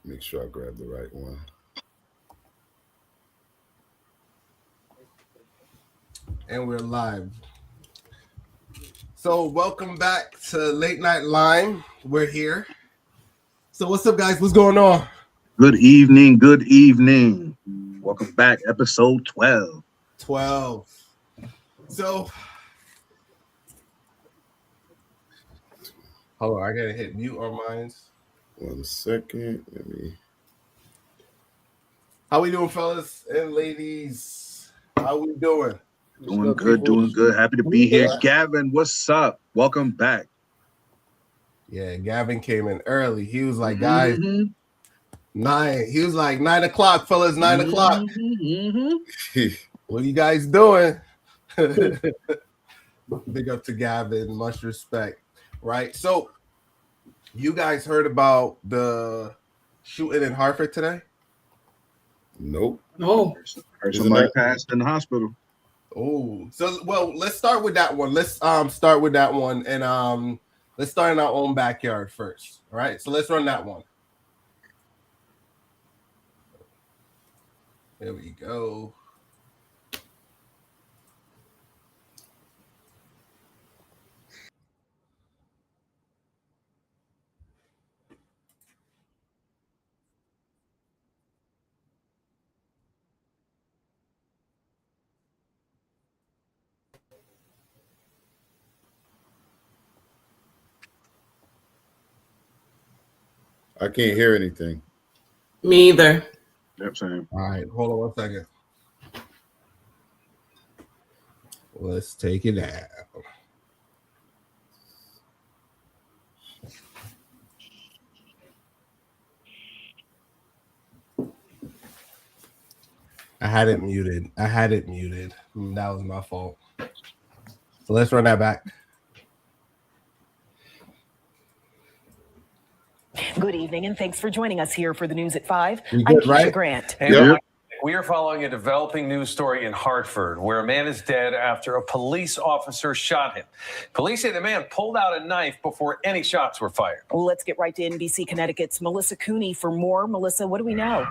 Make sure I grab the right one. And we're live. So welcome back to Late Night Lime. We're here. So what's up, guys? What's going on? Good evening. Good evening. Welcome back. Episode 12. 12. So, hold on. I gotta hit mute on mine. 1 second. Let me. How we doing, fellas and ladies? How we doing? Doing good. Doing good. Happy to be here. Gavin, what's up? Welcome back. Yeah, Gavin came in early. He was like, guys, 9. He was like, 9 o'clock, fellas, 9 o'clock. What are you guys doing? Big up to Gavin. Much respect. Right. So, you guys heard about the shooting in Hartford today? Nope. No. Heard somebody passed in the hospital. Oh, so let's start with that one. Let's start with that one, and let's start in our own backyard first. All right. So let's run that one. There we go. I can't hear anything. Me either. Yep, same. All right. Hold on 1 second. Let's take it out. I had it muted. That was my fault. So let's run that back. Good evening, and thanks for joining us here for the news at 5. You I'm good, Keisha right? Grant. And we are following a developing news story in Hartford where a man is dead after a police officer shot him. Police say the man pulled out a knife before any shots were fired. Well, let's get right to NBC Connecticut's Melissa Cooney for more. Melissa, what do we know?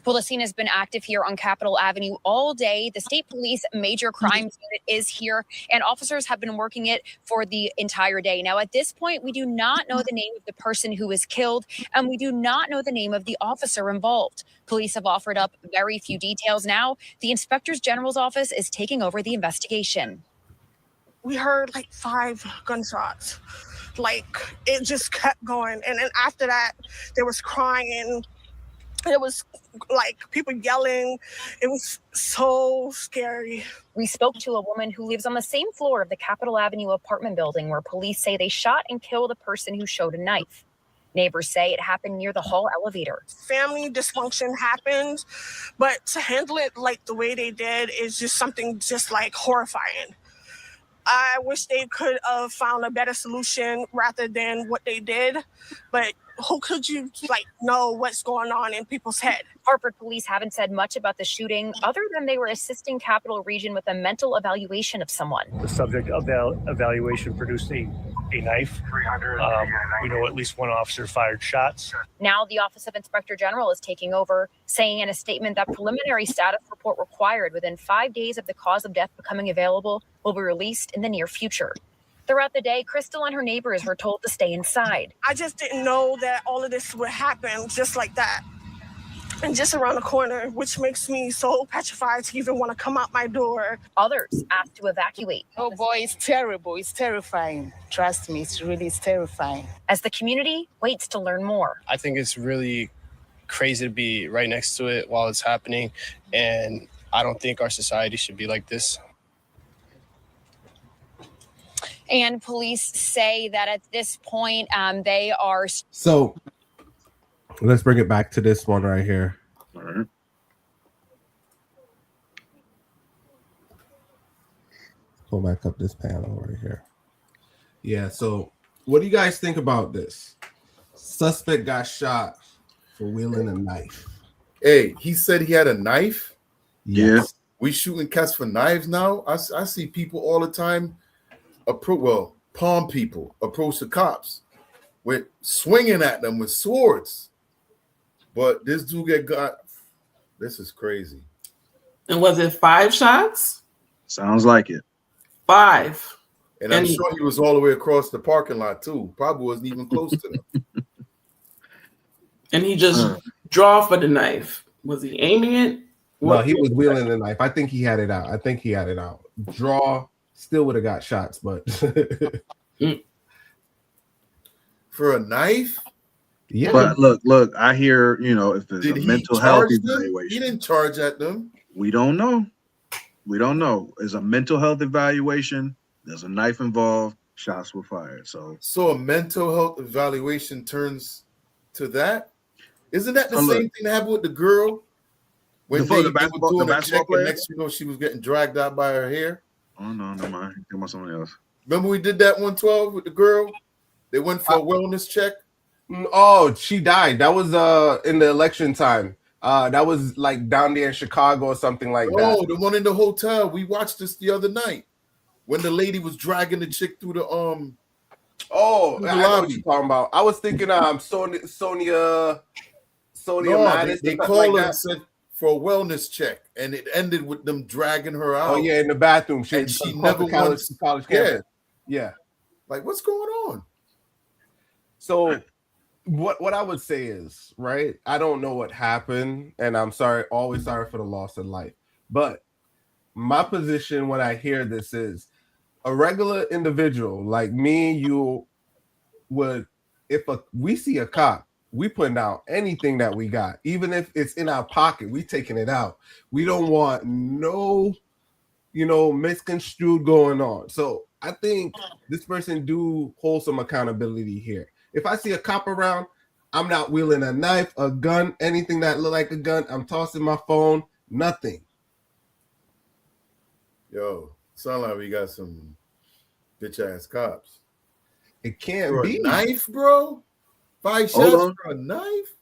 Well, the scene has been active here on Capitol Avenue all day. The state police major crimes unit is here, and officers have been working it for the entire day. Now, at this point, we do not know the name of the person who was killed, and we do not know the name of the officer involved. Police have offered up very few details. Now, the Inspector General's office is taking over the investigation. We heard like 5 gunshots. Like, it just kept going. And then after that, there was crying. It was like people yelling. It was so scary. We spoke to a woman who lives on the same floor of the Capitol Avenue apartment building where police say they shot and killed a person who showed a knife. Neighbors say it happened near the hall elevator. Family dysfunction happens, but to handle it like the way they did is just something just like horrifying. I wish they could have found a better solution rather than what they did, but who could you know what's going on in people's head? Hartford police haven't said much about the shooting other than they were assisting Capital Region with a mental evaluation of someone. The subject of evaluation produced a knife. We know at least one officer fired shots. Now the Office of Inspector General is taking over, saying in a statement that preliminary status report required within 5 days of the cause of death becoming available will be released in the near future. Throughout the day, Crystal and her neighbors were told to stay inside. I just didn't know that all of this would happen just like that. And just around the corner, which makes me so petrified to even want to come out my door. Others asked to evacuate. Oh boy, it's terrible. It's terrifying. Trust me, it's terrifying. As the community waits to learn more. I think it's really crazy to be right next to it while it's happening. And I don't think our society should be like this. And police say that at this point, they are... So, let's bring it back to this one right here. All right. Pull back up this panel right here. Yeah, so what do you guys think about this? Suspect got shot for wielding a knife. Hey, he said he had a knife? Yes. Yeah. We shooting cats for knives now? I see people all the time palm people approach the cops with swinging at them with swords. But this dude got. This is crazy. And was it 5 shots? Sounds like it. 5. And I'm sure he was all the way across the parking lot too. Probably wasn't even close to them. And he just draw for the knife. Was he aiming it? No, he was wielding the knife. I think he had it out. Draw still would have got shots, but for a knife. Yeah. But look. I hear if there's a mental health evaluation, he didn't charge at them. We don't know. There's a mental health evaluation. There's a knife involved. Shots were fired. So a mental health evaluation turns to that. Isn't that the same thing that happened with the girl when they were doing a check and next she was getting dragged out by her hair? Oh no, never mind. Think about something else. Remember we did that 112 with the girl? They went for a wellness check. Oh, she died. That was in the election time. That was like down there in Chicago or something like that. Oh, the one in the hotel. We watched this the other night when the lady was dragging the chick through the I know what you're talking about. I was thinking Sonia Mattis. They called her and said for a wellness check, and it ended with them dragging her out. Oh yeah, in the bathroom. She never went to college campus. Yeah. Like what's going on? So what I would say is, right, I don't know what happened, and I'm always sorry for the loss of life. But my position when I hear this is a regular individual like me, you would, if we see a cop, we putting out anything that we got, even if it's in our pocket, we taking it out. We don't want no, misconstrued going on. So I think this person do hold some accountability here. If I see a cop around, I'm not wielding a knife, a gun, anything that look like a gun. I'm tossing my phone, nothing. Yo, sound like we got some bitch ass cops. It can't for be a knife, bro. 5 shots for a knife.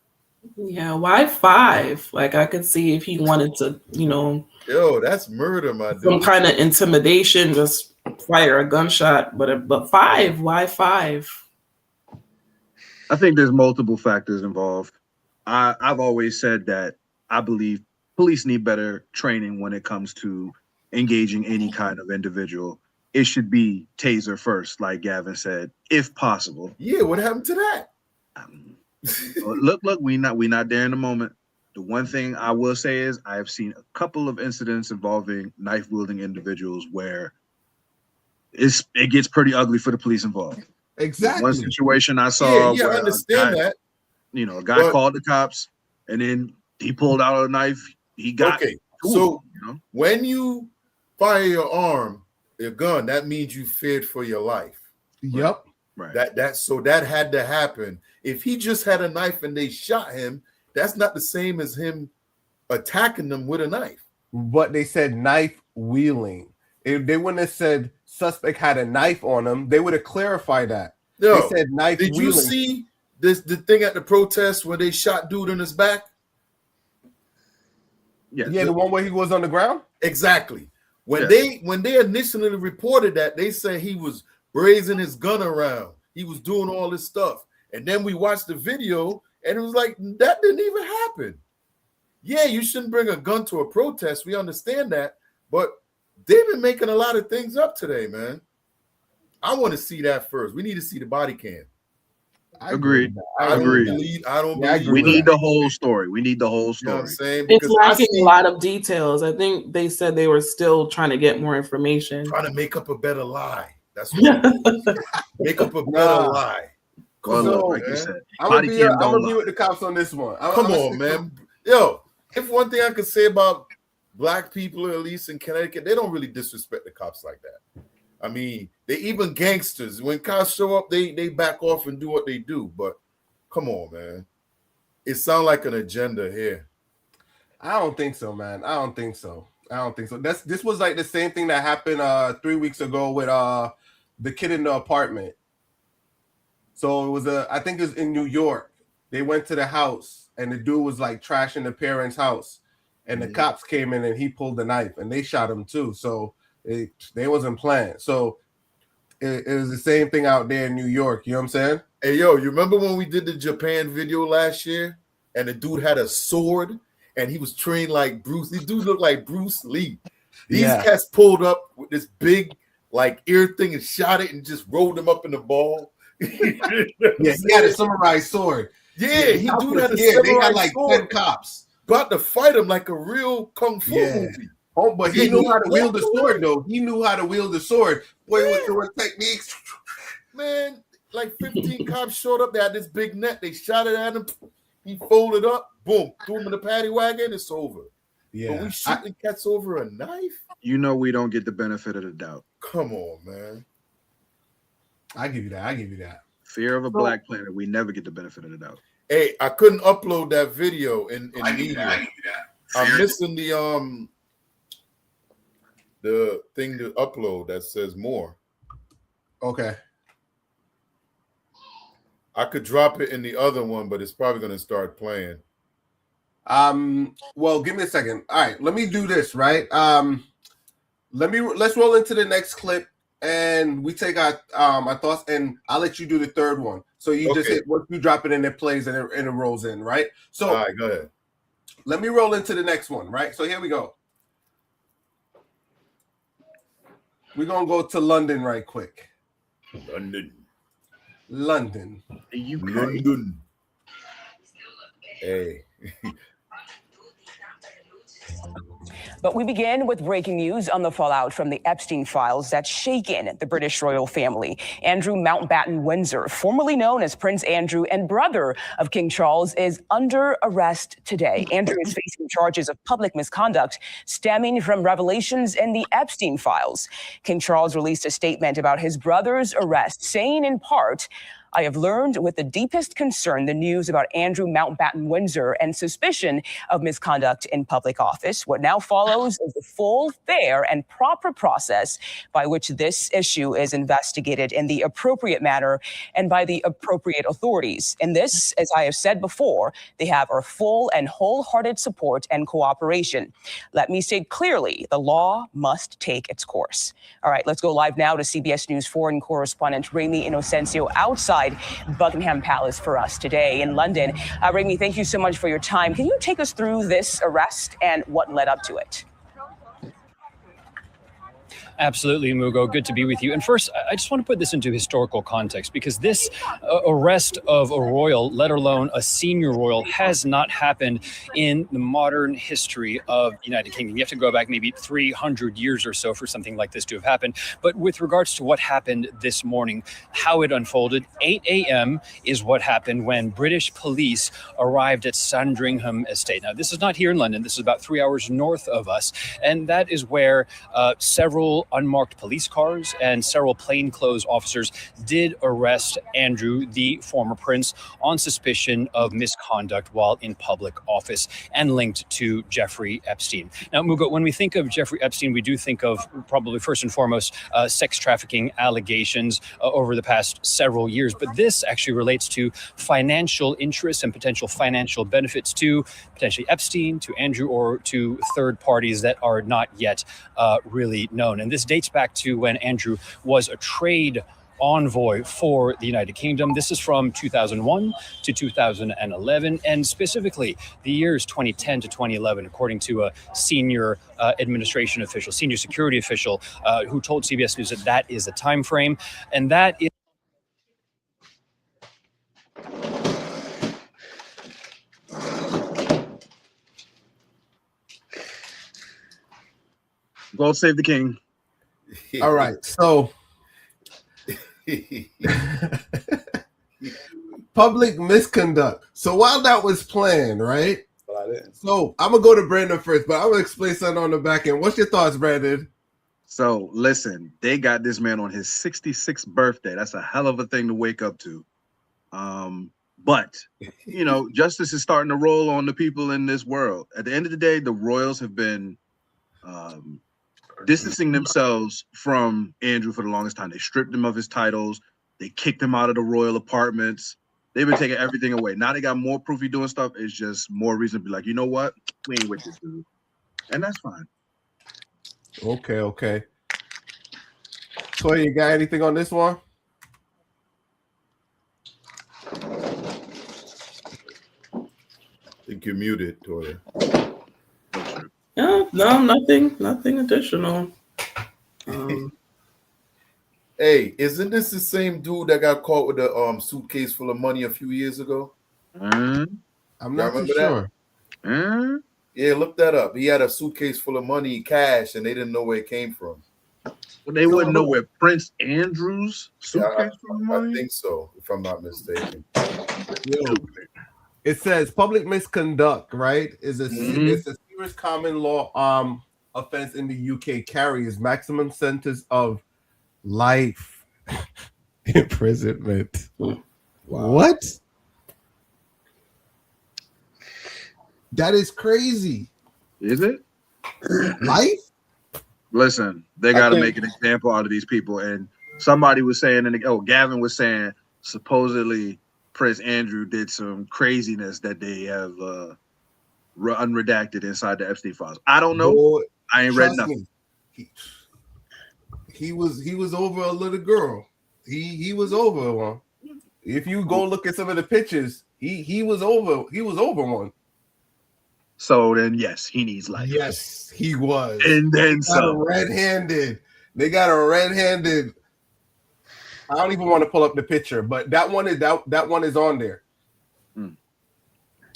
Yeah, why 5? Like I could see if he wanted to, Yo, that's murder, my dude. Some kind of intimidation, just fire a gunshot. But 5? Why 5? I think there's multiple factors involved. I've always said that I believe police need better training when it comes to engaging any kind of individual. It should be taser first, like Gavin said, if possible. Yeah, what happened to that? Look, we're not there in the moment. The one thing I will say is I have seen a couple of incidents involving knife wielding individuals where it gets pretty ugly for the police involved. Exactly. One situation I saw. Yeah, I understand that. A guy called the cops, and then he pulled out a knife. He got so when you fire your gun, that means you feared for your life. Yep. Right. That had to happen. If he just had a knife and they shot him, that's not the same as him attacking them with a knife. But they said knife wielding. If they wouldn't have said suspect had a knife on him, they would have clarified that. Yo, they said knife did wielding. You see the thing at the protest where they shot dude in his back? Yeah, the one where he was on the ground? Exactly. When they initially reported that, they said he was brazen his gun around. He was doing all this stuff. And then we watched the video and it was like, that didn't even happen. Yeah, you shouldn't bring a gun to a protest. We understand that. But they've been making a lot of things up today, man. I want to see that first. We need to see the body cam. Agreed. I don't believe we need the whole story. We need the whole story. You know what I'm saying? It's lacking a lot of details. I think they said they were still trying to get more information. Trying to make up a better lie. That's what make up a better lie. I'm gonna be with the cops on this one. Come on, man. Yo, if one thing I could say about black people, at least in Connecticut, they don't really disrespect the cops like that. I mean, they even gangsters. When cops show up, they back off and do what they do. But come on, man. It sounds like an agenda here. I don't think so, man. I don't think so. This was like the same thing that happened 3 weeks ago with the kid in the apartment. So it was I think it was in New York. They went to the house and the dude was like trashing the parents' house. And the cops came in and he pulled the knife and they shot him too. So they wasn't playing. So it was the same thing out there in New York. You know what I'm saying? Hey, yo, you remember when we did the Japan video last year and the dude had a sword and he was trained like Bruce? These dudes look like Bruce Lee. These cats pulled up with this big like ear thing and shot it and just rolled them up in the ball. He had a samurai sword. Yeah, he dude had a they samurai had like sword. 10 cops. About to fight him like a real kung fu movie. Oh, but he knew how to wield the sword, though. He knew how to wield the sword. Boy, with the techniques. Man, like 15 cops showed up. They had this big net. They shot it at him. He folded up. Boom. Threw him in the paddy wagon. It's over. Yeah. But we shooting cats over a knife? You know we don't get the benefit of the doubt. Come on, man. I give you that. Fear of a black planet. We never get the benefit of the doubt. Hey, I couldn't upload that video in I give you media. that. I'm missing the thing to upload that says more. Okay. I could drop it in the other one, but it's probably going to start playing. Well, give me a second. All right, let me do this, right? Let's roll into the next clip and we take our thoughts, and I'll let you do the third one. So you just hit once you drop it and it plays and it rolls in, right? So all right, go ahead. Let me roll into the next one, right? So here we go. We're gonna go to London right quick. London. London. Hey. But we begin with breaking news on the fallout from the Epstein files that's shaken the British royal family. Andrew Mountbatten Windsor, formerly known as Prince Andrew and brother of King Charles, is under arrest today. Andrew is facing charges of public misconduct stemming from revelations in the Epstein files. King Charles released a statement about his brother's arrest, saying in part, "I have learned with the deepest concern the news about Andrew Mountbatten Windsor and suspicion of misconduct in public office. What now follows is the full, fair, and proper process by which this issue is investigated in the appropriate manner and by the appropriate authorities. In this, as I have said before, they have our full and wholehearted support and cooperation. Let me state clearly, the law must take its course." All right, let's go live now to CBS News foreign correspondent Remy Inocencio outside Buckingham Palace for us today in London. Remy, thank you so much for your time. Can you take us through this arrest and what led up to it? Absolutely, Mugo. Good to be with you. And first, I just want to put this into historical context because this arrest of a royal, let alone a senior royal, has not happened in the modern history of the United Kingdom. You have to go back maybe 300 years or so for something like this to have happened. But with regards to what happened this morning, how it unfolded, 8 a.m. is what happened when British police arrived at Sandringham Estate. Now, this is not here in London. This is about 3 hours north of us. And that is where several unmarked police cars and several plainclothes officers did arrest Andrew, the former prince, on suspicion of misconduct while in public office and linked to Jeffrey Epstein. Now, Mugo, when we think of Jeffrey Epstein, we do think of probably first and foremost sex trafficking allegations over the past several years. But this actually relates to financial interests and potential financial benefits to potentially Epstein, to Andrew, or to third parties that are not yet really known. And this dates back to when Andrew was a trade envoy for the United Kingdom. This is from 2001 to 2011, and specifically the years 2010 to 2011, according to a senior administration official, senior security official, who told CBS News that that is the time frame, and that is. God save the king. All right, so public misconduct. So while that was planned, right? So I'm gonna go to Brandon first, but I'm gonna explain something on the back end. What's your thoughts, Brandon? So listen, they got this man on his 66th birthday. That's a hell of a thing to wake up to. But you know, justice is starting to roll on the people in this world. At the end of the day, the royals have been distancing themselves from Andrew for the longest time. They stripped him of his titles. They kicked him out of the royal apartments. They've been taking everything away. Now they got more proof he's doing stuff. It's just more reason to be like, you know what? We ain't with this dude. And that's fine. Okay. Toy, you got anything on this one? think you're muted, Toya. No, nothing additional. Hey, isn't this the same dude that got caught with a suitcase full of money a few years ago? I'm not too sure. Yeah, look that up. He had a suitcase full of money, cash, and they didn't know where it came from. Well, they wouldn't know where Prince Andrew's suitcase full of I money. think so, if I'm not mistaken. It says public misconduct, right? It's a serious common law offense in the UK. Carries maximum sentence of life imprisonment. Wow. What? That is crazy. Is it? Life? Listen, they got to make an example out of these people. And somebody was saying, Gavin was saying, supposedly Prince Andrew did some craziness that they have unredacted inside the Epstein files. I don't know. Boy, I ain't read nothing. He was over a little girl. He was over one. If you go look at some of the pictures, he was over one. So then, yes, he needs life. Yes, he was. And then some. Red-handed. They got a red-handed. I don't even want to pull up the picture, but that one is on there.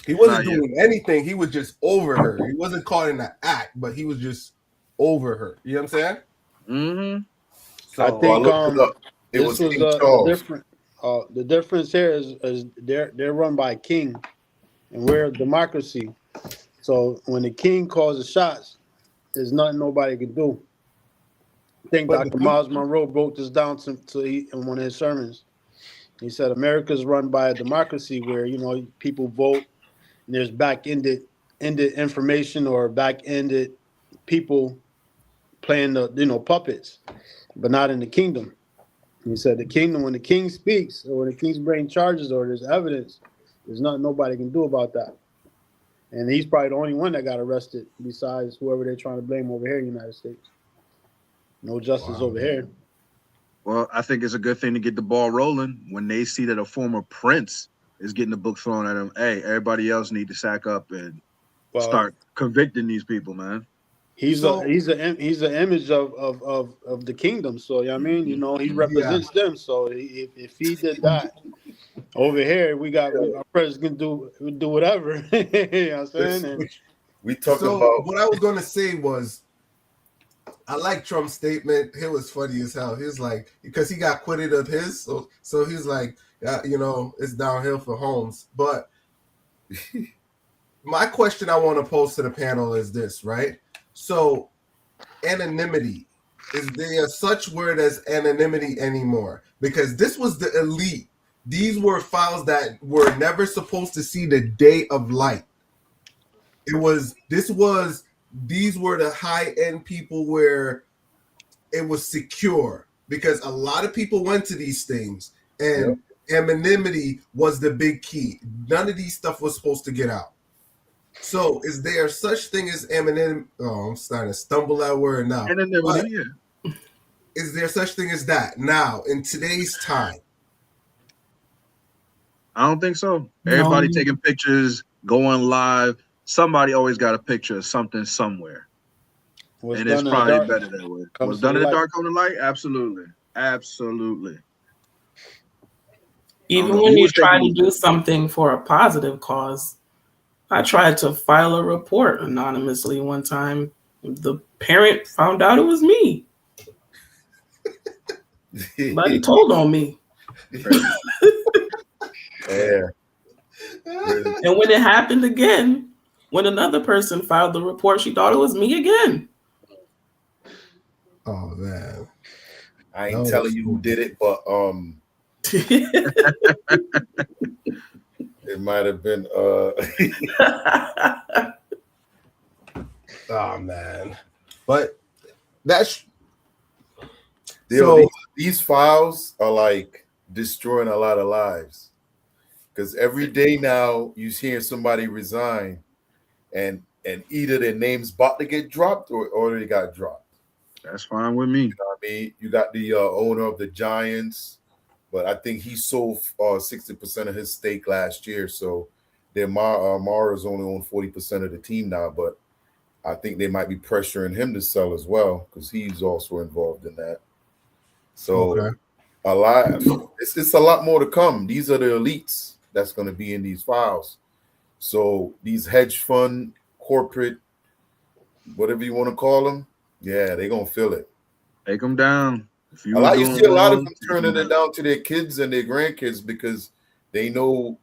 He wasn't doing anything. He was just over her. He wasn't caught in an act, but he was just over her. You know what I'm saying? Mm-hmm. So I think it was King Charles. Different. The difference here is they're run by a king, and we're a democracy. So when the king calls the shots, there's nothing nobody can do. I think Dr. Miles Monroe broke this down in one of his sermons. He said America's run by a democracy where people vote, and there's back-ended information or back-ended people playing the puppets, but not in the kingdom. He said the kingdom, when the king speaks or when the king's bringing charges or there's evidence, there's nothing nobody can do about that. And he's probably the only one that got arrested besides whoever they're trying to blame over here in the United States. No justice over here. Well, I think it's a good thing to get the ball rolling when they see that a former prince is getting the book thrown at him. Hey, everybody else need to sack up and start convicting these people, man. He's an image of the kingdom. So I mean, he represents them. So if he did that over here, our president can do whatever. You know what I'm saying? We talking about what I was gonna say was I like Trump's statement. It was funny as hell. He was like, because he got acquitted of his, so he's like, it's downhill for Holmes. But my question I want to pose to the panel is this, right? So anonymity, is there such word as anonymity anymore? Because this was the elite. These were files that were never supposed to see the day of light. These were the high-end people where it was secure because a lot of people went to these things and anonymity was the big key. None of these stuff was supposed to get out. So is there such thing as anonymity? Oh, I'm starting to stumble that word now. Anonymity, yeah. Is there such thing as that now in today's time? I don't think so. Everybody taking pictures, going live. Somebody always got a picture of something somewhere. And it's probably better that way. Was done in the dark on the light? Absolutely. Absolutely. Even when you try to do something for a positive cause, I tried to file a report anonymously one time. The parent found out it was me. But he told on me. Yeah. And when it happened again, when another person filed the report, she thought it was me again. Oh man. I ain't telling you who did it, but it might have been oh man. But that's these files are like destroying a lot of lives. Because every day now you hear somebody resign and either their name's about to get dropped or already got dropped. That's fine with me. You know what I mean? You got the owner of the Giants, but I think he sold 60% of his stake last year. So Mara's only on 40% of the team now, but I think they might be pressuring him to sell as well because he's also involved in that. So Okay. it's a lot more to come. These are the elites that's going to be in these files. So these hedge fund, corporate, whatever you want to call them, yeah, they're going to feel it. Take them down. If you You see a lot of wrong, them turning it down to their kids and their grandkids because they know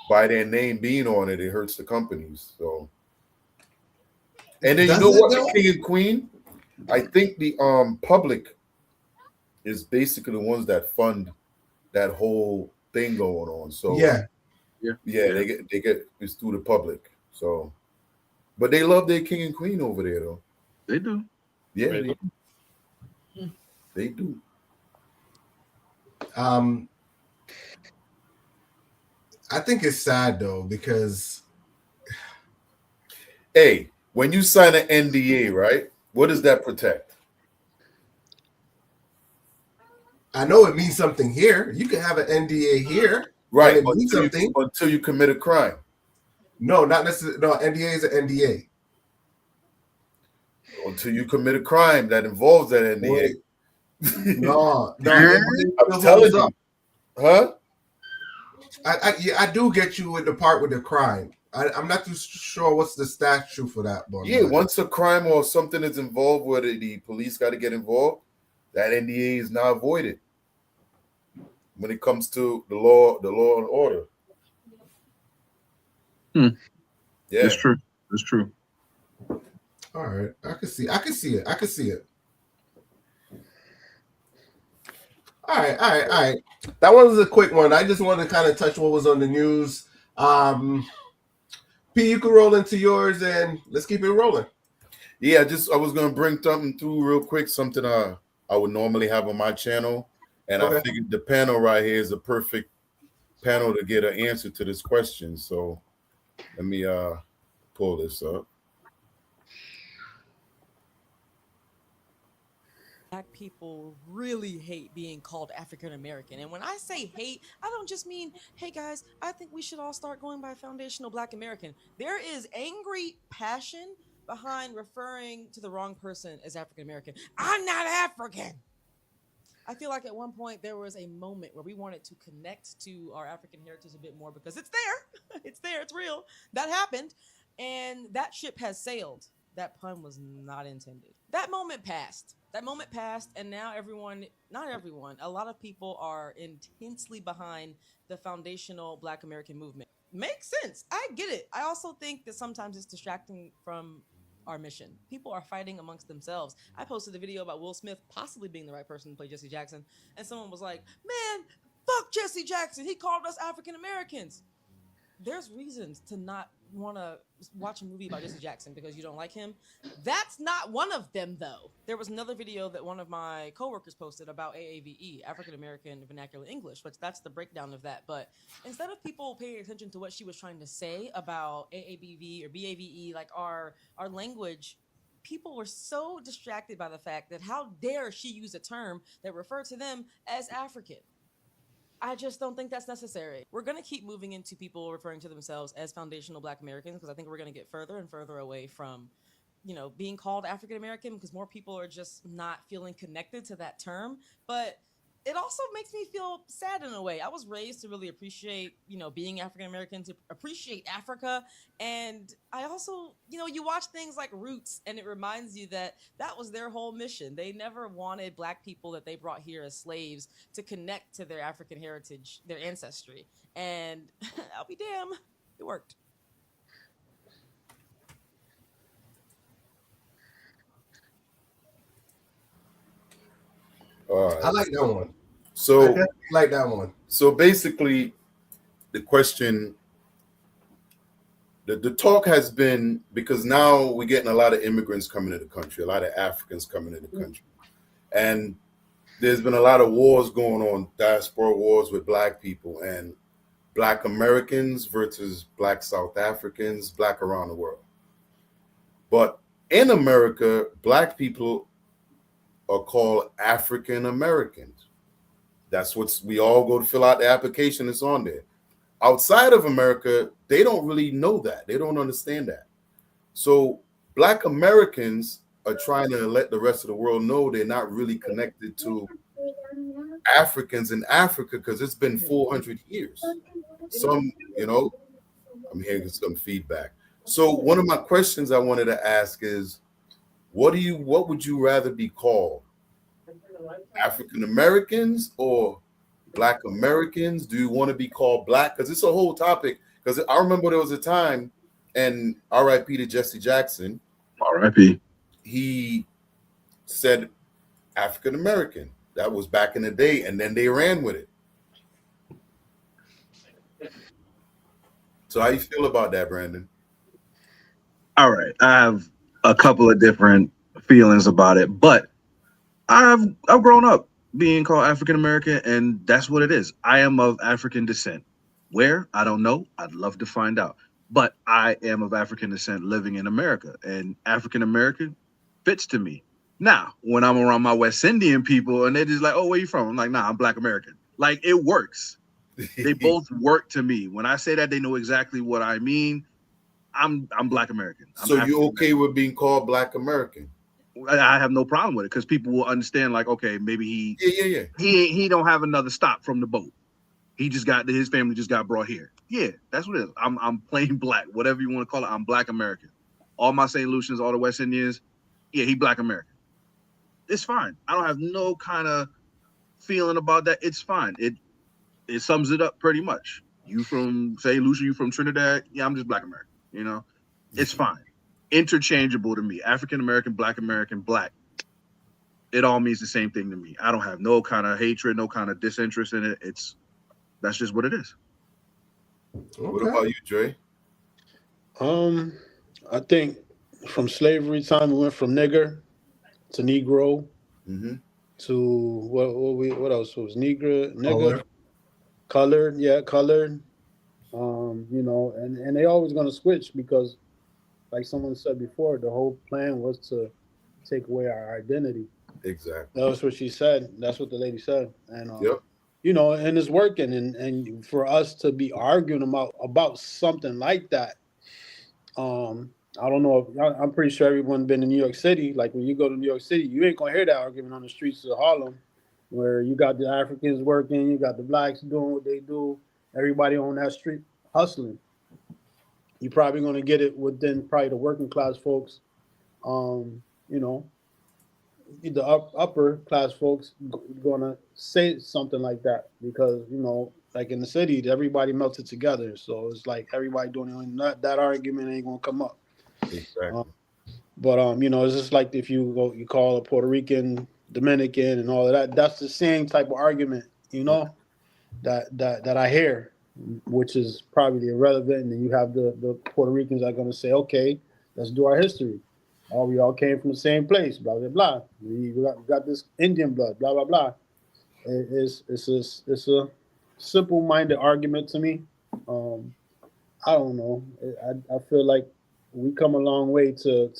by their name being on it, it hurts the companies. So, and then you know what, the king and queen, I think the public is basically the ones that fund that whole thing going on. So yeah, they get it's through the public. So, but they love their king and queen over there, though. They do. Yeah, they do. I think it's sad though because, hey, when you sign an NDA, right? What does that protect? I know it means something here. You can have an NDA here, right? It means something until you commit a crime. No, not necessarily. No, NDA is an NDA. Until you commit a crime that involves that NDA. No, I'm telling you, huh? I do get you with the part with the crime. I'm not too sure what's the statute for that one. Yeah, once a crime or something is involved where the police got to get involved, that NDA is now voided when it comes to the law and order. Yeah, it's true. It's true. All right, I can see it. All right. That one was a quick one. I just wanted to kind of touch what was on the news. P, you can roll into yours and let's keep it rolling. Yeah, I was gonna bring something through real quick, something I would normally have on my channel, and I figured the panel right here is a perfect panel to get an answer to this question. So let me pull this up. Black people really hate being called African American. And when I say hate, I don't just mean, hey guys, I think we should all start going by foundational Black American. There is angry passion behind referring to the wrong person as African American. I'm not African. I feel like at one point there was a moment where we wanted to connect to our African heritage a bit more because it's there. It's there. It's real. That happened. And that ship has sailed. That pun was not intended. That moment passed. And now not everyone, a lot of people are intensely behind the foundational Black American movement. Makes sense. I get it. I also think that sometimes it's distracting from our mission. People are fighting amongst themselves. I posted a video about Will Smith possibly being the right person to play Jesse Jackson, and someone was like, man, fuck Jesse Jackson. He called us African Americans. There's reasons to not want to watch a movie about Jesse Jackson because you don't like him. That's not one of them, though. There was another video that one of my coworkers posted about AAVE, African American Vernacular English, but that's the breakdown of that. But instead of people paying attention to what she was trying to say about AABV or BAVE, like our language, people were so distracted by the fact that how dare she use a term that referred to them as African. I just don't think that's necessary. We're going to keep moving into people referring to themselves as foundational Black Americans because I think we're going to get further and further away from, being called African American because more people are just not feeling connected to that term. But it also makes me feel sad in a way. I was raised to really appreciate, being African American, to appreciate Africa. And I also, you watch things like Roots and it reminds you that was their whole mission. They never wanted Black people that they brought here as slaves to connect to their African heritage, their ancestry. And I'll be damned, it worked. I like that one. So I definitely like that one. So basically, the question, the talk has been, because now we're getting a lot of immigrants coming to the country, a lot of Africans coming to the country, and there's been a lot of wars going on, diaspora wars with Black people and Black Americans versus Black South Africans, Black around the world. But in America, Black people are called African Americans. That's what we all go to fill out the application. It's on there. outside of America, they don't really know that. They don't understand that. So Black Americans are trying to let the rest of the world know they're not really connected to Africans in Africa because it's been 400 years. Some, I'm hearing some feedback. So one of my questions I wanted to ask is, what would you rather be called? African Americans or Black Americans? Do you want to be called Black? Because it's a whole topic. Because I remember there was a time, and R.I.P. to Jesse Jackson. R.I.P. He said African American. That was back in the day, and then they ran with it. So how you feel about that, Brandon? All right, I have a couple of different feelings about it, but I've grown up being called African American, and that's what it is. I am of African descent. Where? I don't know. I'd love to find out. But I am of African descent living in America, and African American fits to me. Now, when I'm around my West Indian people and they're just like, oh, where you from? I'm like, nah, I'm Black American. Like, it works. They both work to me. When I say that, they know exactly what I mean. I'm Black American. So you okay with being called Black American? I have no problem with it because people will understand, like, okay, maybe he don't have another stop from the boat. He just got his family just got brought here. Yeah, that's what it is. I'm plain Black, whatever you want to call it. I'm Black American. All my St. Lucians, all the West Indians, yeah, he Black American. It's fine. I don't have no kind of feeling about that. It's fine. It sums it up pretty much. You from St. Lucia, you from Trinidad? Yeah, I'm just Black American. It's fine. Interchangeable to me. African American, Black American, Black. It all means the same thing to me. I don't have no kind of hatred, no kind of disinterest in it. That's just what it is. Okay. What about you, Dre? I think from slavery time, we went from nigger to Negro to what else was nigger, colored, colored. And they always gonna switch because, like someone said before, the whole plan was to take away our identity. Exactly. That's what she said. That's what the lady said. And and it's working. And for us to be arguing about something like that, I don't know. I'm pretty sure everyone been in New York City. Like when you go to New York City, you ain't gonna hear that argument on the streets of Harlem, where you got the Africans working, you got the Blacks doing what they do, everybody on that street hustling. You're probably gonna get it within probably the working class folks. The upper class folks gonna say something like that because like in the city, everybody melted together. So it's like everybody doing that argument ain't gonna come up. Exactly. It's just like if you call a Puerto Rican Dominican and all of that. That's the same type of argument, that I hear, which is probably irrelevant. And then you have the Puerto Ricans are going to say, okay, let's do our history. Oh, we all came from the same place, blah, blah, blah. We got this Indian blood, blah, blah, blah. It's a simple-minded argument to me. I don't know. I feel like we come a long way to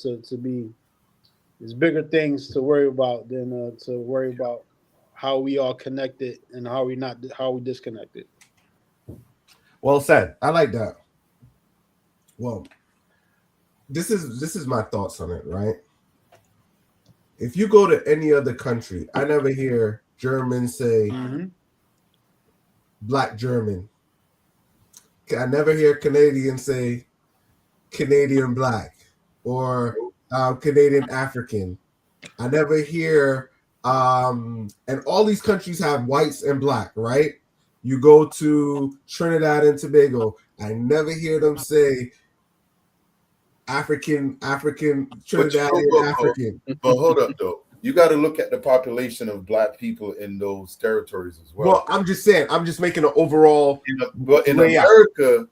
be. There's bigger things to worry about than to worry about how we all connected and how we disconnected. Well said. I like that. Well, this is my thoughts on it, right? If you go to any other country, I never hear Germans say Black German. I never hear Canadians say Canadian Black or Canadian African. I never hear, and all these countries have whites and Black, right? You go to Trinidad and Tobago, I never hear them say African, Trinidadian African. But hold up, though. You got to look at the population of Black people in those territories as well. Well, I'm just saying, I'm just making an overall. But in America,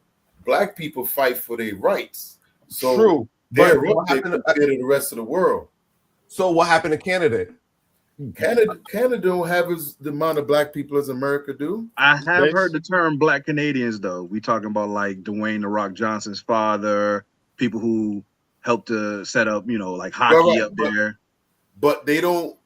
Black people fight for their rights. So true. They're up there compared to the rest of the world. So what happened to Canada? Canada don't have the amount of Black people as America do. I have heard the term Black Canadians, though. We talking about like Dwayne "The Rock" Johnson's father, people who helped to set up, like hockey up there. But they don't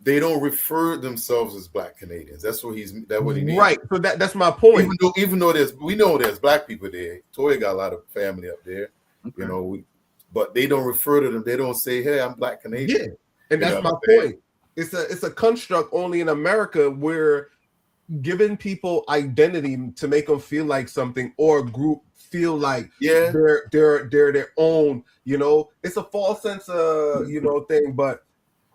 they don't refer themselves as Black Canadians. That's what what he means. Right. So that's my point. Even though we know there's Black people there. Toya got a lot of family up there. Okay. You know, but they don't refer to them. They don't say, "Hey, I'm Black Canadian." Yeah, and that's my point. It's a construct only in America where giving people identity to make them feel like something, or a group feel like they're their own. You know, it's a false sense of thing, but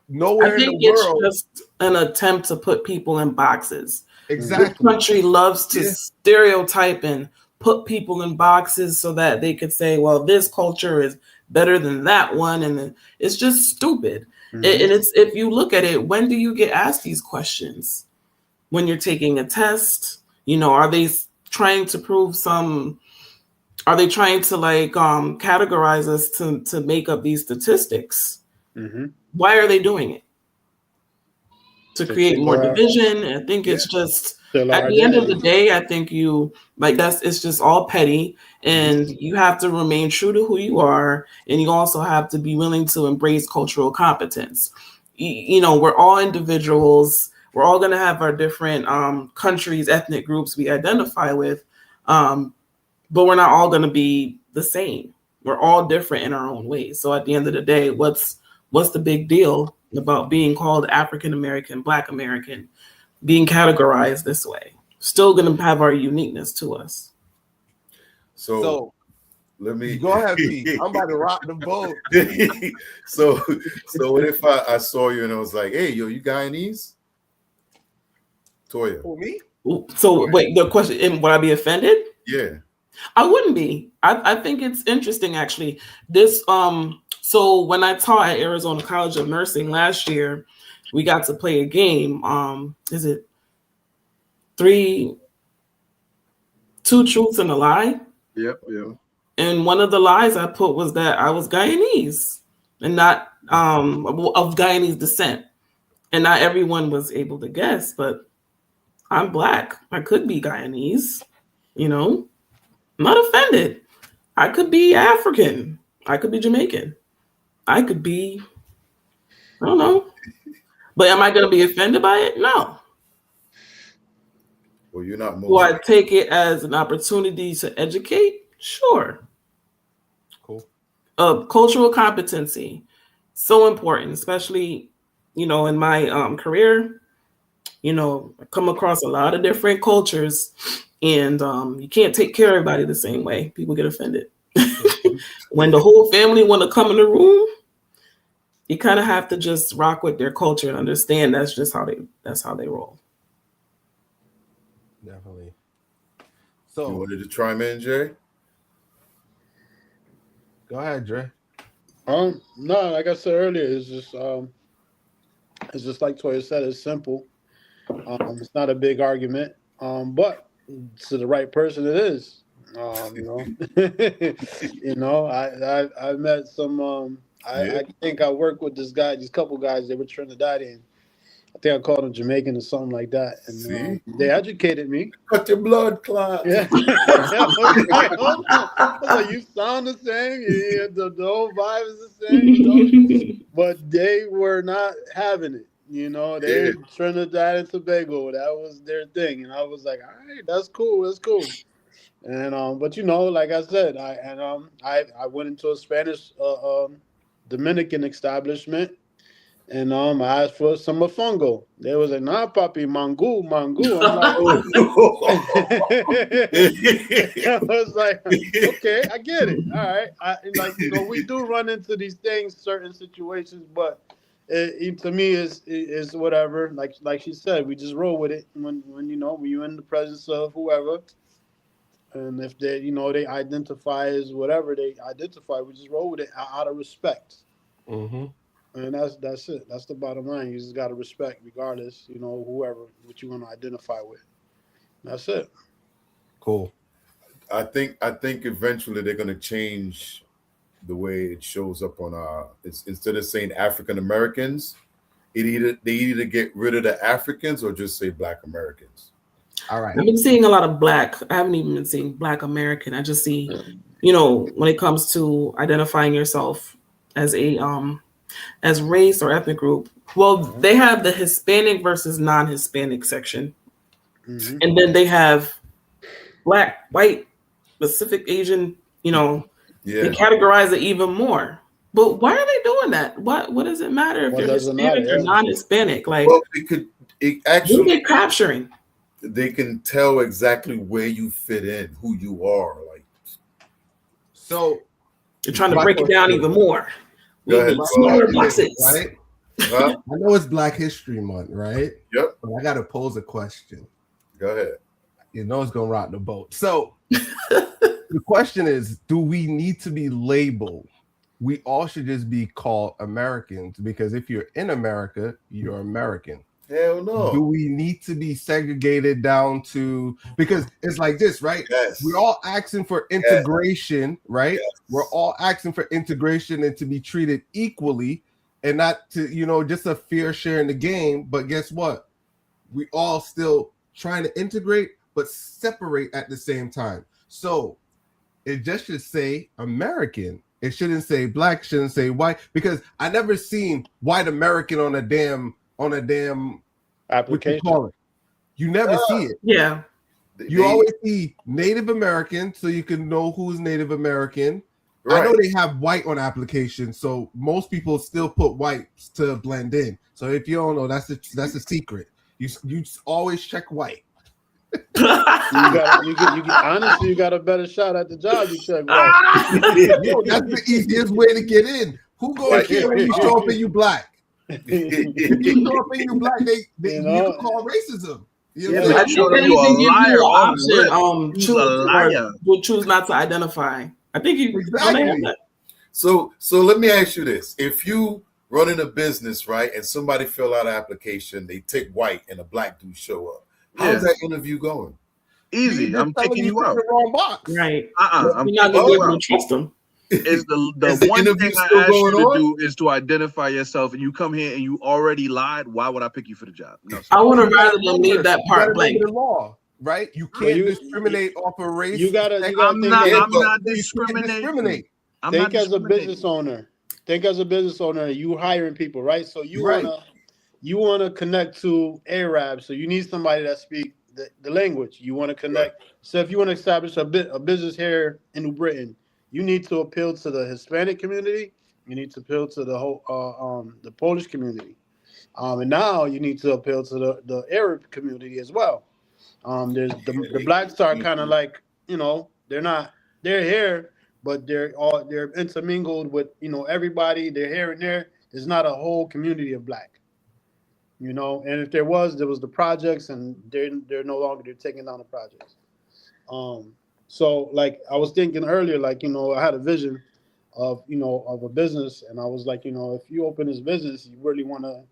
nowhere I think in the world. It's just an attempt to put people in boxes. Exactly. This country loves to stereotype and put people in boxes so that they could say, well, this culture is better than that one. And it's just stupid. Mm-hmm. And it's, if you look at it, when do you get asked these questions? When you're taking a test, are they trying to prove are they trying to categorize us to make up these statistics? Mm-hmm. Why are they doing it? To create more division. I think it's just at the end of the day, I think it's just all petty, and you have to remain true to who you are, and you also have to be willing to embrace cultural competence. We're all individuals. We're all going to have our different countries, ethnic groups we identify with, but we're not all going to be the same. We're all different in our own ways. So at the end of the day, what's the big deal about being called African American, Black American, being categorized this way? Still going to have our uniqueness to us. So let me go ahead, Pete. I'm about to rock the boat. So what if I saw you and I was like, "Hey, yo, you Guyanese?" Toya. For me? So wait, the question: would I be offended? Yeah, I wouldn't be. I think it's interesting, actually. This So when I taught at Arizona College of Nursing last year, we got to play a game. Is it Two Truths and a Lie? Yep. And one of the lies I put was that I was Guyanese and not of Guyanese descent. And not everyone was able to guess, but I'm Black. I could be Guyanese, I'm not offended. I could be African. I could be Jamaican. I could be, I don't know. But am I going to be offended by it? No. Well, you're not. Will I take it as an opportunity to educate? Sure. Cool. Cultural competency, so important, especially, in my career. I come across a lot of different cultures, and you can't take care of everybody the same way. People get offended. When the whole family want to come in the room, you kind of have to just rock with their culture and understand that's just how they roll. Definitely. So you wanted to chime in, Jay? Go ahead, Dre. No, like I said earlier, it's just like Toya said, it's simple. It's not a big argument. But to the right person it is. I met some I think I worked with these couple guys, they were Trinidadian. I think I called them Jamaican or something like that. And they educated me. Cut your blood clot. Yeah. I was like, you sound the same. Yeah, the whole vibe is the same. But they were not having it. They Trinidad and Tobago. That was their thing. And I was like, all right, that's cool. And but like I said, I went into a Spanish Dominican establishment. And I asked for some mofongo. They was like, nah, papi, mango. I'm like, I was like, okay, I get it. All right. We do run into these things, certain situations, but to me is whatever. Like she said, we just roll with it when you're in the presence of whoever. And if they, they identify as whatever they identify, we just roll with it out of respect. Mm-hmm. And that's it. That's the bottom line. You just got to respect, regardless, whoever, what you want to identify with. That's it. Cool. I think eventually they're going to change the way it shows up on instead of saying African Americans, they either get rid of the Africans or just say Black Americans. All right. I've been seeing a lot of Black. I haven't even been seeing Black American. I just see, when it comes to identifying yourself as a as race or ethnic group. Well, they have the Hispanic versus non-Hispanic section. Mhm. And then they have Black, white, Pacific, Asian, you know, they categorize it even more. But why are they doing that? What does it matter if What you're does it Hispanic matter? or Yeah. non-Hispanic? Like, Well, it who are actually they capturing? they can tell exactly where you fit in, who you are. Like, So They're trying to break it down even more. We Go ahead, need smaller boxes. right? huh? I know it's Black History Month, right? Yep. But I gotta pose a question. Go ahead. You know it's gonna rock the boat. So the question is, do we need to be labeled? We all should just be called Americans, because if you're in America, you're American. Hell no. Do we need to be segregated down to, because it's like this, right? Yes. We're all asking for integration, right? Yes. We're all asking for integration and to be treated equally, and not to, you know, just a fair share in the game. But guess what? We all still trying to integrate, but separate at the same time. So it just should say American. It shouldn't say Black, shouldn't say white, because I never seen white American on a damn application. what you call it. You never see it. Yeah. You always see Native American, so you can know who's Native American. Right. I know they have white on application, so most people still put white to blend in. So if you don't know, that's a secret. You always check white. Honestly, you got a better shot at the job. You check white. Yo, that's the easiest way to get in. Who gonna care when you show up and you Black? If you show up and you Black, they you can call racism. You know what I'm saying? sure you a liar off the rip. Choose not to identify. I think you exactly. So let me ask you this: if you running a business, right, and somebody fill out an application, they tick white, and a Black dude show up, how's that interview going? Easy. I'm taking you out. The wrong box. Right. I'm You're not gonna be able to trust them. Is the one thing I asked you to do is to identify yourself, and you come here and you already lied. Why would I pick you for the job? No, I would have rather than leave that part blank. The law, right? You can't discriminate off of race. You gotta I'm not discriminating. Think as a business owner. Think as a business owner. You hiring people, right? So you wanna connect to Arabs. So you need somebody that speak the language. You want to connect. Right. So if you want to establish a business here in New Britain, you need to appeal to the Hispanic community. You need to appeal to the whole the Polish community, and now you need to appeal to the Arab community as well. There's the Blacks are kind of like, you know, they're here, but they're intermingled with, you know, everybody. They're here and there. There's not a whole community of Black, you know. And if there was the projects, and they're no longer, they're taking down the projects. So like I was thinking earlier, like, you know, I had a vision of, you know, of a business, and I was like, you know, if you open this business, you really want to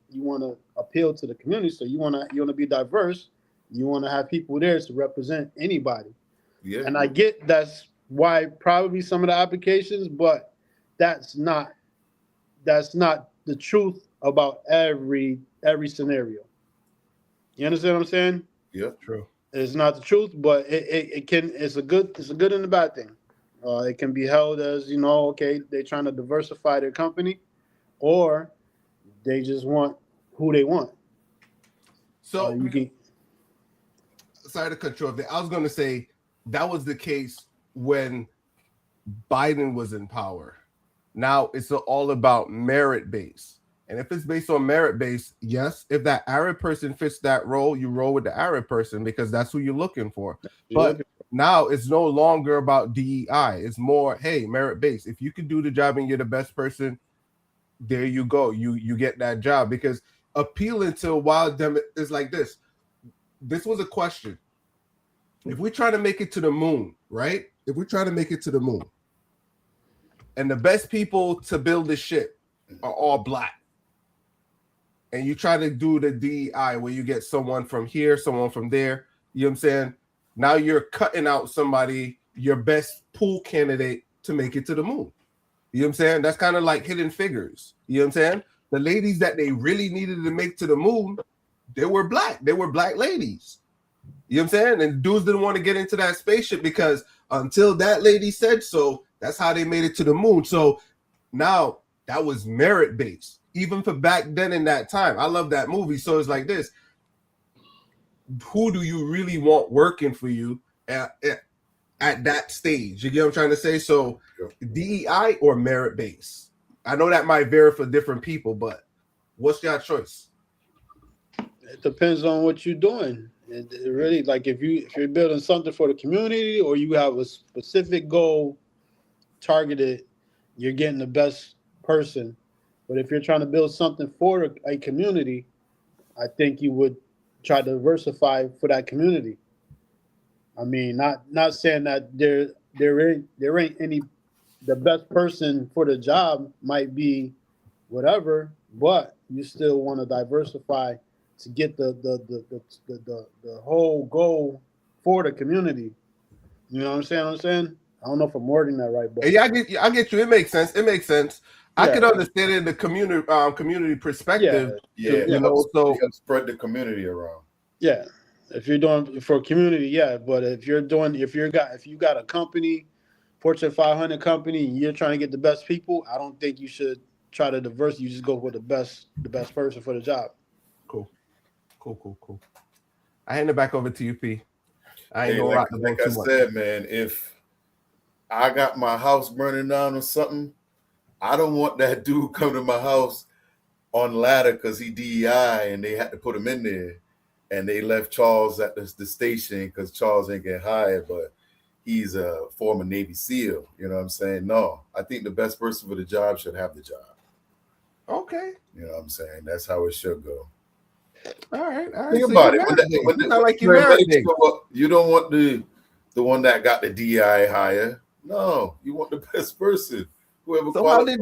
appeal to the community. So you want to be diverse. You want to have people there to represent anybody. Yeah. And I get that's why probably some of the applications, but that's not the truth about every scenario. You understand what I'm saying? Yeah, true. It's not the truth, but it's a good and a bad thing. It can be held as, you know, okay, they're trying to diversify their company, or they just want who they want. So you can. Sorry to cut you off there. I was going to say that was the case when Biden was in power. Now it's all about merit base. And if it's based on merit base, yes, if that Arab person fits that role, you roll with the Arab person because that's who you're looking for. But now it's no longer about DEI. It's more, hey, merit base. If you can do the job and you're the best person, there you go. You get that job. Because appealing to a wild dem is like this. This was a question. If we try to make it to the moon, right? If we try to make it to the moon, and the best people to build the ship are all Black, and you try to do the DEI where you get someone from here, someone from there, you know what I'm saying? Now you're cutting out somebody, your best pool candidate to make it to the moon. You know what I'm saying? That's kind of like Hidden Figures. You know what I'm saying? The ladies that they really needed to make to the moon, they were Black. They were Black ladies. You know what I'm saying? And dudes didn't want to get into that spaceship because until that lady said so, that's how they made it to the moon. So now that was merit based, even for back then in that time. I love that movie. So it's like this: who do you really want working for you at that stage? You get what I'm trying to say? So DEI or merit based? I know that might vary for different people, but what's your choice? It depends on what you're doing. It really, like if you're building something for the community or you have a specific goal targeted, you're getting the best person. But if you're trying to build something for a community, I think you would try to diversify for that community. I mean, not saying that there ain't any, the best person for the job might be whatever, but you still want to diversify to get the whole goal for the community. You know what I'm saying? I don't know if I'm wording that right, but yeah, I get you. It makes sense. I can understand it in the community perspective. Yeah. You know, so spread the community around. Yeah, if you're doing for community, yeah. But if you got a company, Fortune 500 company, and you're trying to get the best people, I don't think you should try to diversify. You just go for the best person for the job. Cool. I hand it back over to you, P. I ain't gonna rock the boat like I too much. said, man, if I got my house burning down or something, I don't want that dude come to my house on ladder because he DEI and they had to put him in there. And they left Charles at the station because Charles ain't get hired, but he's a former Navy SEAL. You know what I'm saying? No, I think the best person for the job should have the job. Okay. You know what I'm saying? That's how it should go. All right. Think about it. You don't want the one that got the DEI hire. No, you want the best person. Whoever qualified.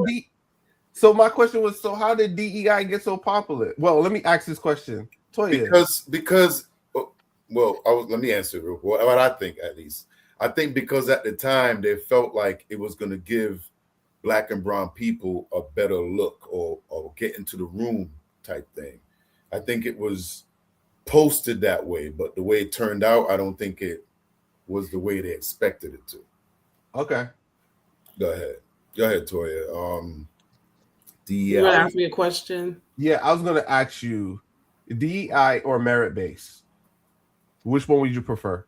So my question was, so how did DEI get so popular? Well, let me ask this question. Toya. Because let me answer what I think, at least. I think because at the time they felt like it was going to give Black and brown people a better look or get into the room type thing. I think it was posted that way, but the way it turned out, I don't think it was the way they expected it to. Okay. Go ahead, Toya. You want to ask me a question? Yeah, I was going to ask you, DEI or merit based? Which one would you prefer?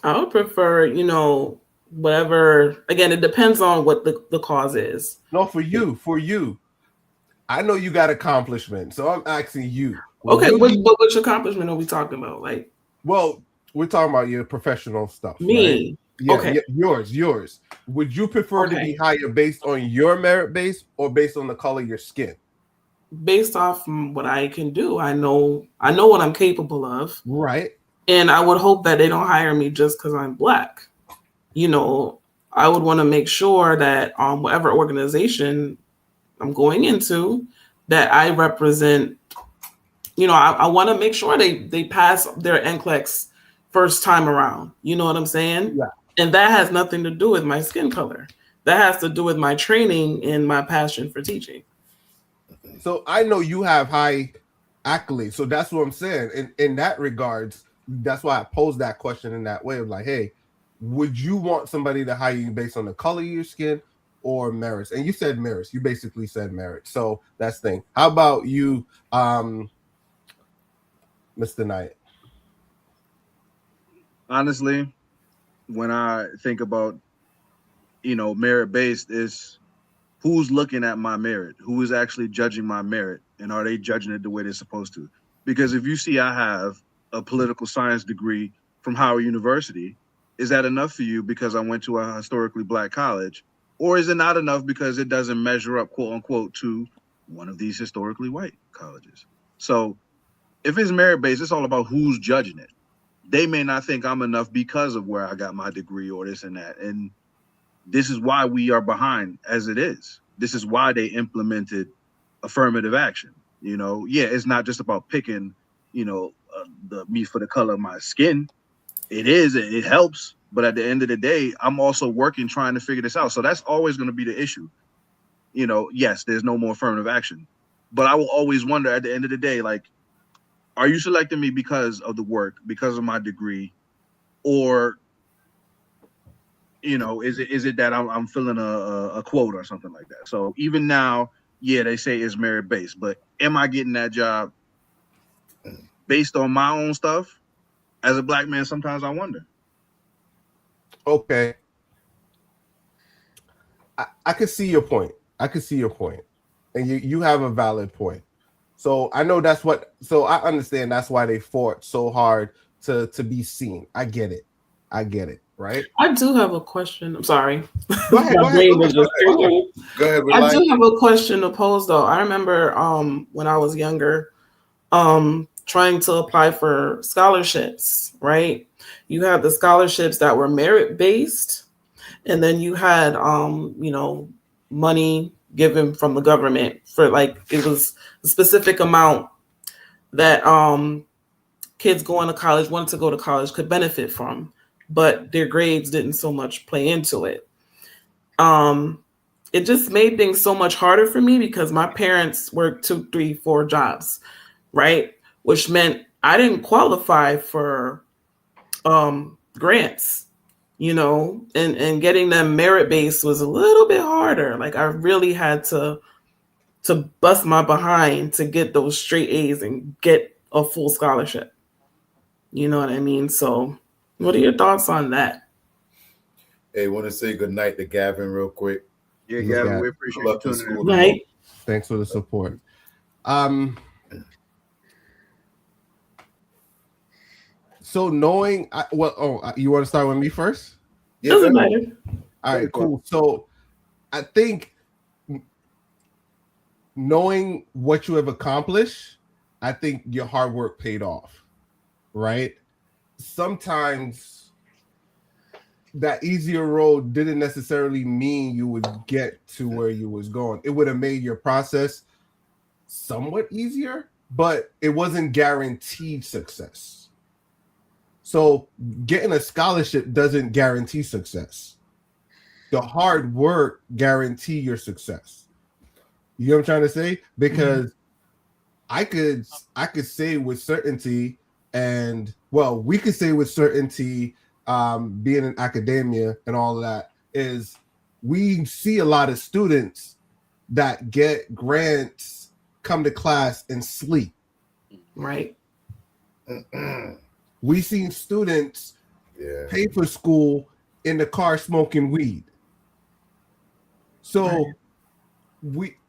I would prefer, whatever. Again, it depends on what the cause is. No, for you. I know you got accomplishment, so I'm asking you. Okay, which accomplishment are we talking about? Well, we're talking about your professional stuff. Me. Right? Yeah, okay. Yours. Would you prefer to be hired based on your merit base or based on the color of your skin? Based off what I can do. I know what I'm capable of. Right. And I would hope that they don't hire me just because I'm Black. I would want to make sure that whatever organization I'm going into, that I represent, I want to make sure they pass their NCLEX first time around. You know what I'm saying? Yeah. And that has nothing to do with my skin color. That has to do with my training and my passion for teaching. So I know you have high accolades. So that's what I'm saying. In that regards, that's why I posed that question in that way of like, hey, would you want somebody to hire you based on the color of your skin or merits? And you said merits. You basically said merits. So that's the thing. How about you, Mr. Knight? Honestly, when I think about, merit-based, is who's looking at my merit, who is actually judging my merit, and are they judging it the way they're supposed to? Because if you see I have a political science degree from Howard University, is that enough for you because I went to a historically Black college? Or is it not enough because it doesn't measure up, quote unquote, to one of these historically white colleges? So if it's merit-based, it's all about who's judging it. They may not think I'm enough because of where I got my degree or this and that. And this is why we are behind as it is. This is why they implemented affirmative action. It's not just about picking, the me for the color of my skin. It helps. But at the end of the day, I'm also working trying to figure this out. So that's always going to be the issue. Yes, there's no more affirmative action. But I will always wonder at the end of the day, like, are you selecting me because of the work, because of my degree, or you know, is it that I'm filling a quote or something like that? So even now, yeah, they say it's merit based, but am I getting that job based on my own stuff? As a black man, sometimes I wonder. Okay. I could see your point. And you have a valid point. So I know so I understand that's why they fought so hard to be seen. I get it, right? I do have a question. I'm sorry. Go ahead. My brain was just thinking. Go ahead. I do have a question to pose though. I remember when I was younger, trying to apply for scholarships, right? You had the scholarships that were merit based, and then you had money given from the government for like it was a specific amount that kids going to college wanted to go to college could benefit from, but their grades didn't so much play into it. It just made things so much harder for me because my parents worked 2, 3, 4 jobs, right? Which meant I didn't qualify for grants, and getting them merit based was a little bit harder. Like I really had to bust my behind to get those straight A's and get a full scholarship. You know what I mean? So what are your thoughts on that? Hey, want to say good night to Gavin real quick. Yeah, Gavin, we appreciate you tuning in. Right. Thanks for the support. So knowing, you want to start with me first? Yeah, doesn't matter. All right, cool. So I think knowing what you have accomplished, I think your hard work paid off, right? Sometimes that easier road didn't necessarily mean you would get to where you was going. It would have made your process somewhat easier, but it wasn't guaranteed success. So getting a scholarship doesn't guarantee success. The hard work guarantee your success. You know what I'm trying to say? Because I could say with certainty, we could say with certainty, being in academia and all of that, is we see a lot of students that get grants, come to class and sleep. Right. We seen students pay for school in the car smoking weed. So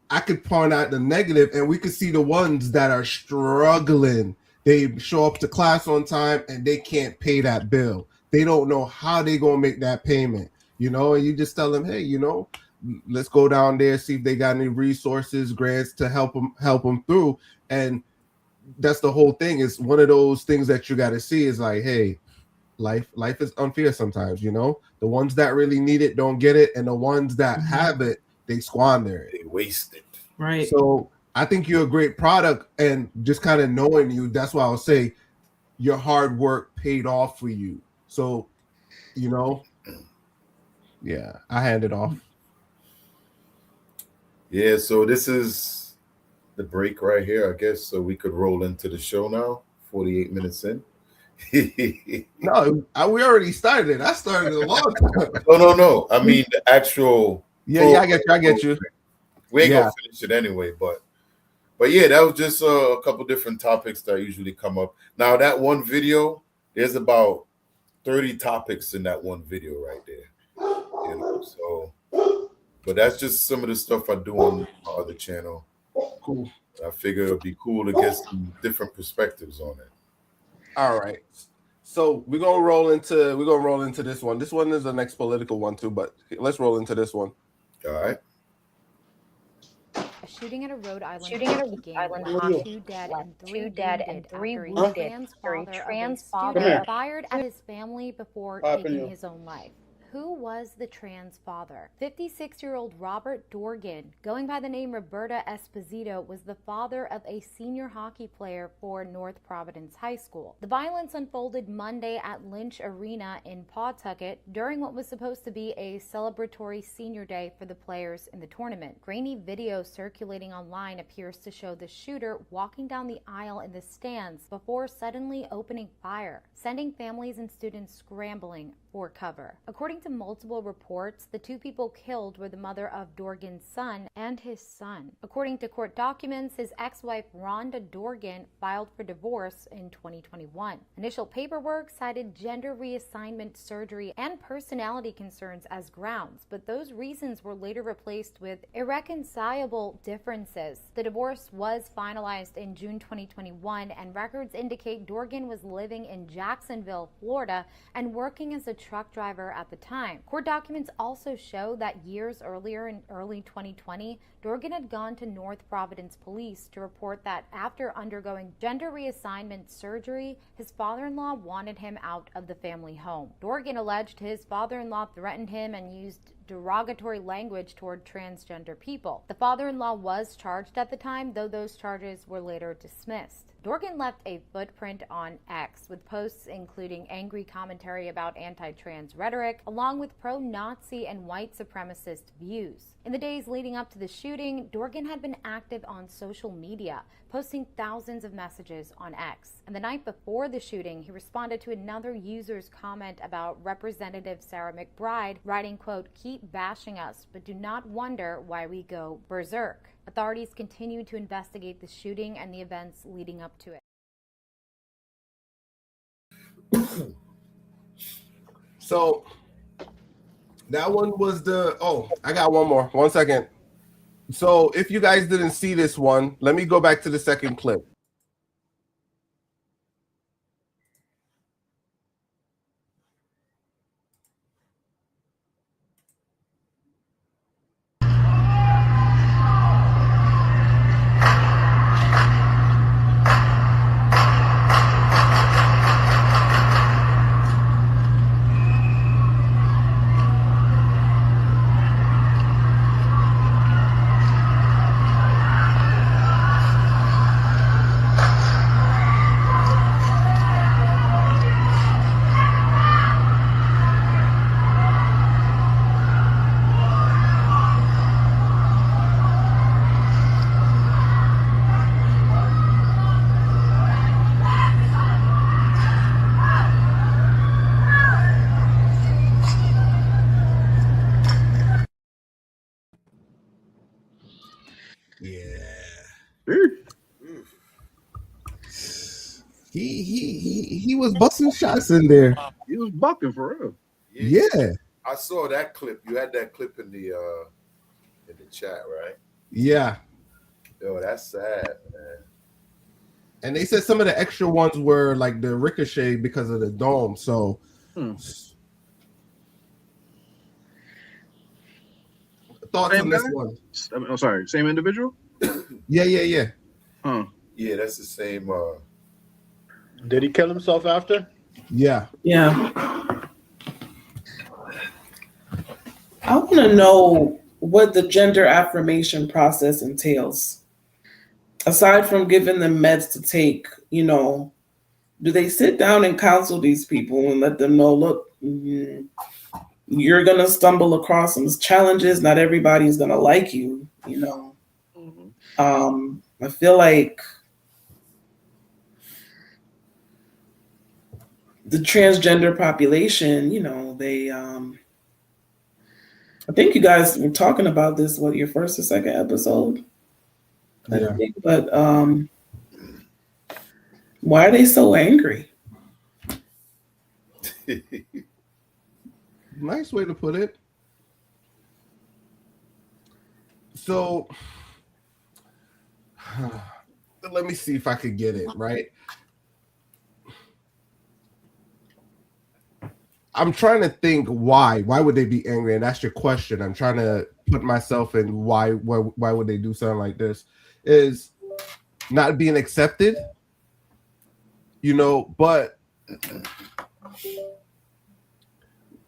I could point out the negative, and we could see the ones that are struggling. They show up to class on time and they can't pay that bill. They don't know how they're gonna make that payment, and you just tell them, hey, let's go down there, see if they got any resources, grants to help them through. And that's the whole thing. It's one of those things that you got to see is like, hey, life is unfair sometimes. The ones that really need it don't get it, and the ones that have it, they squander it. They waste it. Right. So I think you're a great product, and just kind of knowing you, that's why I'll say your hard work paid off for you. So, yeah, I hand it off. Yeah, so this is the break right here, I guess, so we could roll into the show now, 48 minutes in. No, we already started it. I started a long time. No. I mean, the actual. Yeah, I get you. We ain't gonna finish it anyway, but yeah, that was just a couple different topics that usually come up. Now, that one video, there's about 30 topics in that one video right there. So, but that's just some of the stuff I do on my other channel. Cool. I figure it'd be cool to get some different perspectives on it. All right. So we're gonna roll into this one. This one is the next political one too, but let's roll into this one. All right. A shooting at a Rhode Island hospital. 2 dead and 3 wounded after a trans father fired at his family before taking his own life. Who was the trans father? 56-year-old Robert Dorgan, going by the name Roberta Esposito, was the father of a senior hockey player for North Providence High School. The violence unfolded Monday at Lynch Arena in Pawtucket during what was supposed to be a celebratory senior day for the players in the tournament. Grainy video circulating online appears to show the shooter walking down the aisle in the stands before suddenly opening fire, sending families and students scrambling for cover. According to multiple reports, the two people killed were the mother of Dorgan's son and his son. According to court documents, his ex-wife Rhonda Dorgan filed for divorce in 2021. Initial paperwork cited gender reassignment surgery and personality concerns as grounds, but those reasons were later replaced with irreconcilable differences. The divorce was finalized in June 2021, and records indicate Dorgan was living in Jacksonville, Florida, and working as a truck driver at the time. Court documents also show that years earlier, in early 2020, Dorgan had gone to North Providence Police to report that after undergoing gender reassignment surgery, his father-in-law wanted him out of the family home. Dorgan alleged his father-in-law threatened him and used derogatory language toward transgender people. The father-in-law was charged at the time, though those charges were later dismissed. Dorgan left a footprint on X with posts including angry commentary about anti-trans rhetoric, along with pro-Nazi and white supremacist views. In the days leading up to the shooting, Dorgan had been active on social media, posting thousands of messages on X. And the night before the shooting, he responded to another user's comment about Representative Sarah McBride, writing, quote, "Keep bashing us, but do not wonder why we go berserk." Authorities continue to investigate the shooting and the events leading up to it. So that one was I got one more. 1 second. So if you guys didn't see this one, let me go back to the second clip. He was busting shots in there. He was bucking for real. Yeah. I saw that clip. You had that clip in the chat, right? Yeah. Yo, that's sad, man. And they said some of the extra ones were like the ricochet because of the dome. So thoughts on this one? I'm sorry, same individual? Yeah. Huh. Yeah, that's the same. Did he kill himself after? Yeah. I want to know what the gender affirmation process entails. Aside from giving them meds to take, do they sit down and counsel these people and let them know, look, you're going to stumble across some challenges. Not everybody's going to like you, I feel like the transgender population, they, I think you guys were talking about this, your first or second episode? Yeah. But why are they so angry? Nice way to put it. So let me see if I could get it right. I'm trying to think why would they be angry? And that's your question. I'm trying to put myself in why would they do something like this? Is not being accepted, but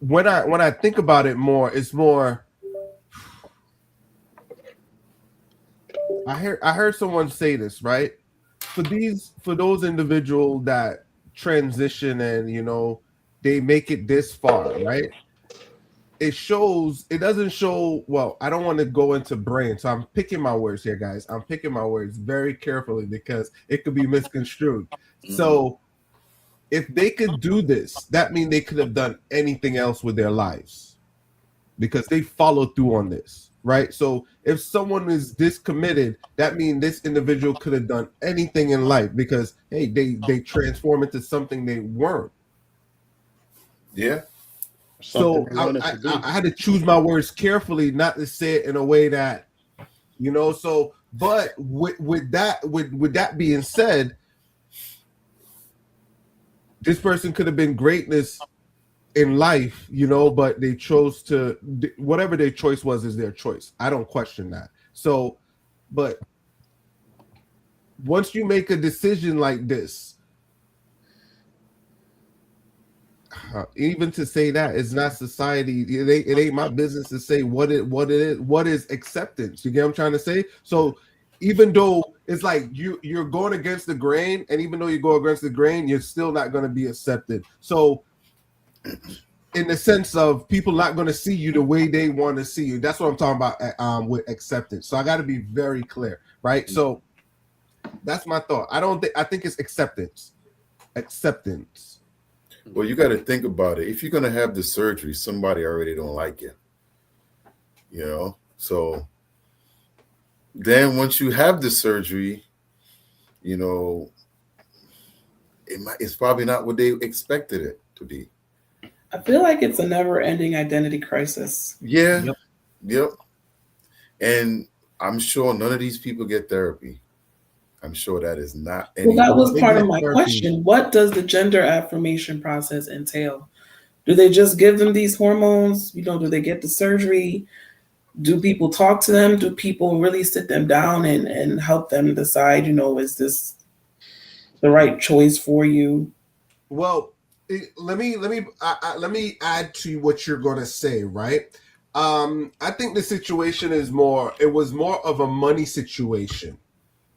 when I think about it more, it's more I heard someone say this, right? For those individuals that transition and they make it this far, right? It doesn't show, well, I don't want to go into brain, so I'm picking my words here, guys. I'm picking my words very carefully because it could be misconstrued. So if they could do this, that means they could have done anything else with their lives because they followed through on this, right? So if someone is this committed, that means this individual could have done anything in life because, hey, they transform into something they weren't. Yeah. So I had to choose my words carefully, not to say it in a way that, you know. So, but with that being said, this person could have been greatness in life, you know, but they chose to, whatever their choice was is their choice. I don't question that. So, but once you make a decision like this, even to say that it's not society, it ain't my business to say what is acceptance. You get what I'm trying to say? So even though it's like you're going against the grain, and even though you go against the grain, you're still not going to be accepted. So in the sense of people not going to see you the way they want to see you. That's what I'm talking about with acceptance. So I got to be very clear, right? So that's my thought. I think it's acceptance. Well, you got to think about it. If you're going to have the surgery, somebody already don't like you. You know? So then once you have the surgery, you know, it's probably not what they expected it to be. I feel like it's a never-ending identity crisis. Yeah. Yep. And I'm sure none of these people get therapy. I'm sure that is not. Well, that was part of my question. What does the gender affirmation process entail? Do they just give them these hormones? You know, do they get the surgery? Do people talk to them? Do people really sit them down and help them decide, you know, is this the right choice for you? Well, let me add to what you're going to say, right? I think the situation it was more of a money situation,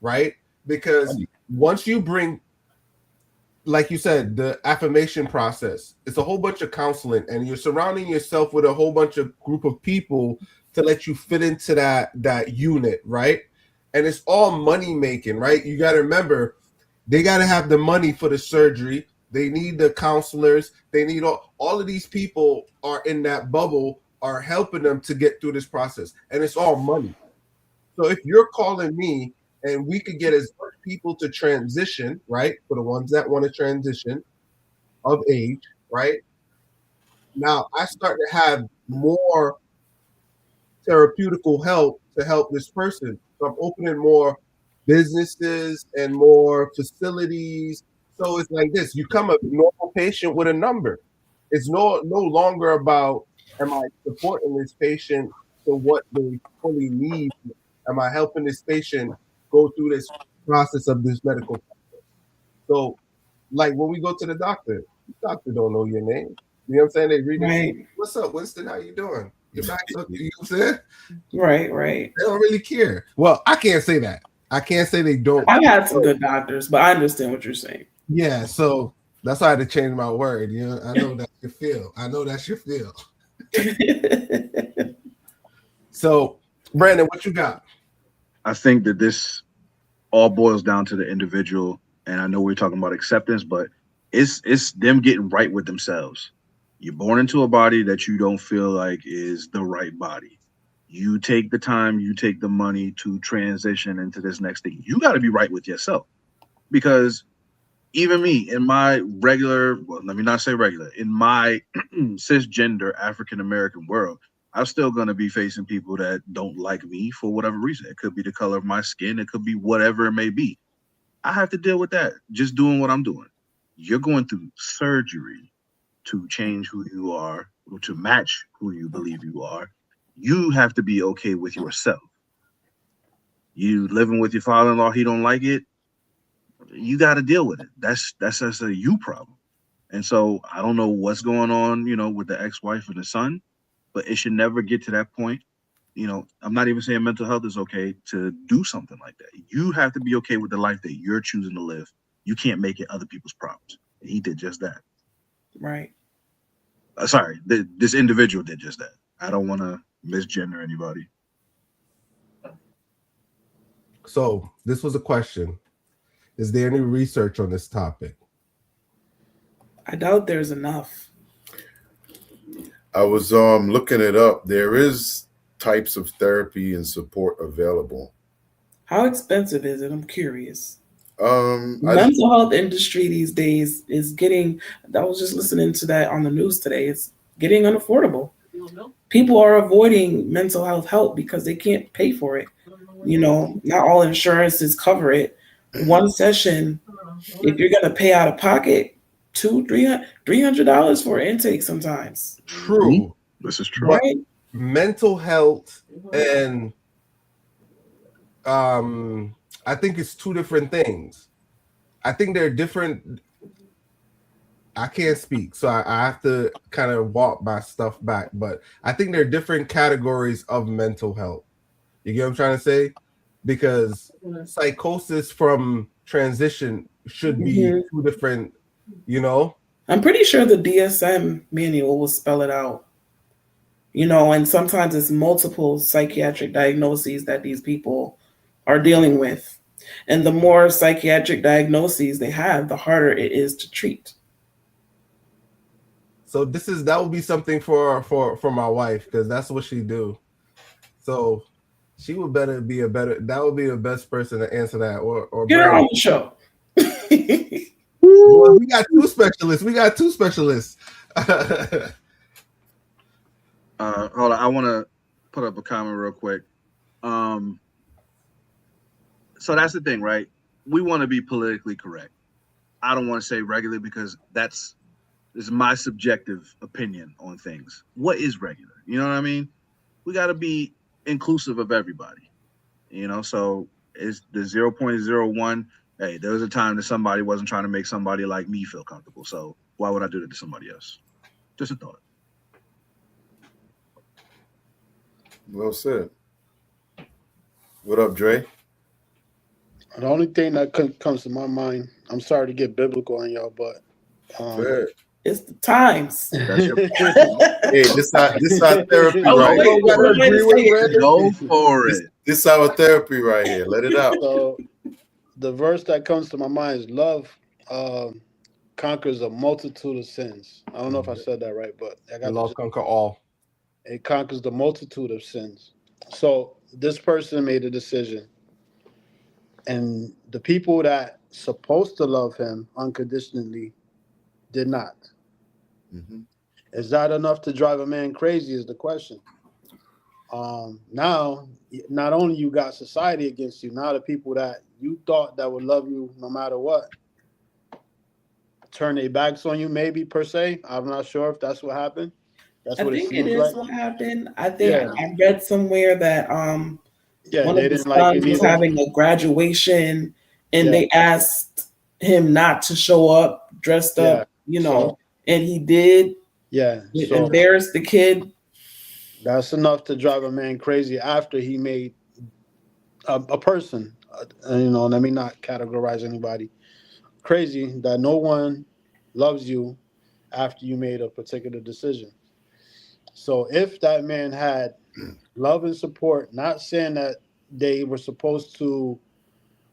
right? Because once you bring, like you said, the affirmation process, it's a whole bunch of counseling, and you're surrounding yourself with a whole bunch of group of people to let you fit into that unit, right? And it's all money making, right? You got to remember, they got to have the money for the surgery. They need the counselors. They need all of these people are in that bubble, are helping them to get through this process. And it's all money. So if you're calling me and we could get as much people to transition, right? For the ones that want to transition of age, right? Now I start to have more therapeutical help to help this person. So I'm opening more businesses and more facilities. So it's like this: you come a normal patient with a number. It's no longer about, am I supporting this patient to what they fully need? Am I helping this patient go through this process of this medical process? So, like when we go to the doctor don't know your name. You know what I'm saying? They read it. What's up, Winston? How you doing? Your back's up. You know what I'm saying? Right. They don't really care. Well, I can't say that. I can't say they don't. I've had some good doctors, but I understand what you're saying. Yeah, so that's why I had to change my word. You know, I know that's your feel. I know that's your feel. So, Brandon, what you got? I think that this all boils down to the individual, and I know we're talking about acceptance, but it's them getting right with themselves. You're born into a body that you don't feel like is the right body. You take the time, you take the money to transition into this next thing. You got to be right with yourself, because even me in my regular, well, let me not say regular, in my cisgender African American world, I'm still going to be facing people that don't like me for whatever reason. It could be the color of my skin. It could be whatever it may be. I have to deal with that just doing what I'm doing. You're going through surgery to change who you are, or to match who you believe you are. You have to be okay with yourself. You living with your father-in-law, he don't like it. You got to deal with it. That's a you problem. And so I don't know what's going on, you know, with the ex-wife and the son, but it should never get to that point. You know, I'm not even saying mental health is okay to do something like that. You have to be okay with the life that you're choosing to live. You can't make it other people's problems. He did just that. Right. Sorry, this individual did just that. I don't want to misgender anybody. So this was a question. Is there any research on this topic? I doubt there's enough. I was looking it up. There is types of therapy and support available. How expensive is it? I'm curious. I Mental health industry these days is getting. I was just listening to that on the news today. It's getting unaffordable. People are avoiding mental health help because they can't pay for it. Not all insurances cover it. One session, if you're gonna pay out of pocket, $300 for an intake sometimes. True. This is true. But Right? mental health and I think it's two different things. I think they're different. I can't speak, so I have to kind of walk my stuff back. But I think there are different categories of mental health. You get what I'm trying to say? Because psychosis from transition should be two different, I'm pretty sure the DSM manual will spell it out. And sometimes it's multiple psychiatric diagnoses that these people are dealing with. And the more psychiatric diagnoses they have, the harder it is to treat. So that would be something for my wife, because that's what she do. So she would that would be the best person to answer that, or get her on the show. Well, we got two specialists. Hold on, I want to put up a comment real quick. So that's the thing, right? We want to be politically correct. I don't want to say regular because this is my subjective opinion on things. What is regular? You know what I mean? We got to be inclusive of everybody. So it's the 0.01. Hey, there was a time that somebody wasn't trying to make somebody like me feel comfortable. So why would I do that to somebody else? Just a thought. Well said. What up, Dre? The only thing that comes to my mind, I'm sorry to get biblical on y'all, but it's the times. Hey, this our therapy right here. Go for it. This our therapy right here. Let it out. So the verse that comes to my mind is love conquers a multitude of sins. I don't know if I said that right, but I got love conquer all. It conquers the multitude of sins. So this person made a decision, and the people that supposed to love him unconditionally did not. Mm-hmm. Is that enough to drive a man crazy is the question. Now, not only you got society against you, now the people that you thought that would love you no matter what turn their backs on you, maybe, per se. I'm not sure if that's what happened. That's what I think it seems is like. what happened. I think I read somewhere that one they of the didn't sons like him was either. having a graduation, and they asked him not to show up dressed up, and he did. Yeah, It embarrassed the kid. That's enough to drive a man crazy after he made a person, let me not categorize anybody, crazy that no one loves you after you made a particular decision. So if that man had love and support, not saying that they were supposed to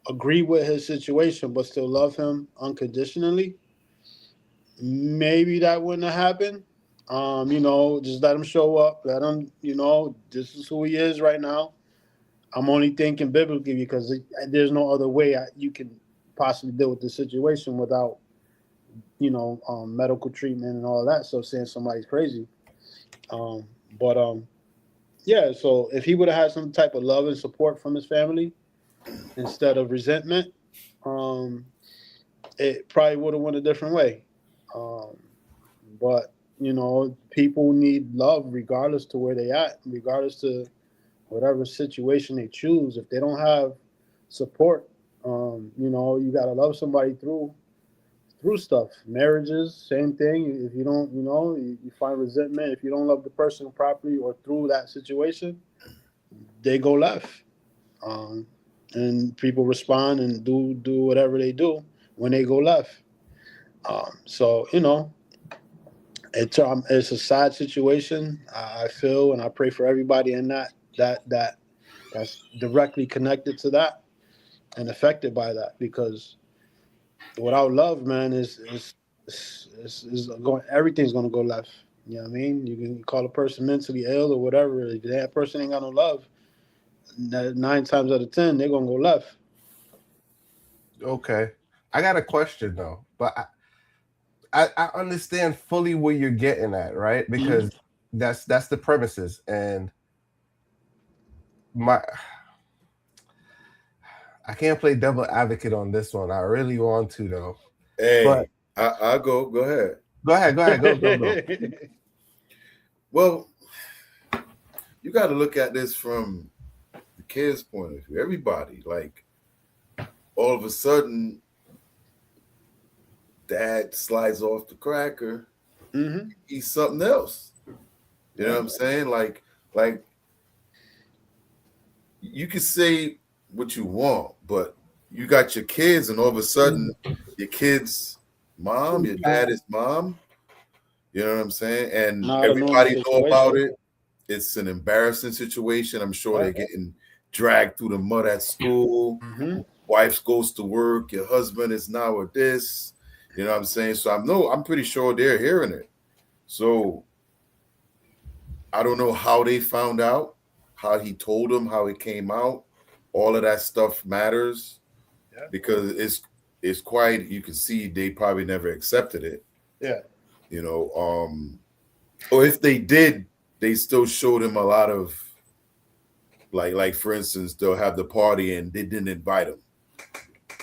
agree with his situation, but still love him unconditionally, maybe that wouldn't have happened. Just let him show up. Let him, this is who he is right now. I'm only thinking biblically because there's no other way you can possibly deal with the situation without, medical treatment and all that. So saying somebody's crazy. So if he would have had some type of love and support from his family instead of resentment, it probably would have went a different way. But people need love regardless to where they at, regardless to whatever situation they choose. If they don't have support, you gotta love somebody through stuff. Marriages, same thing. If you don't, you find resentment. If you don't love the person properly or through that situation, they go left. And people respond and do whatever they do when they go left. It's a sad situation. I feel and I pray for everybody in that's directly connected to that and affected by that, because without love, man, is it's going. Everything's gonna go left. You know what I mean? You can call a person mentally ill or whatever. If that person ain't got no love, 9 times out of 10, they're gonna go left. Okay, I got a question though, but I understand fully where you're getting at, right? Because that's the premises, and I can't play devil advocate on this one. I really want to though. Hey, but I'll go. Go ahead. Go ahead. Go. Well, you got to look at this from the kids' point of view. Everybody, like, all of a sudden, dad slides off the cracker. He's something else. You know what I'm saying? Like you can say what you want, but you got your kids, and all of a sudden, your kids' mom, your dad is mom. You know what I'm saying? And everybody know about it. It's an embarrassing situation. I'm sure they're getting dragged through the mud at school. Wife goes to work. Your husband is now with this. You know what I'm saying? So I'm pretty sure they're hearing it. So I don't know how they found out, how he told them, how it came out. All of that stuff matters because it's quite, you can see they probably never accepted it. Yeah. You know, or if they did, they still showed him a lot of like for instance, they'll have the party and they didn't invite him.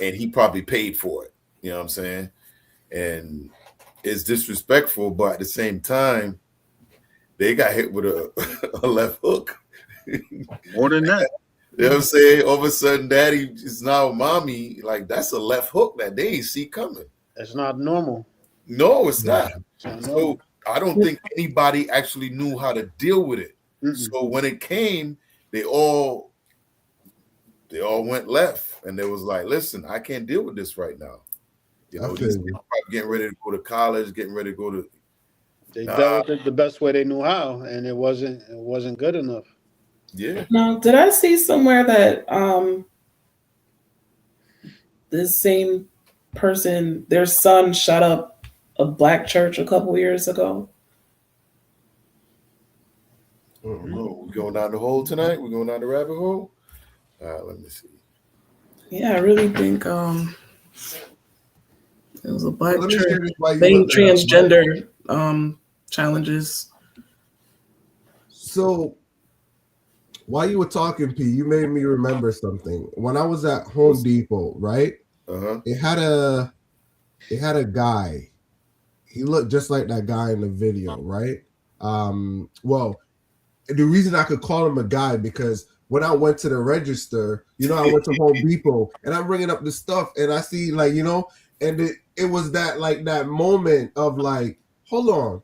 And he probably paid for it. You know what I'm saying? And it's disrespectful, but at the same time, they got hit with a left hook. More than that. You know what I'm saying? All of a sudden, daddy is now mommy. Like, that's a left hook that they ain't see coming. That's not normal. No, it's not. So I don't think anybody actually knew how to deal with it. So when it came, they all went left, and they was like, "Listen, I can't deal with this right now." You know, these people are getting ready to go to college, getting ready to go to. They dealt with it the best way they knew how, and it wasn't good enough. Yeah. Now, did I see somewhere that this same person, their son, shot up a black church a couple years ago? We're going down the hole tonight. We're going down the rabbit hole. Let me see. Yeah, I really think it was a black church. Being Transgender challenges. So while you were talking, P, you made me remember something. When I was at Home Depot, right? It had a guy. He looked just like that guy in the video, right? Well, the reason I could call him a guy because when I went to the register, I went to Home Depot and I'm bringing up the stuff and I see and it was that that moment of hold on.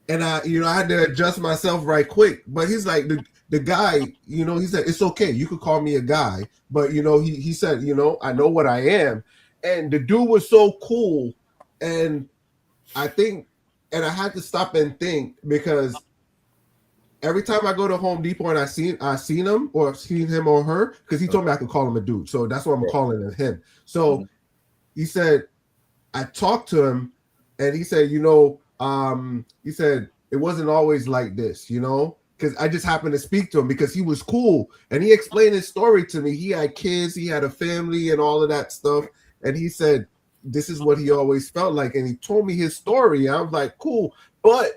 And I had to adjust myself right quick. But he's like the guy, he said, it's okay. You could call me a guy. But, he said, I know what I am. And the dude was so cool. And I had to stop and think because every time I go to Home Depot and I seen him or seen him or her, because he told me I could call him a dude. So that's what I'm calling him. So he said, I talked to him and he said, he said, it wasn't always like this, because I just happened to speak to him because he was cool. And he explained his story to me. He had kids, he had a family and all of that stuff. And he said, this is what he always felt like. And he told me his story. I was like, cool. But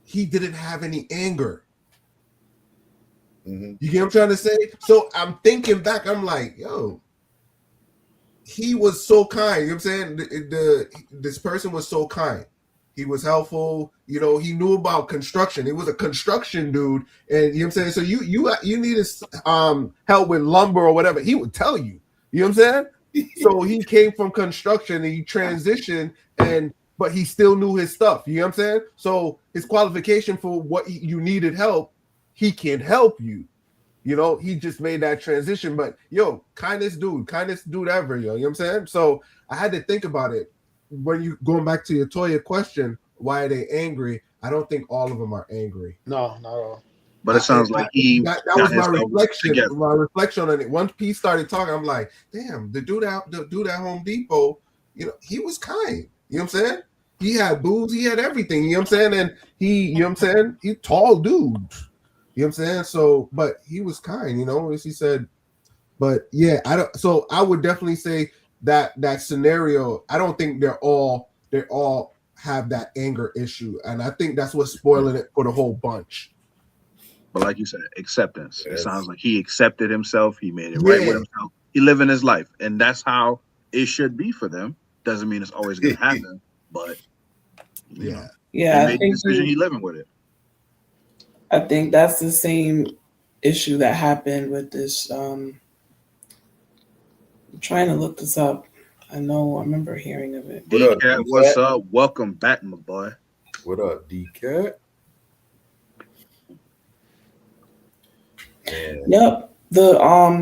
he didn't have any anger. You get what I'm trying to say? So I'm thinking back, I'm like, yo, he was so kind. You know what I'm saying? This person was so kind. He was helpful. He knew about construction. He was a construction dude. And you know what I'm saying? So you needed help with lumber or whatever. He would tell you. You know what I'm saying? So he came from construction and he transitioned but he still knew his stuff. You know what I'm saying? So his qualification for what you needed help, he can help you. He just made that transition. But kindest dude ever, yo. You know what I'm saying? So I had to think about it. When you going back to your Toya question, why are they angry? I don't think all of them are angry. No, not at all. But it sounds like that was my reflection. My reflection on it. Once P started talking, I'm like, damn, the dude at Home Depot, he was kind. You know what I'm saying? He had boobs, he had everything. You know what I'm saying? And he tall dude. You know what I'm saying? So, but he was kind. As he said. But yeah, I would definitely say that scenario. I don't think they all have that anger issue, and I think that's what's spoiling it for the whole bunch. But like you said, acceptance. Yes. It sounds like he accepted himself. He made it right with himself. He living his life, and that's how it should be for them. Doesn't mean it's always going to happen, but you know, he made the decision. He living with it. I think that's the same issue that happened with this. I'm trying to look this up. I remember hearing of it. D-Cat, what's up? Welcome back, my boy. What up, D-Cat? Yep.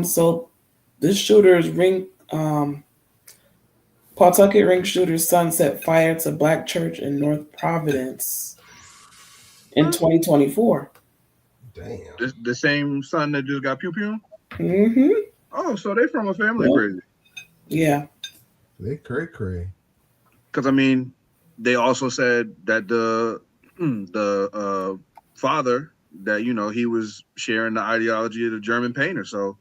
So this shooter's Pawtucket ring shooter's son set fire to black church in North Providence in 2024. Damn. The same son that just got pew-pew? Mm-hmm. Oh, so they from a family crazy. Yeah. They cray. Because I mean, they also said that the father that he was sharing the ideology of the German painter. So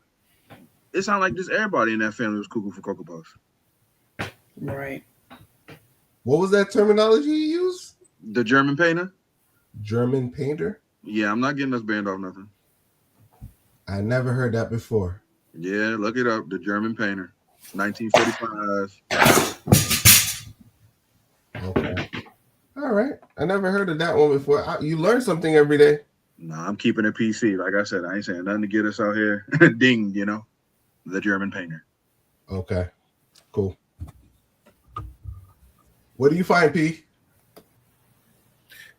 it sounded like just everybody in that family was cuckoo for Cocoa Puffs. Right. What was that terminology you used? The German painter. German painter? Yeah, I'm not getting us banned off nothing. I never heard that before. Yeah, look it up. The German painter, 1945. Okay. All right. I never heard of that one before. You learn something every day. Nah, I'm keeping it PC. Like I said, I ain't saying nothing to get us out here dinged, The German painter. Okay. Cool. What do you find, P?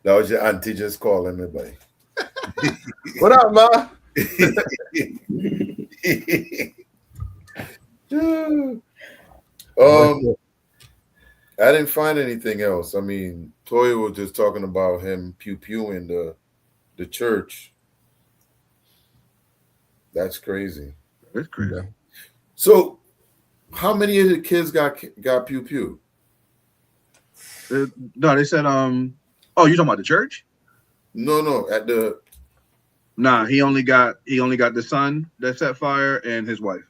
That was your auntie just calling me, buddy. What up, Ma? I didn't find anything else. I mean, Toya was just talking about him pew-pewing the church. That's crazy. That's crazy. Yeah. So, how many of the kids got pew-pew? No, they said, oh, you talking about the church? No, at the. Nah, he only got the son that set fire and his wife.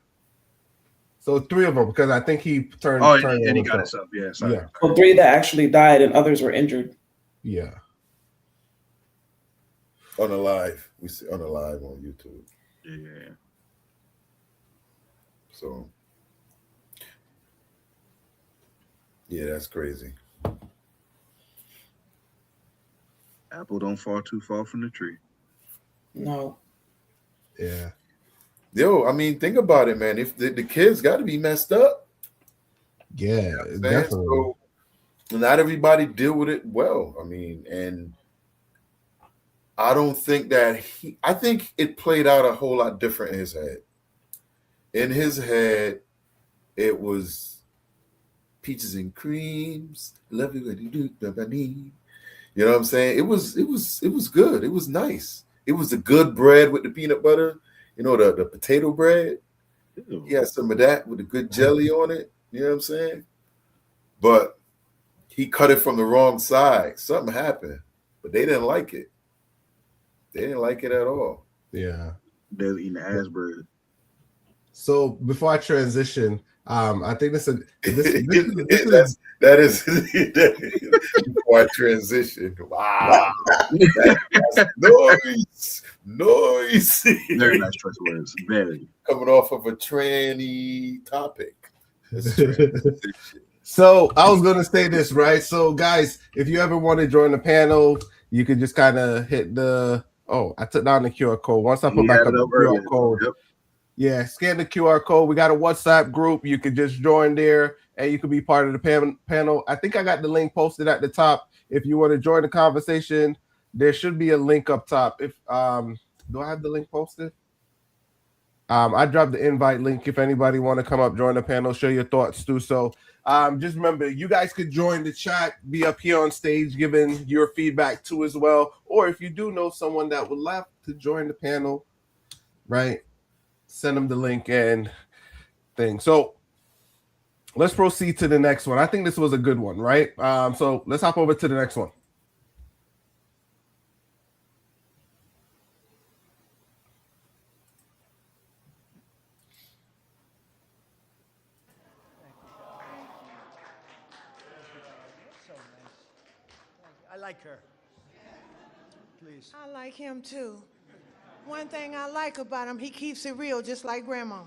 So 3 of them, because I think he turned. Oh, and he got himself. Yeah, sorry. Yeah. Well, 3 that actually died and others were injured. Yeah. On the live, we see on the live on YouTube. Yeah. So. Yeah, that's crazy. Apple don't fall too far from the tree. No. Yeah. Yo, I mean, think about it, man. If the kids got to be messed up. Yeah, definitely. So not everybody deal with it well. I mean, and I don't think that I think it played out a whole lot different in his head. In his head, it was peaches and creams. Love you when you do what I need. You know what I'm saying? It was good. It was nice. It was the good bread with the peanut butter. The potato bread. He had some of that with a good jelly on it. You know what I'm saying? But he cut it from the wrong side. Something happened, but they didn't like it. They didn't like it at all. Yeah. They was eating ass bread. So before I transition, I think this is before I transition. Wow. That's noise. Very nice choice of words. Very. Coming off of a tranny topic. So I was gonna say this, right? So guys, if you ever want to join the panel, you can just kind of hit the I took down the QR code. Once I put back up the QR code. Yep. Yeah, scan the QR code. We got a WhatsApp group. You can just join there and you can be part of the panel. I think I got the link posted at the top. If you want to join the conversation, there should be a link up top. If do I have the link posted? I dropped the invite link if anybody want to come up, join the panel, share your thoughts too. So just remember, you guys could join the chat, be up here on stage giving your feedback too as well. Or if you do know someone that would love to join the panel, right? Send them the link and thing. So let's proceed to the next one. I think this was a good one, right? So let's hop over to the next one. I like her. Please. I like him too. One thing I like about him, he keeps it real just like Grandma.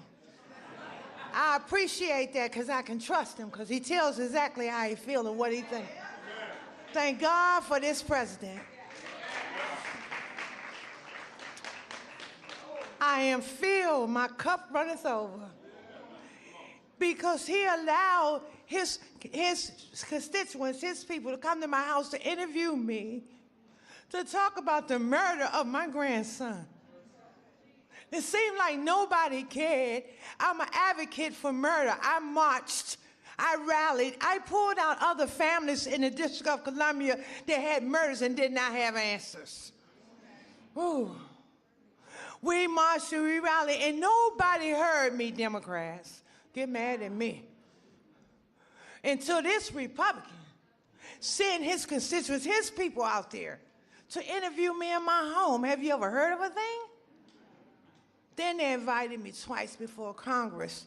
I appreciate that because I can trust him because he tells exactly how he feels and what he thinks. Thank God for this president. I am filled, my cup runneth over. Because he allowed his constituents, his people to come to my house to interview me, to talk about the murder of my grandson. It seemed like nobody cared. I'm an advocate for murder. I marched, I rallied, I pulled out other families in the District of Columbia that had murders and did not have answers. Ooh. We marched and we rallied, and nobody heard me, Democrats. Get mad at me. Until this Republican sent his constituents, his people out there to interview me in my home. Have you ever heard of a thing? Then they invited me twice before Congress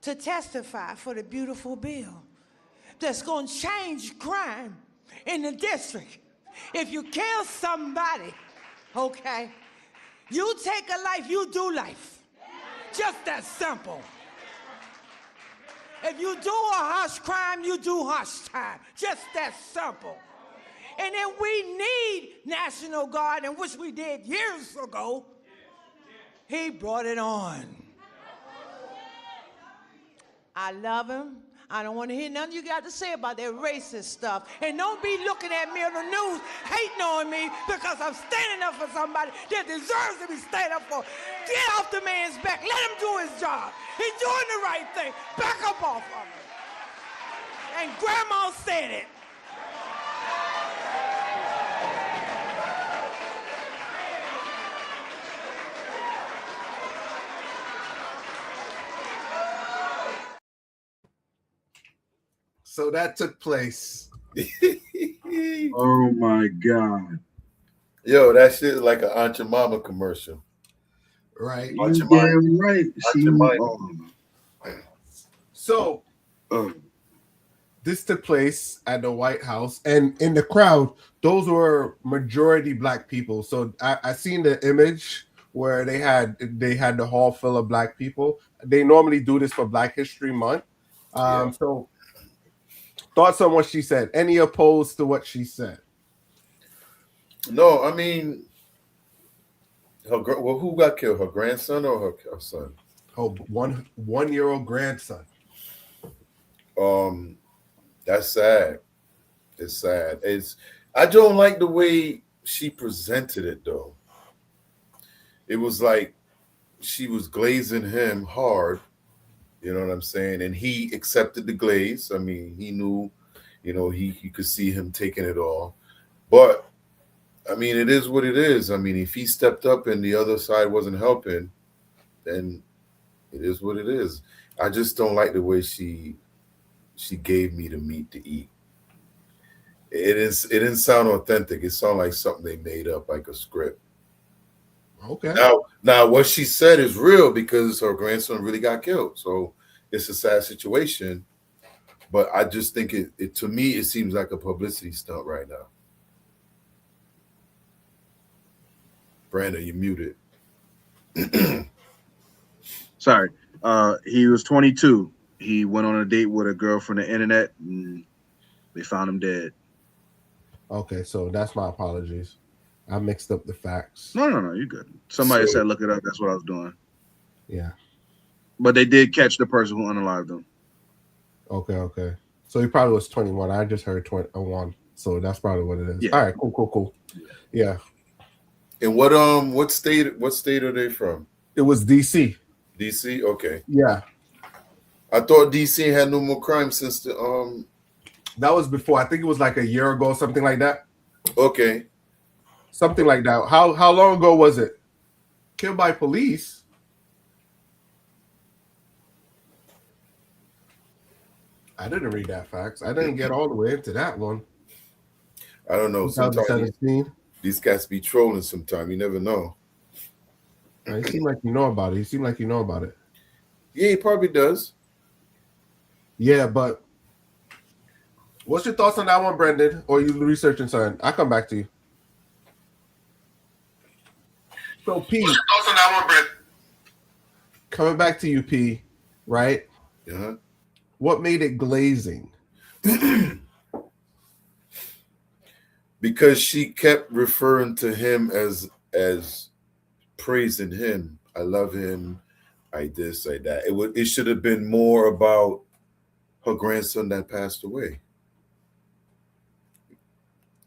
to testify for the beautiful bill that's going to change crime in the district. If you kill somebody, okay, you take a life, you do life. Just that simple. If you do a harsh crime, you do harsh time. Just that simple. And then we need National Guard, and which we did years ago. He brought it on. I love him. I don't want to hear nothing you got to say about that racist stuff. And don't be looking at me on the news hating on me because I'm standing up for somebody that deserves to be standing up for. Get off the man's back. Let him do his job. He's doing the right thing. Back up off of him. And Grandma said it. So that took place. Oh my God. Yo, that shit is like an Aunt Your Mama commercial. Right. You damn right. So this took place at the White House, and in the crowd, those were majority Black people. So I seen the image where they had the hall full of Black people. They normally do this for Black History Month. So thoughts on what she said? Any opposed to what she said? No, I mean, who got killed? Her grandson or her son? Oh, one-year-old grandson. That's sad. It's sad. I don't like the way she presented it though. It was like she was glazing him hard. You know what I'm saying? And he accepted the glaze. I mean, he knew, you could see him taking it all. But, I mean, it is what it is. I mean, if he stepped up and the other side wasn't helping, then it is what it is. I just don't like the way she gave me the meat to eat. It didn't sound authentic. It sounded like something they made up, like a script. Okay. Now what she said is real because her grandson really got killed. So it's a sad situation. But I just think it to me, it seems like a publicity stunt right now. Brandon, you muted. Sorry. He was 22. He went on a date with a girl from the internet and they found him dead. Okay, so that's my apologies. I mixed up the facts. No, you're good. Somebody said look it up. That's what I was doing. Yeah. But they did catch the person who unalived him. Okay. So he probably was 21. I just heard 21. So that's probably what it is. Yeah. All right, cool. Yeah. And what state are they from? It was DC. DC? Okay. Yeah. I thought DC had no more crime since the That was before. I think it was like a year ago, something like that. Okay. Something like that. How long ago was it? Killed by police? I didn't read that facts. I didn't get all the way into that one. I don't know. Sometimes 2017. these cats be trolling sometimes. You never know. You seem like you know about it. Yeah, he probably does. Yeah, but what's your thoughts on that one, Brendan? Or you researching something? I'll come back to you. So, P. What's your thoughts on that one, Brendan? Coming back to you, P. Right? Yeah. What made it glazing? Because she kept referring to him as praising him. I love him. I this, I that. It should have been more about her grandson that passed away.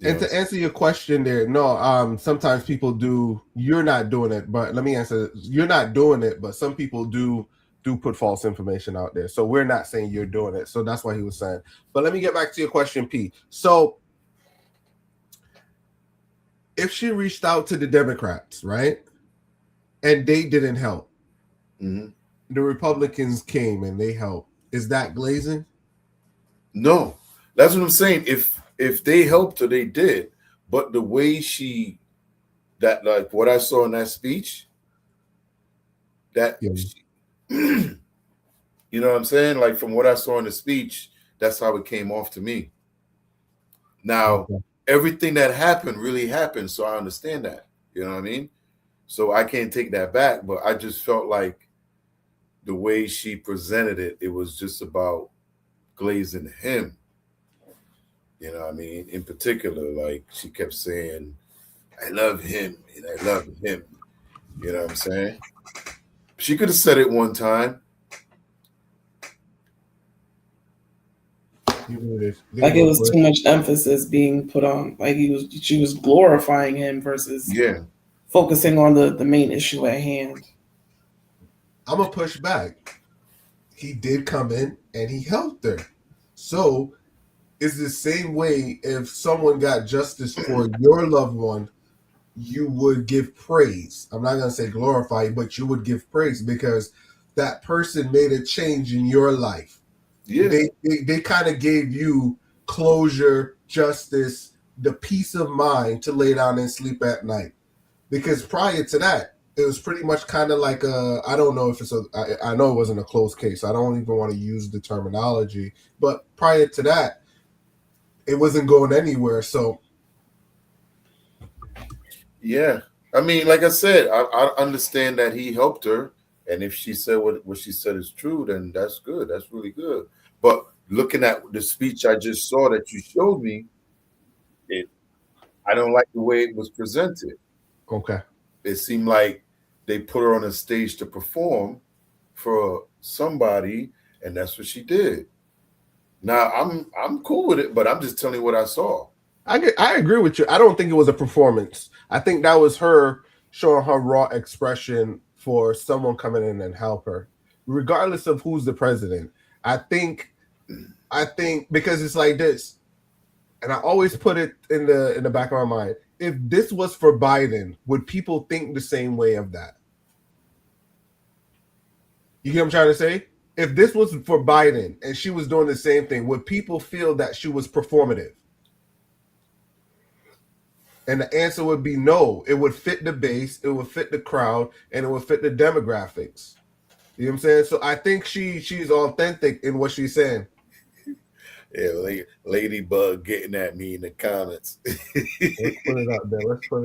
And to answer your question there, no, sometimes people do. You're not doing it, but let me answer. You're not doing it, but some people do put false information out there. So we're not saying you're doing it. So that's what he was saying. But let me get back to your question, P. So if she reached out to the Democrats, right, and they didn't help, mm-hmm. The Republicans came and they helped, is that glazing? No, that's what I'm saying. If they helped her, they did. But the way like what I saw in that speech, you know what I'm saying? Like from what I saw in the speech, that's how it came off to me. Now, everything that happened really happened, so I understand that. You know what I mean? So I can't take that back, but I just felt like the way she presented it, it was just about glazing him. You know what I mean? In particular, like she kept saying, I love him and I love him. You know what I'm saying? She could have said it one time. Like it was too much emphasis being put on. Like she was glorifying him versus focusing on the main issue at hand. I'm gonna push back. He did come in and he helped her. So it's the same way if someone got justice for your loved one, you would give praise. I'm not gonna say glorify, but you would give praise because that person made a change in your life. Yeah. They kind of gave you closure, justice, the peace of mind to lay down and sleep at night. Because prior to that, it was pretty much kind of like I don't know if it's I know it wasn't a closed case. I don't even want to use the terminology. But prior to that, it wasn't going anywhere. So, yeah. I mean, like I said, I understand that he helped her. And if she said what she said is true, then that's good. That's really good. But looking at the speech I just saw that you showed me, I don't like the way it was presented. Okay. It seemed like they put her on a stage to perform for somebody, and that's what she did. Now I'm cool with it, but I'm just telling you what I saw. I agree with you. I don't think it was a performance. I think that was her showing her raw expression for someone coming in and help her, regardless of who's the president. I think because it's like this, and I always put it in the back of my mind. If this was for Biden, would people think the same way of that? You get what I'm trying to say? If this was for Biden and she was doing the same thing, would people feel that she was performative? And the answer would be no. It would fit the base, it would fit the crowd, and it would fit the demographics. You know what I'm saying? So I think she's authentic in what she's saying. Yeah, Ladybug getting at me in the comments. Let's put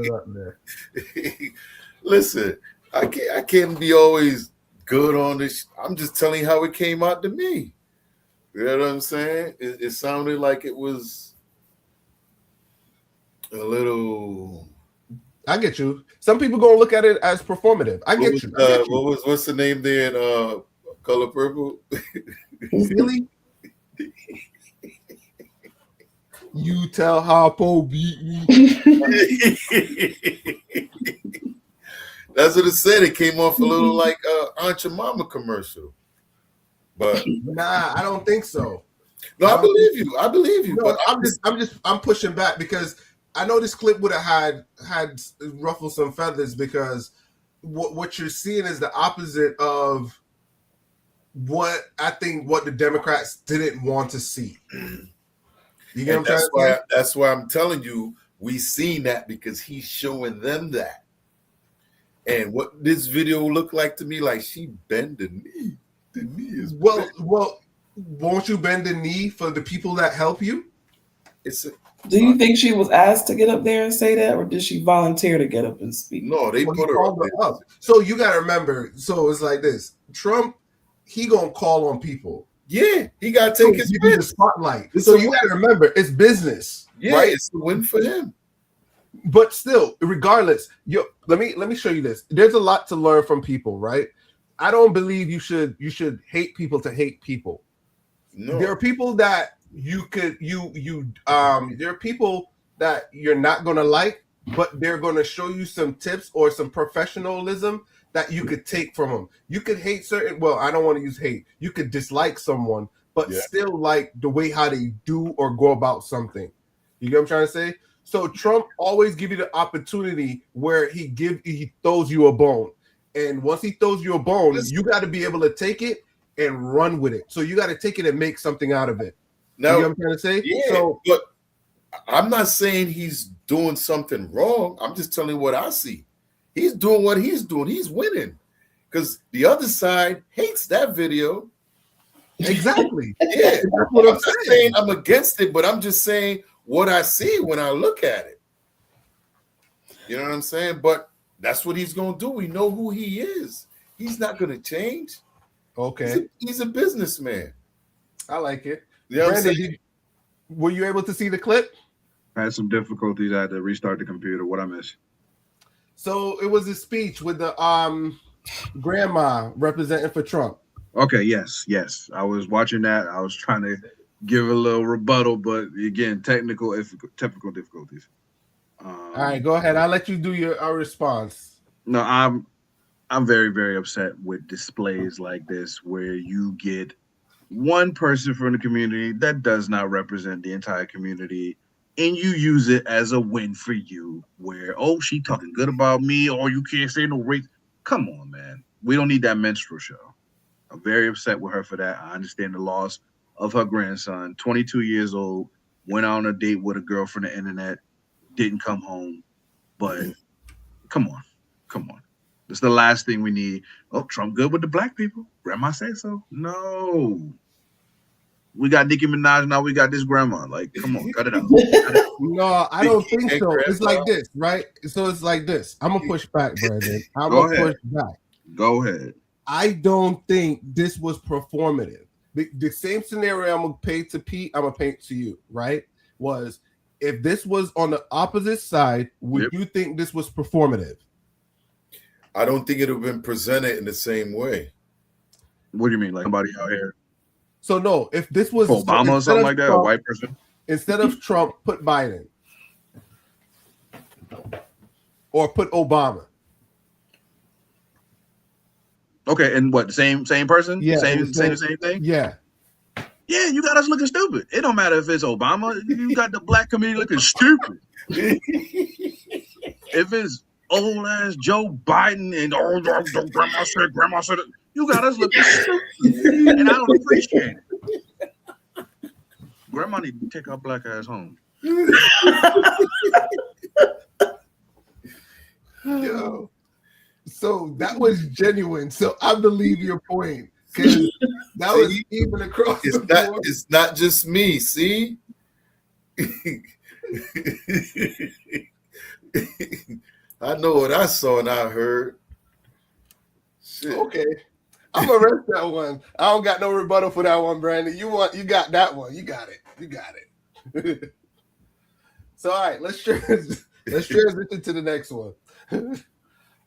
it up there. Listen, I can't be always good on this. I'm just telling you how it came out to me. You know what I'm saying? It sounded like it was a little. I get you. Some people gonna look at it as performative. I get you. What's the name there in Color Purple? Really? You tell Harpo beat me. That's what it said. It came off a little like Aunt Your Mama commercial. But nah, I don't think so. No, I believe you. I believe you. No, but I'm pushing back because I know this clip would have had ruffled some feathers because what you're seeing is the opposite of what the Democrats didn't want to see. You get what I'm that's trying to say? That's why I'm telling you, we seen that because he's showing them that. And what this video looked like to me, like she bend the knee. The knee is well. Won't you bend the knee for the people that help you? Do you think she was asked to get up there and say that, or did she volunteer to get up and speak? No, they put her up. So you got to remember. So it's like this: Trump, he gonna call on people. Yeah, he got to take his the spotlight. So you got to remember, it's business. Yeah, right? It's a win for him. But still, regardless, let me show you this. There's a lot to learn from people, right? I don't believe you should hate people to hate people. No. There are people that there are people that you're not gonna like, but they're gonna show you some tips or some professionalism that you could take from them. You could hate certain. Well, I don't want to use hate. You could dislike someone, but still like the way how they do or go about something. You get what I'm trying to say? So Trump always give you the opportunity where he throws you a bone, and once he throws you a bone, you got to be able to take it and run with it. So you got to take it and make something out of it. Now, you know what I'm trying to say? Yeah, so, but I'm not saying he's doing something wrong. I'm just telling you what I see. He's doing what he's doing. He's winning because the other side hates that video. Exactly. Yeah, that's what I'm saying. I'm against it, but I'm just saying what I see when I look at it. You know what I'm saying? But that's what he's going to do. We know who he is. He's not going to change. Okay. He's a businessman. I like it. You know Brandon, were you able to see the clip? I had some difficulties. I had to restart the computer. What I missed? So it was a speech with the grandma representing for Trump. Okay, yes. I was watching that. I was trying to give a little rebuttal, but again, technical difficulties. All right, go ahead. I'll let you do your response. No, I'm very, very upset with displays like this where you get one person from the community that does not represent the entire community, and you use it as a win for you, where, oh, she talking good about me, or you can't say no race. Come on, man. We don't need that minstrel show. I'm very upset with her for that. I understand the loss of her grandson, 22 years old, went on a date with a girl from the internet, didn't come home. But come on. It's the last thing we need. Oh, Trump good with the black people. Grandma said so. No. We got Nicki Minaj, now we got this grandma. Like, come on, cut it out. No, I don't think so. It's like this, right? So it's like this. I'm going to push back, Brandon. I'm going to push back. Go ahead. I don't think this was performative. The same scenario I'm going to paint to Pete, I'm going to paint to you, right? Was if this was on the opposite side, would you think this was performative? I don't think it would have been presented in the same way. What do you mean? Like somebody out here? So no, if this was Obama or something like that, a white person? Instead of Trump, put Biden. Or put Obama. Okay, and what, the same person? Yeah. Same thing? Yeah. Yeah, you got us looking stupid. It don't matter if it's Obama. You got the black community looking stupid. If it's old ass Joe Biden and grandma said it, you got us looking stupid. And I don't appreciate it. Grandma need to take our black ass home. Yo. So that was genuine. So I believe your point. Because that was even across the board. It's not just me, see? I know what I saw and I heard. Shit. Okay. I'm gonna rest that one. I don't got no rebuttal for that one, Brandon. You got that one. You got it. So all right, let's transition to the next one.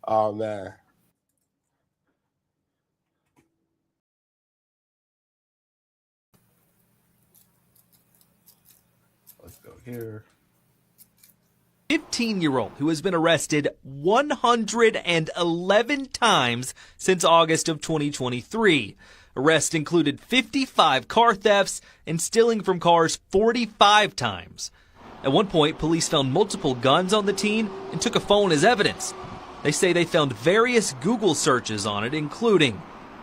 Oh man. Let's go here. 15-year-old who has been arrested 111 times since August of 2023. Arrests included 55 car thefts and stealing from cars 45 times. At one point, police found multiple guns on the teen and took a phone as evidence. They say they found various Google searches on it, including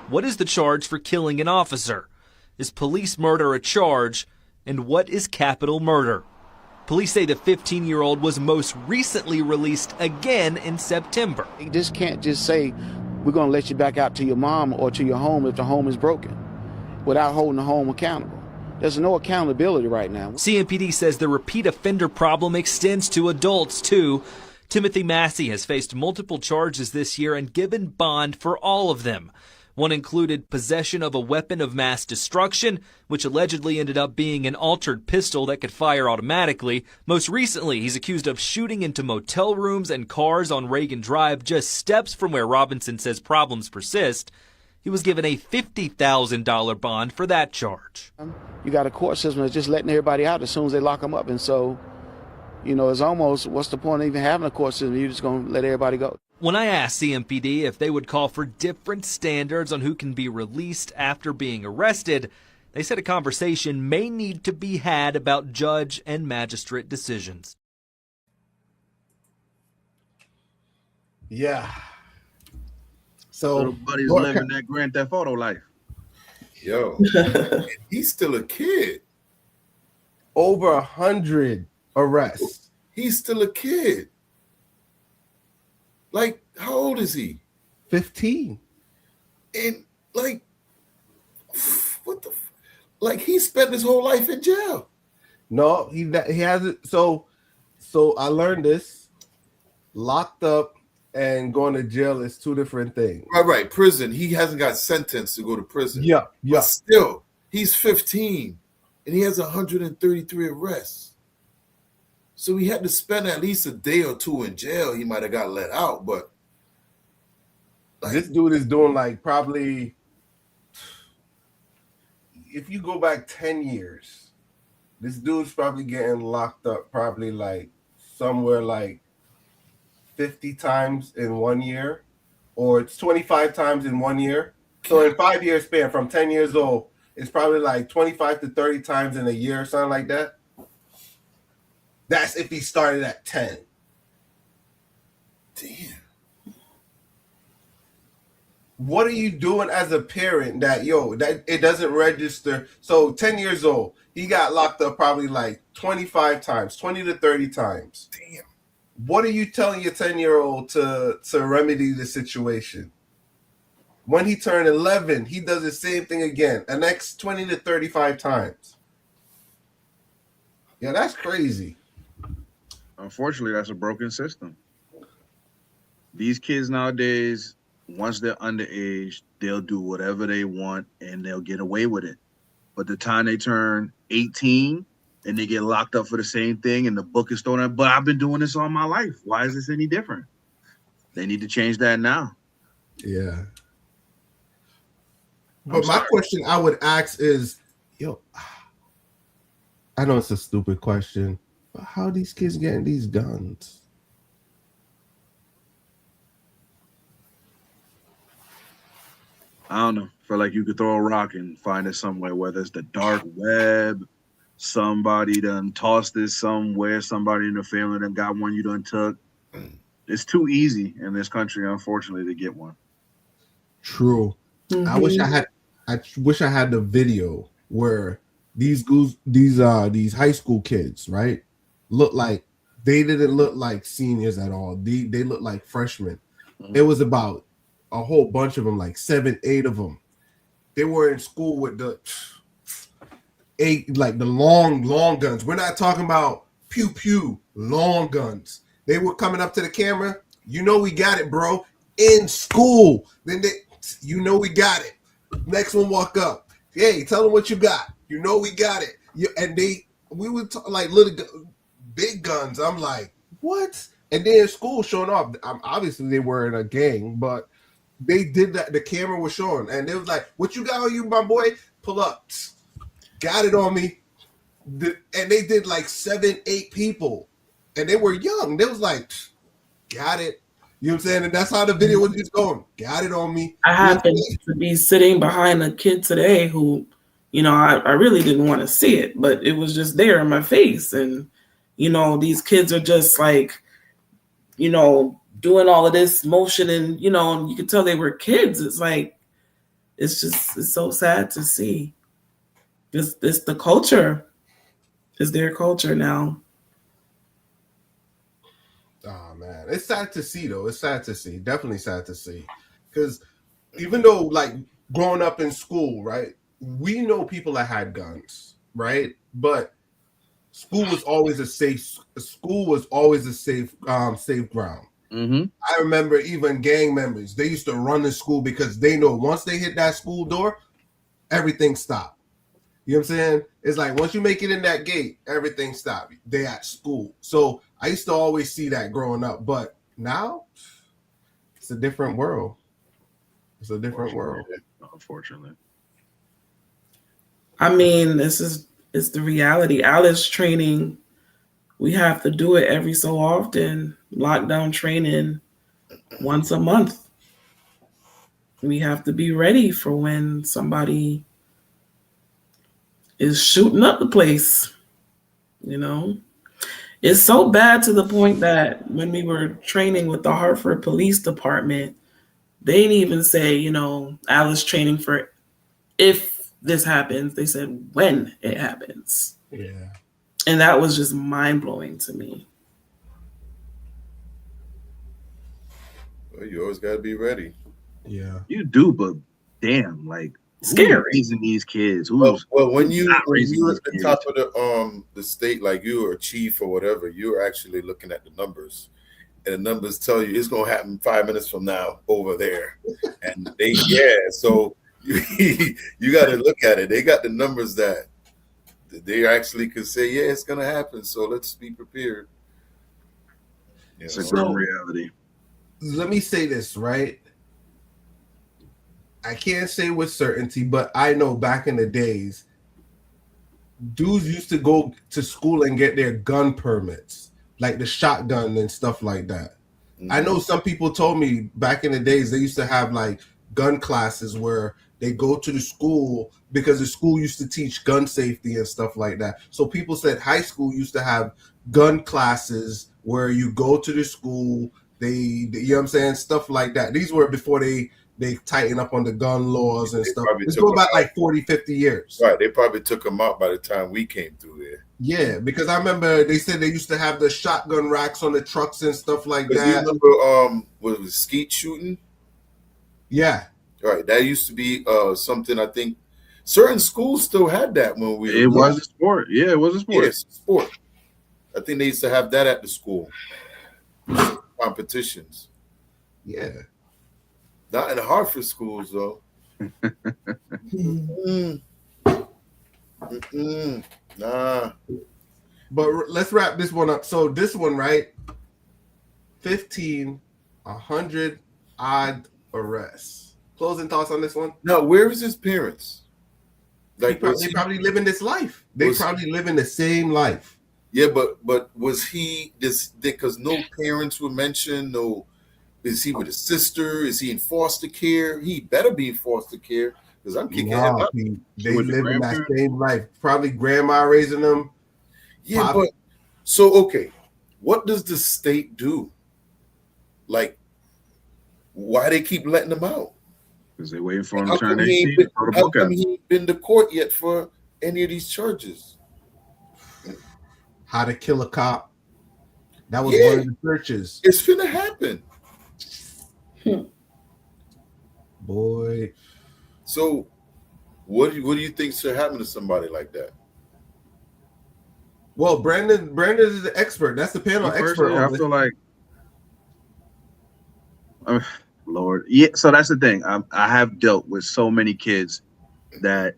What is the charge for killing an officer? Is police murder a charge? And what is capital murder? Police say the 15-year-old was most recently released again in September. You just can't just say, we're going to let you back out to your mom or to your home if the home is broken, without holding the home accountable. There's no accountability right now. CMPD says the repeat offender problem extends to adults, too. Timothy Massey has faced multiple charges this year and given bond for all of them. One included possession of a weapon of mass destruction, which allegedly ended up being an altered pistol that could fire automatically. Most recently, he's accused of shooting into motel rooms and cars on Reagan Drive, just steps from where Robinson says problems persist. He was given a $50,000 bond for that charge. You got a court system that's just letting everybody out as soon as they lock them up. And so, it's almost, what's the point of even having a court system? You're just going to let everybody go. When I asked CMPD if they would call for different standards on who can be released after being arrested, they said a conversation may need to be had about judge and magistrate decisions. Yeah. So little buddy's living that Grand Theft Auto life. Yo, he's still a kid. Over 100 arrests. He's still a kid. Like, how old is he? 15. And like, what the? Like, he spent his whole life in jail. No, he hasn't. So I learned this. Locked up and going to jail is two different things. Right. Prison. He hasn't got sentenced to go to prison. Yeah. But still, he's 15 and he has 133 arrests. So he had to spend at least a day or two in jail. He might have got let out, but this dude is doing like probably, if you go back 10 years, this dude's probably getting locked up probably like somewhere like 50 times in 1 year, or it's 25 times in 1 year. So in 5 years span from 10 years old, it's probably like 25 to 30 times in a year, something like that. That's if he started at 10. Damn. What are you doing as a parent that it doesn't register? So 10 years old, he got locked up probably like 25 times, 20 to 30 times. Damn. What are you telling your 10-year-old to remedy the situation? When he turned 11, he does the same thing again, the next 20 to 35 times. Yeah, that's crazy. Unfortunately, that's a broken system. These kids nowadays, once they're underage, they'll do whatever they want and they'll get away with it. But the time they turn 18 and they get locked up for the same thing and the book is thrown out, but I've been doing this all my life. Why is this any different? They need to change that now. Yeah. But my question I would ask is, I know it's a stupid question, but how are these kids getting these guns? I don't know. Feel like you could throw a rock and find it somewhere, whether it's the dark web, somebody done tossed this somewhere, somebody in the family done got one you done took. It's too easy in this country, unfortunately, to get one. True. Mm-hmm. I wish I had the video where these high school kids, right, look like they didn't look like seniors at all. They look like freshmen. Mm-hmm. It was about a whole bunch of them, like 7, 8 of them. They were in school with the long guns. We're not talking about pew pew, long guns. They were coming up to the camera. We got it, bro. In school. Then we got it. Next one walk up. Hey, tell them what you got. We got it. We would talk like little big guns. I'm like, what? And then school showing off. Obviously they were in a gang, but they did that. The camera was showing, and they was like, "What you got on you, my boy? Pull up. Got it on me." And they did like 7, 8 people, and they were young. They was like, "Got it." You know what I'm saying? And that's how the video was just going. Got it on me. I happened to be sitting behind a kid today who, I really didn't want to see it, but it was just there in my face. And, these kids are just like, doing all of this motion and, and you could tell they were kids. It's like, it's so sad to see. This the culture is their culture now. Oh man, it's sad to see though. It's sad to see. Definitely sad to see. Because even though like growing up in school, right, we know people that had guns, right? But school was always a safe safe ground. Mm-hmm. I remember even gang members, they used to run to school because they know once they hit that school door, everything stopped. You know what I'm saying? It's like once you make it in that gate, everything stopped. They at school. So I used to always see that growing up, but now it's a different world. It's a different world. Unfortunately. I mean, it's the reality. Alice training, we have to do it every so often. Lockdown training once a month. We have to be ready for when somebody is shooting up the place. You know, it's so bad to the point that when we were training with the Hartford Police Department, they didn't even say, you know, Alice training for if this happens. They said when it happens. Yeah. And that was just mind blowing to me. Well, you always got to be ready. Yeah, you do, but damn, like scary. Who's raising these kids? Well, when you're at these the kids? top of the state, like you or a chief or whatever, you're actually looking at the numbers, and the numbers tell you it's gonna happen 5 minutes from now over there, and so you got to look at it. They got the numbers that they actually could say, yeah, it's gonna happen. So let's be prepared. It's a grim reality. Let me say this, right? I can't say with certainty, but I know back in the days, dudes used to go to school and get their gun permits, like the shotgun and stuff like that. Mm-hmm. I know some people told me back in the days they used to have like gun classes where they go to the school because the school used to teach gun safety and stuff like that. So people said high school used to have gun classes where you go to the school, you know what I'm saying, stuff like that. These were before they tighten up on the gun laws and stuff. It's going back like 40, 50 years. Right. They probably took them out by the time we came through there. Yeah, because I remember they said they used to have the shotgun racks on the trucks and stuff like that. You remember what was skeet shooting? Yeah. Right. That used to be something I think certain schools still had that when we It was a sport. Yeah, it was a sport. Yes, sport. I think they used to have that at the school. Competitions. Yeah. Not in the Hartford schools, though. Nah. But let's wrap this one up. So this one, right? 100 odd arrests. Closing thoughts on this one? Now, where is his parents? Like they probably living this life. They probably living the same life. Yeah, but was he this? Because no parents were mentioned. No. Is he with his sister? Is he in foster care? He better be in foster care because I'm kicking him out. They live in that same life. Probably grandma raising them. Yeah, but so okay, what does the state do? Like, why they keep letting them out? Because they're waiting for him to turn 18. How come he ain't been to court yet for any of these charges? How to kill a cop. That was one of the searches. It's finna happen. Boy. So what do you think should happen to somebody like that? Well, Brandon is the expert. That's the panel expert. I feel like Lord. Yeah, so that's the thing. I have dealt with so many kids that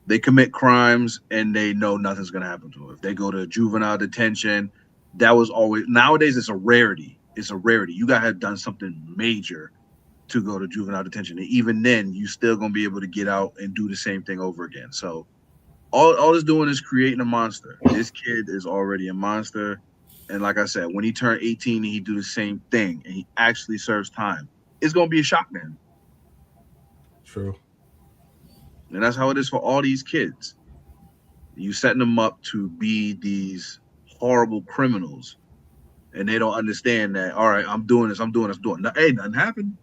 they commit crimes and they know nothing's gonna happen to them. If they go to juvenile detention, that was always nowadays it's a rarity. It's a rarity. You gotta have done something major to go to juvenile detention. And even then, you still gonna be able to get out and do the same thing over again. So all it's doing is creating a monster. This kid is already a monster. And like I said, when he turned 18 and he do the same thing and he actually serves time, it's gonna be a shock to him. True. And that's how it is for all these kids. You setting them up to be these horrible criminals. And they don't understand that, all right, I'm doing this. Hey, nothing happened.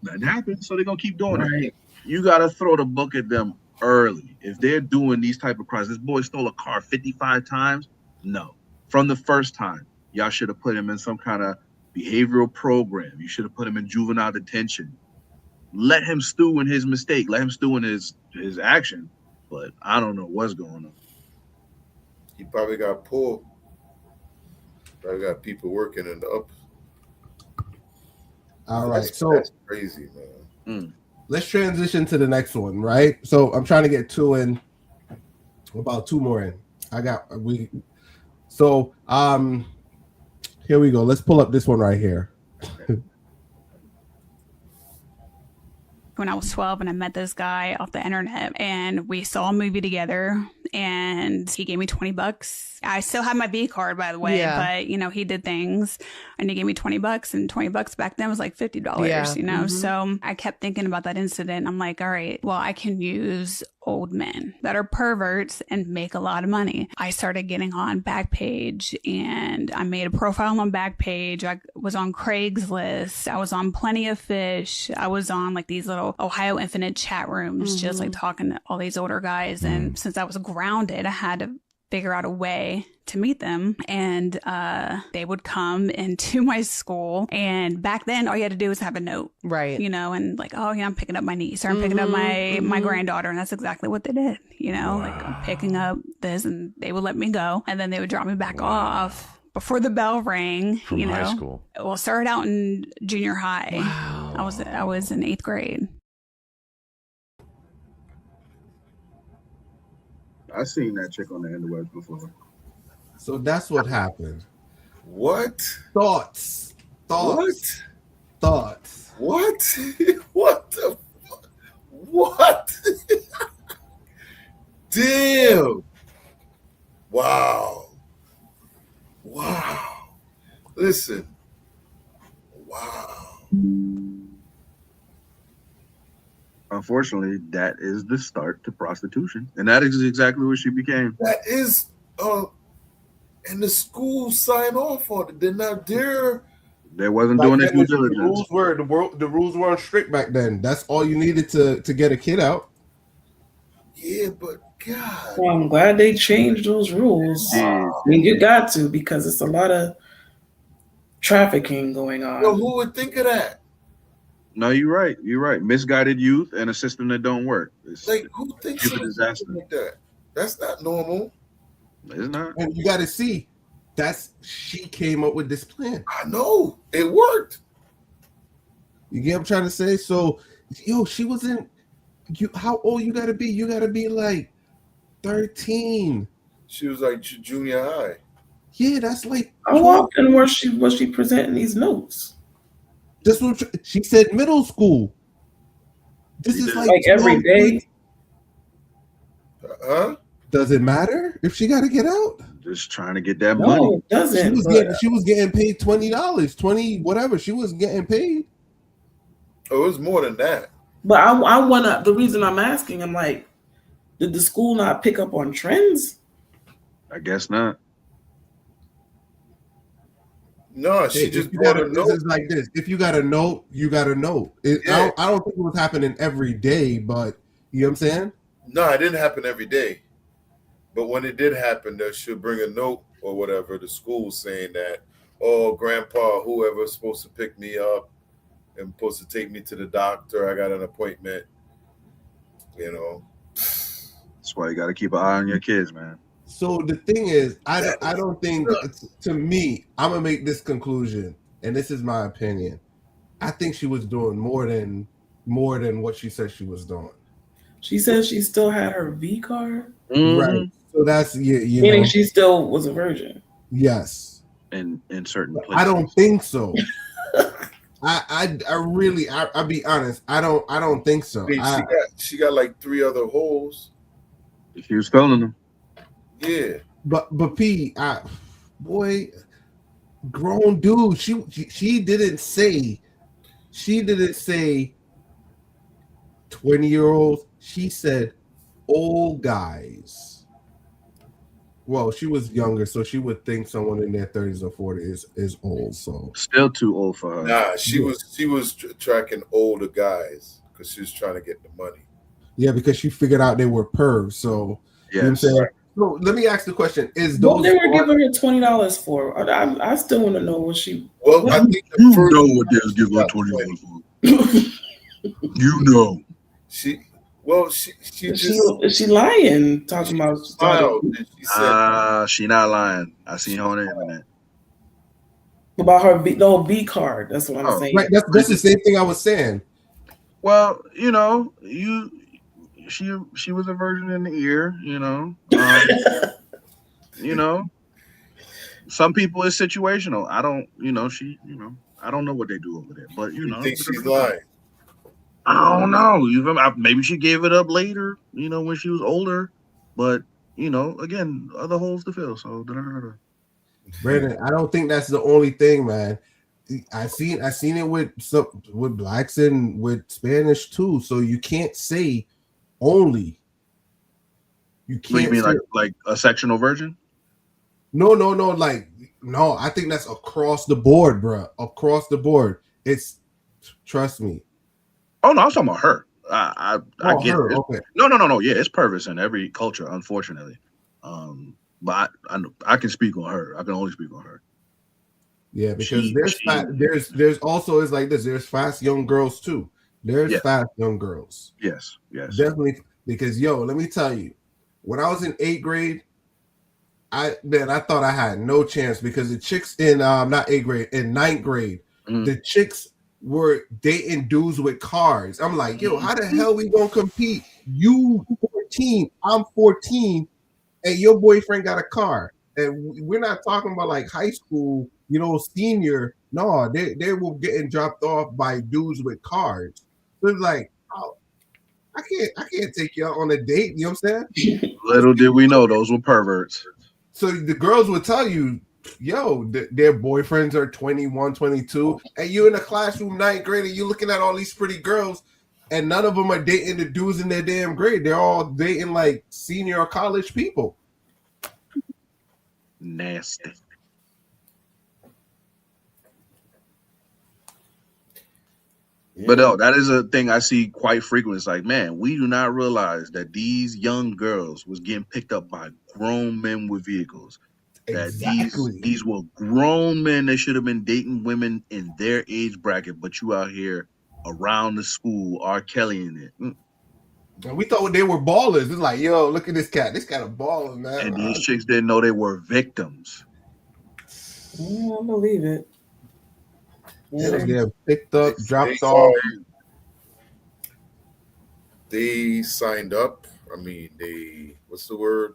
So they're going to keep doing it. You gotta throw the book at them early. If they're doing these type of crimes, this boy stole a car 55 times. No, from the first time, y'all should have put him in some kind of behavioral program. You should have put him in juvenile detention. Let him stew in his mistake. Let him stew in his action. But I don't know what's going on. He probably got pulled. Probably got people working in the up. All right, so that's crazy, man. Let's transition to the next one, right? So I'm trying to get two in, about two more in. Here we go. Let's pull up this one right here. When I was 12 and I met this guy off the internet and we saw a movie together and he gave me $20. I still have my V card, by the way, but he did things and he gave me $20 and $20 back then was like $50, So I kept thinking about that incident. I'm like, all right, well, I can use old men that are perverts and make a lot of money. I started getting on Backpage and I made a profile on Backpage. I was on Craigslist. I was on Plenty of Fish. I was on like these little Ohio Infinite chat rooms, just like talking to all these older guys. And since I was grounded, I had to figure out a way to meet them. And they would come into my school. And back then, all you had to do was have a note. Right. And like, oh, yeah, I'm picking up my niece or I'm picking up my granddaughter. And that's exactly what they did. Like I'm picking up this and they would let me go. And then they would drop me back off before the bell rang. From high school. Well, started out in junior high. Wow. I was in 8th grade. I seen that chick on the interwebs before. So that's what happened. What? Thoughts. What? Thoughts. What? What the fuck? What? Damn. Wow. Wow. Listen. Wow. Unfortunately, that is the start to prostitution. And that is exactly what she became. That is, and the school signed off on it. They're not there. They wasn't doing their due diligence. The rules weren't strict back then. That's all you needed to get a kid out. Yeah, but God. Well, I'm glad they changed those rules. I mean, you got to, because it's a lot of trafficking going on. Yo, who would think of that? No, you're right. You're right. Misguided youth and a system that don't work. It's like, who thinks of something like that? That's not normal. It's not. And you got to see, she came up with this plan. I know. It worked. You get what I'm trying to say? So, she wasn't. How old you got to be? You got to be like 13. She was like junior high. Yeah, that's like. How often was she presenting these notes? This what she said. Middle school. This is like every day. Huh? Does it matter if she got to get out? Just trying to get that money. It doesn't. She was getting paid $20, 20 whatever. She was getting paid. Oh, it was more than that. But I want to. The reason I'm asking, I'm like, did the school not pick up on trends? I guess not. No, she just brought a note. This is like this. If you got a note, you got a note. I don't think it was happening every day, but you know what I'm saying? No, it didn't happen every day. But when it did happen, they should bring a note or whatever to school saying that, oh, grandpa, whoever's supposed to pick me up and supposed to take me to the doctor, I got an appointment. That's why you got to keep an eye on your kids, man. So the thing is, I don't think, to me, I'm gonna make this conclusion, and this is my opinion. I think she was doing more than what she said she was doing. She said she still had her V card, right? So that's meaning she still was a virgin. Yes, in certain places. I don't think so. I'll be honest. I don't think so. She got like 3 other holes. She was filling them. Yeah, but P, boy, grown dude. She didn't say 20-year-olds. She said old guys. Well, she was younger, so she would think someone in their 30s or 40s is old. So still too old for her. Nah, she was tracking older guys. because she was trying to get the money. Yeah, because she figured out they were pervs. So you know what I'm saying. So let me ask the question: is What those they were giving her $20 for? I still want to know what she. Well, I think you know what they was giving her $20 for. You know. She Is she lying? Talking about smiled and she said, she not lying. I seen her on the internet. About her B card. That's what I'm saying. Right, that's the same thing I was saying. Well, you know, she was a virgin in the ear, you know. You know, some people is situational. I don't, I don't know what they do over there, but you know, think she's lying? I don't know. Maybe she gave it up later, when she was older. But again, other holes to fill. So, Brandon, I don't think that's the only thing, man. I seen it with blacks and with Spanish too. So you can't say only. You can't. You mean like a sectional virgin? No. Like no, I think that's across the board, bro. Across the board, it's trust me. Oh no, I'm talking about her. I get her. it. Okay. No. Yeah, it's perverse in every culture, unfortunately. But I can speak on her. I can only speak on her. Yeah, because there's also is like this. There's fast young girls too. There's fast young girls. Yes. Definitely. Because let me tell you, when I was in 8th grade, I thought I had no chance because the chicks in not 8th grade, in 9th grade, the chicks were dating dudes with cars. I'm like, how the hell we gonna compete? You 14, I'm 14, and your boyfriend got a car. And we're not talking about like high school, senior. No, they were getting dropped off by dudes with cars. So it's like, oh, I can't take y'all on a date. You know what I'm saying? Little did we know those were perverts. So the girls would tell you, their boyfriends are 21, 22, and you're in a classroom 9th grade and you're looking at all these pretty girls, and none of them are dating the dudes in their damn grade. They're all dating like senior or college people. Nasty. But no, that is a thing I see quite frequently. It's like, man, we do not realize that these young girls was getting picked up by grown men with vehicles. Exactly. That these were grown men that should have been dating women in their age bracket, but you out here around the school, R. Kelly in it. And we thought they were ballers. It's like, look at this cat. This cat a baller, man. And these chicks didn't know they were victims. I believe it. Yeah, picked up, dropped off. They signed up. I mean, what's the word?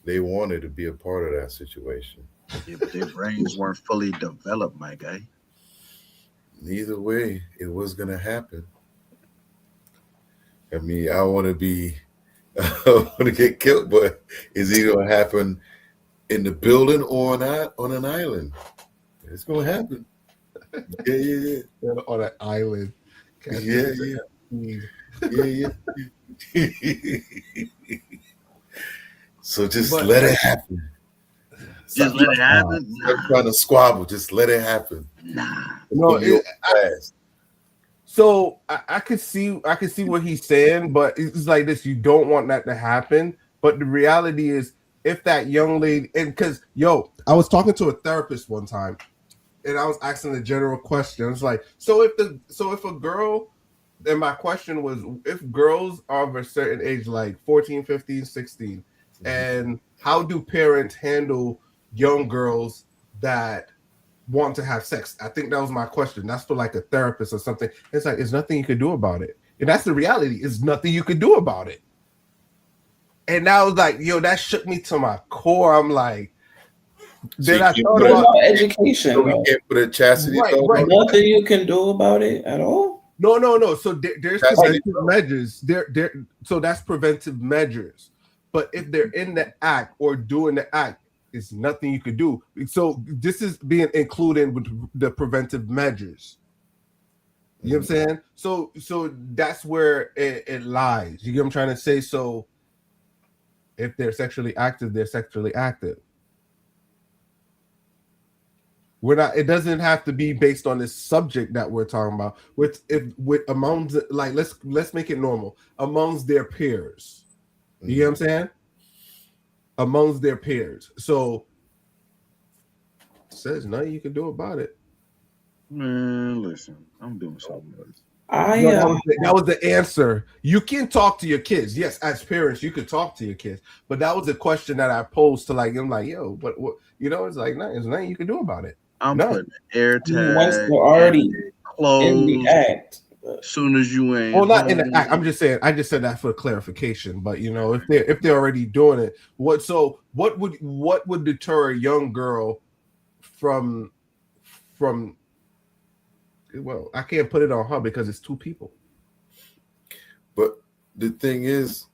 They wanted to be a part of that situation. Yeah, but their brains weren't fully developed, my guy. Neither way, it was gonna happen. I mean, I want to get killed, but is it gonna happen in the building or on an island? It's gonna happen. Yeah. On an island. Yeah. So just let it happen. Just let it happen. I'm trying to squabble. Just let it happen. No, so I could see what he's saying, but it's like this: you don't want that to happen. But the reality is, if that young lady, and because I was talking to a therapist one time, and I was asking a general question. It's like, so if a girl, and my question was, if girls are of a certain age, like 14, 15, 16, and how do parents handle young girls that want to have sex? I think that was my question. That's for like a therapist or something. It's like, there's nothing you could do about it. And that's the reality. It's nothing you could do about it. And that was like, that shook me to my core. I'm like, then I thought about education. So we can't put a chastity belt on. Nothing you can do about it at all. No. So there's preventive measures. So that's preventive measures. But if they're in the act or doing the act, it's nothing you could do. So this is being included with the preventive measures. You know what I'm saying? So that's where it lies. You get what I'm trying to say? So if they're sexually active, they're sexually active. We're not. It doesn't have to be based on this subject that we're talking about. With amongst, like, let's make it normal amongst their peers. You get what I'm saying? Amongst their peers. So says nothing you can do about it. Man, listen, I'm doing something else. That was the answer. You can talk to your kids. Yes, as parents, you could talk to your kids. But that was a question that I posed to, like, I'm like, yo, but what, you know, it's like, there's nothing you can do about it. I'm None. putting air tag. Once they're already closed, in the act. Soon as you ain't. Well, not in the act. I'm just saying. I just said that for clarification. But you know, if they're already doing it, what would deter a young girl from? Well, I can't put it on her because it's two people. But the thing is,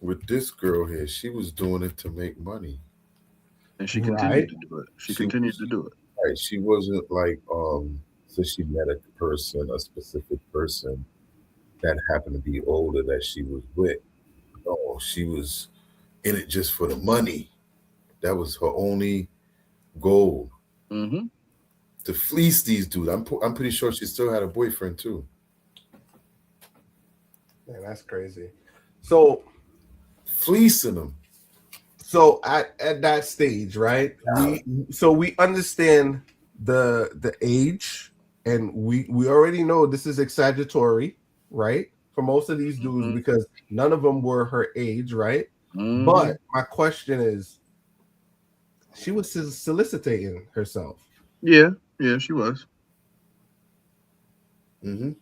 with this girl here, she was doing it to make money, and she continued to do it. She continued to do it. Right. She wasn't like so she met a specific person that happened to be older that she was with. No, she was in it just for the money. That was her only goal. Mm-hmm. To fleece these dudes. I'm pretty sure she still had a boyfriend too. Man, that's crazy. So fleecing them. So at that stage, right? We understand the age, and we already know this is exaggeratory, right? For most of these dudes, because none of them were her age, right? Mm-hmm. But my question is, she was soliciting herself. Yeah, she was. Mm-hmm.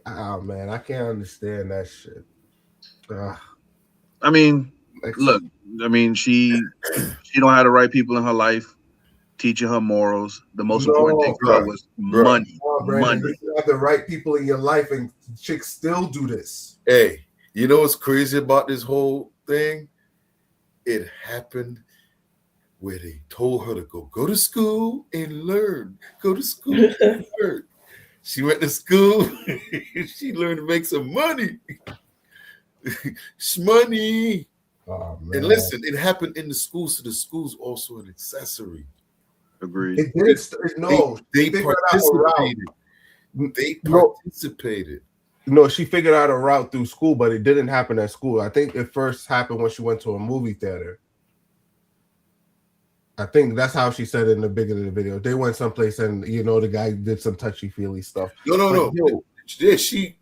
Oh man, I can't understand that shit. I mean, look, I mean, she don't have the right people in her life teaching her morals. The most important thing for her was money. Brandon, you have the right people in your life, and chicks still do this. Hey, you know what's crazy about this whole thing? It happened where they told her to go to school and learn. Go to school and learn. She went to school. She learned to make some money. Shmoney. Oh, and listen, it happened in the schools. So the school's also an accessory. Agreed. It didn't. No, they participated. They participated. No, she figured out a route through school, but it didn't happen at school. I think it first happened when she went to a movie theater. I think that's how she said it in the beginning of the video. They went someplace, and you know, the guy did some touchy-feely stuff. No. She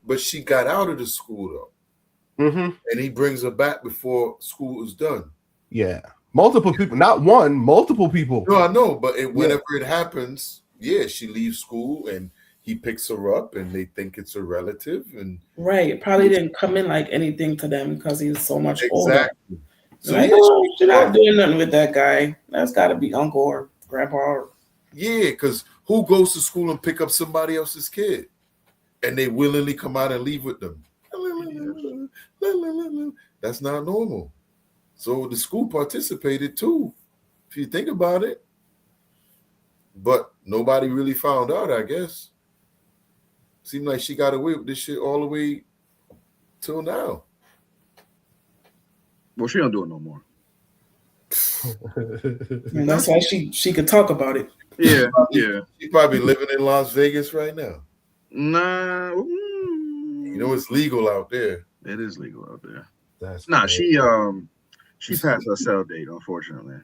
got out of the school though, and he brings her back before school is done. Yeah, multiple people, not one, multiple people. No, I know, but whenever it happens, she leaves school and he picks her up, and they think it's a relative, and it probably didn't come in like anything to them because he was so much older. Exactly. So you're not doing nothing with that guy. That's got to be uncle or grandpa. Because who goes to school and pick up somebody else's kid, and they willingly come out and leave with them? That's not normal. So the school participated too, if you think about it. But nobody really found out, I guess. Seemed like she got away with this shit all the way till now. Well, she don't do it no more. And that's why she could talk about it. Yeah. She's probably living in Las Vegas right now. Nah. You know it's legal out there. It is legal out there. That's she passed her cell date, unfortunately.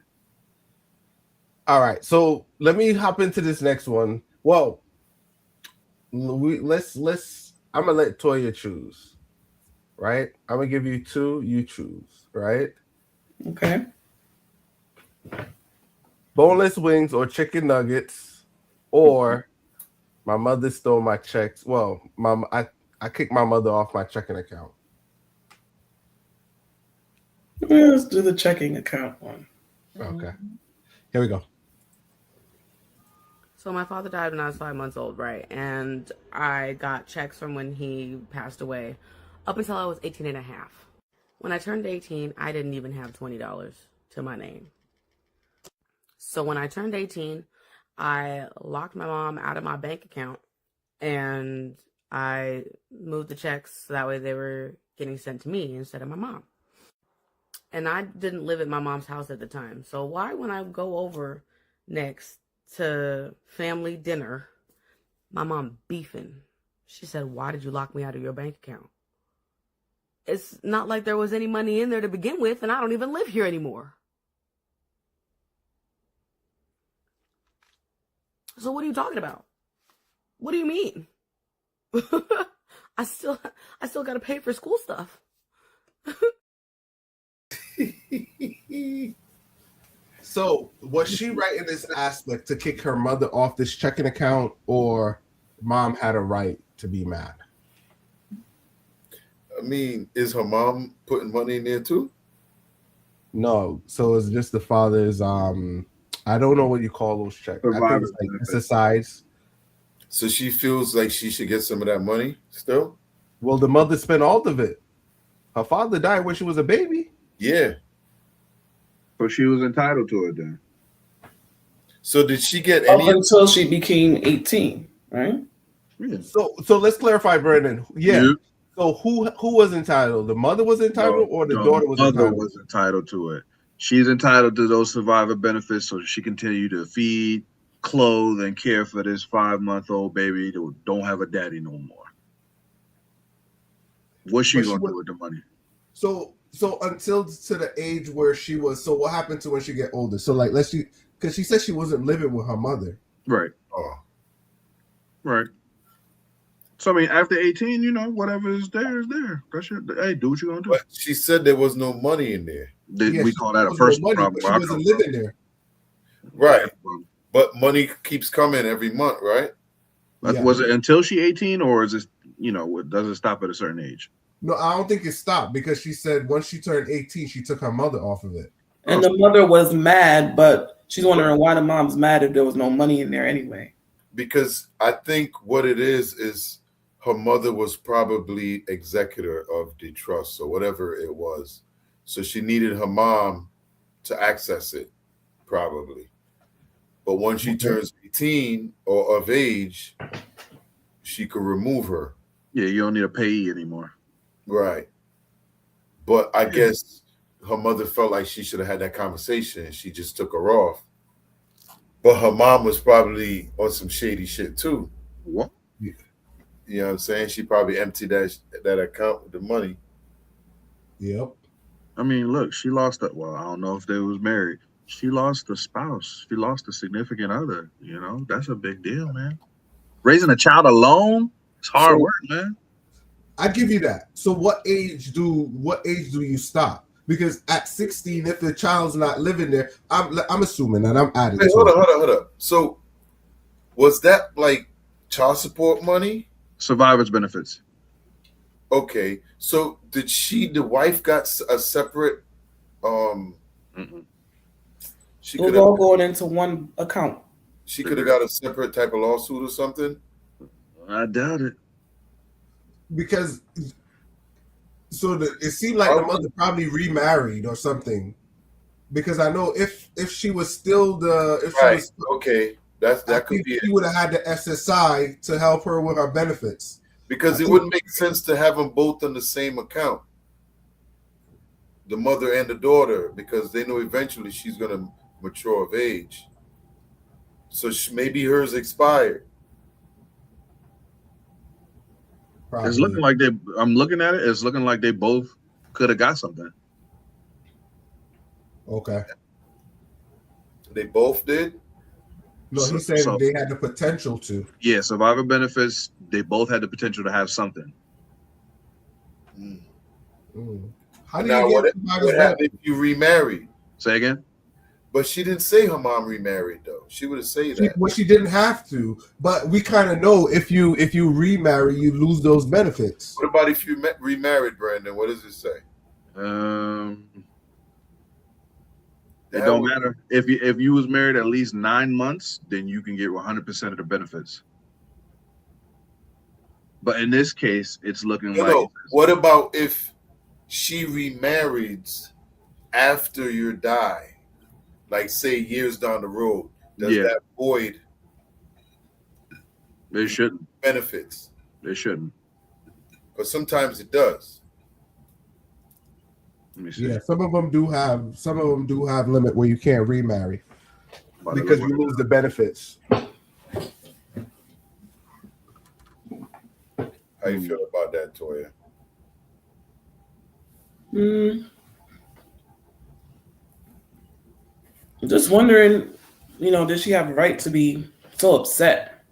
All right, so let me hop into this next one. Well, let's. I'm gonna let Toya choose. Right, I'm gonna give you two. You choose. Right. Okay. Boneless wings or chicken nuggets, or my mother stole my checks. Well, I kicked my mother off my checking account. Let's do the checking account one. Okay. Here we go. So my father died when I was 5 months old, right? And I got checks from when he passed away up until I was 18 and a half. When I turned 18, I didn't even have $20 to my name. So when I turned 18, I locked my mom out of my bank account and I moved the checks so that way they were getting sent to me instead of my mom. And I didn't live at my mom's house at the time. So why, when I go over next to family dinner. My mom beefing. She said, "Why did you lock me out of your bank account?" It's not like there was any money in there to begin with, and I don't even live here anymore. So what are you talking about? What do you mean? I still got to pay for school stuff. So was she right in this aspect to kick her mother off this checking account, or mom had a right to be mad? I mean, is her mom putting money in there too? No. So it's just the father's I don't know what you call those checks. I think it's like exercise. So she feels like she should get some of that money still? Well, the mother spent all of it. Her father died when she was a baby. Yeah. So she was entitled to it then. So did she get Up any until she became 18, right? Yeah. So let's clarify, Brandon. Yeah. So who was entitled? The mother was entitled, or the daughter was mother entitled? was entitled to it. She's entitled to those survivor benefits so she continue to feed, clothe, and care for this 5-month-old baby who don't have a daddy no more. What's she gonna do with the money? So until to the age where she was. So what happened to when she get older? So like let's see, because she said she wasn't living with her mother. Right. Oh. Right. So I mean, after 18, you know, whatever is there is there. That's your, hey, do what you gonna do. But she said there was no money in there. We call that a personal problem. But she wasn't living there. Right. But money keeps coming every month, right? Was it until she 18, or is it, you know, does it stop at a certain age? No, I don't think it stopped, because she said once she turned 18, she took her mother off of it. And the mother was mad, but she's wondering why the mom's mad if there was no money in there anyway. Because I think what it is her mother was probably executor of the trust or whatever it was. So she needed her mom to access it, probably. But once she turns 18 or of age, she could remove her. Yeah, you don't need a payee anymore. Right. But I guess her mother felt like she should have had that conversation. She just took her off. But her mom was probably on some shady shit too. What? You know what I'm saying? She probably emptied that account with the money. Yep. I mean, look, she lost I don't know if they was married. She lost a spouse. She lost a significant other. You know, that's a big deal, man. Raising a child alone, it's hard work, man. I give you that. So what age do you stop? Because at 16, if the child's not living there, I'm assuming, and I'm adding. Wait, hold up. So was that like child support money? Survivor's benefits. Okay. So did the wife got a separate she It was could all going into one account. She could have got a separate type of lawsuit or something? I doubt it. Because it seemed like the mother probably remarried or something. Because I know if she was still okay, that could be it. She would have had the SSI to help her with her benefits. Because it wouldn't make sense to have them both on the same account, the mother and the daughter, because they know eventually she's gonna mature of age. So maybe hers expired. Probably. It's looking like I'm looking at it. It's looking like they both could have got something. Okay. They both did? No, he said they had the potential to. Yeah, survivor benefits, they both had the potential to have something. How do now, you get what happened if you remarried? Say again? But she didn't say her mom remarried, though. She would have said that. Well, she didn't have to, but we kind of know if you remarry, you lose those benefits. What about if you remarried, Brandon? What does it say? It don't matter. If you was married at least 9 months, then you can get 100% of the benefits. But in this case, it's looking like. No. What about if she remarries after you die? Like, say, years down the road, does that void? They shouldn't. Benefits. They shouldn't. But sometimes it does. Let me see. Yeah, some of them do have limit where you can't remarry. Because you lose the benefits. How you feel about that, Toya? I'm just wondering, did she have a right to be so upset?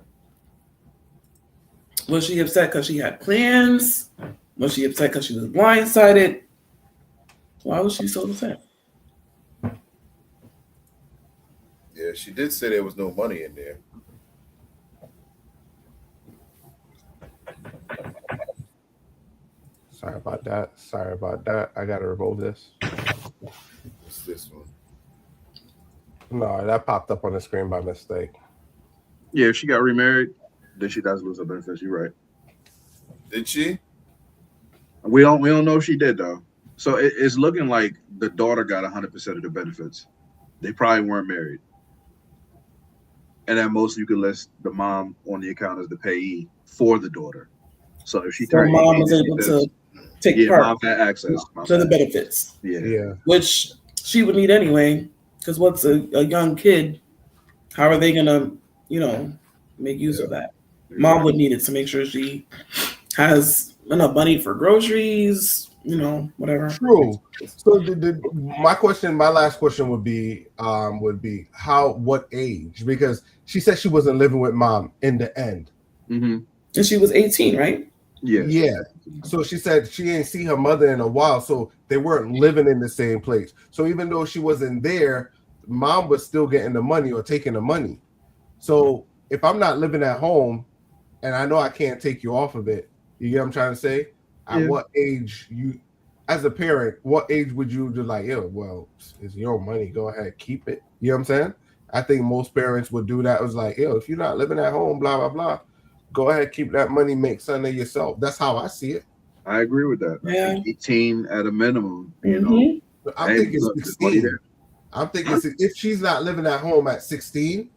Was she upset because she had plans? Was she upset because she was blindsided? Why was she so upset? Yeah, she did say there was no money in there. Sorry about that. I gotta remove this. What's this one? No, that popped up on the screen by mistake. Yeah, if she got remarried, then she does lose her benefits. You're right. Did she? We don't know if she did though. So it's looking like the daughter got 100% of the benefits. They probably weren't married. And at most, you could list the mom on the account as the payee for the daughter. So if she turned, mom was able to take part mom had access to the benefits. Yeah. Which she would need anyway, because what's a young kid? How are they gonna, make use of that? Mom would need it to make sure she has enough money for groceries, whatever. True. So my last question would be what age? Because she said she wasn't living with mom in the end. Mm-hmm. And she was 18, right? Yeah. So she said she ain't see her mother in a while, so they weren't living in the same place. So even though she wasn't there, mom was still getting the money or taking the money. So if I'm not living at home and I know I can't take you off of it, you get what I'm trying to say? At what age as a parent, what age would you just like, well, it's your money, go ahead, keep it. You know what I'm saying? I think most parents would do that. It was like, if you're not living at home, blah, blah, blah, go ahead, keep that money, make something of yourself. That's how I see it. I agree with that. Yeah. I think 18 at a minimum, I'm thinking 16. I'm thinking if she's not living at home at 16,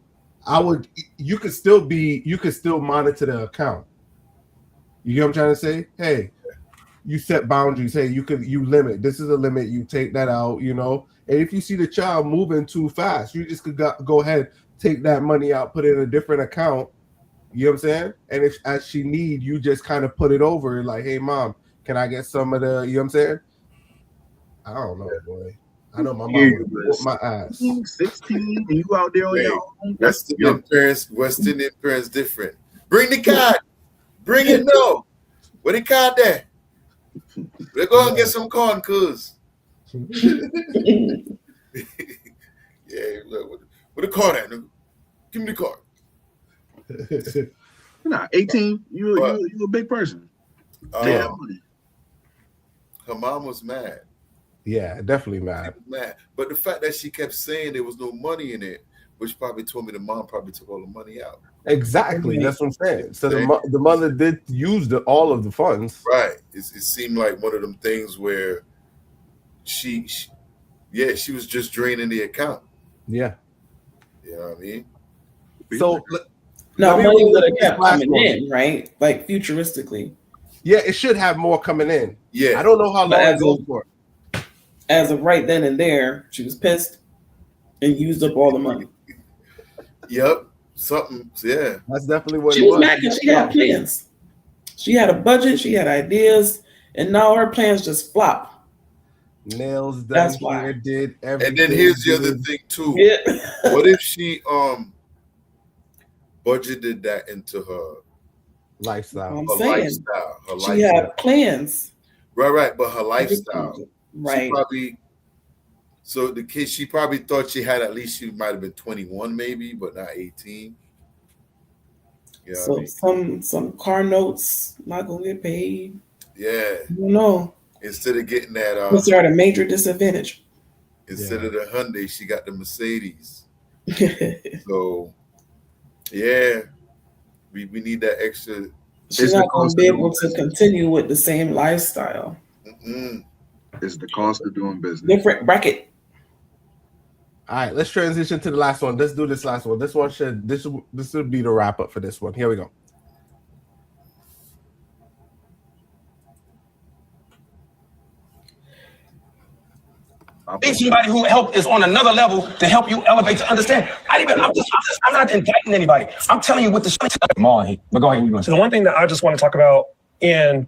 you could still monitor the account. You get what I'm trying to say? Hey, you set boundaries. Hey, you limit. This is a limit. You take that out, And if you see the child moving too fast, you just could go ahead, take that money out, put it in a different account. You know what I'm saying? And if as she need, you just kind of put it over like, hey, mom, can I get some of the, you know what I'm saying? I don't know, boy. I know my mom would whoop my ass. 16, and you out there on your own. West Indian parents different. Bring the card. Bring it, no. Where the card there? Let's go and get some corn, cuz. Look, where the card at? Give me the card. Nah, 18, you a big person. Her mom was mad. Yeah, definitely mad. But the fact that she kept saying there was no money in it, which probably told me the mom probably took all the money out. Exactly, that's what I'm saying. So the mother did use all of the funds. Right. It seemed like one of them things where she was just draining the account. Yeah. You know what I mean? So now money would have kept coming in, right? Like futuristically. Yeah, it should have more coming in. Yeah. I don't know how long it goes for. As of right then and there, she was pissed and used up all the money. Yep. Something. Yeah. That's definitely what she was mad because she had plans. She had a budget, she had ideas, and now her plans just flop. Nails done. That's why. Here, did everything. And then here's the other thing too. Yeah. What if she budgeted that into her lifestyle? She had plans. Right, but her lifestyle. Right. The kid, she probably thought she had at least she might have been 21 maybe, but not 18. You know what I mean? Some car notes not gonna get paid. Yeah. I don't know. Instead of getting that puts her at a major disadvantage. Instead of the Hyundai, she got the Mercedes. So yeah, we need that extra. She's not gonna be able to continue with the same lifestyle. It's the cost of doing business. Different bracket. All right, let's transition to the last one. Let's do this last one. This would be the wrap up for this one. Here we go. Be somebody who help is on another level to help you elevate to understand. I'm not indicting anybody. I'm telling you what the shit. But go ahead. So the one thing that I just want to talk about in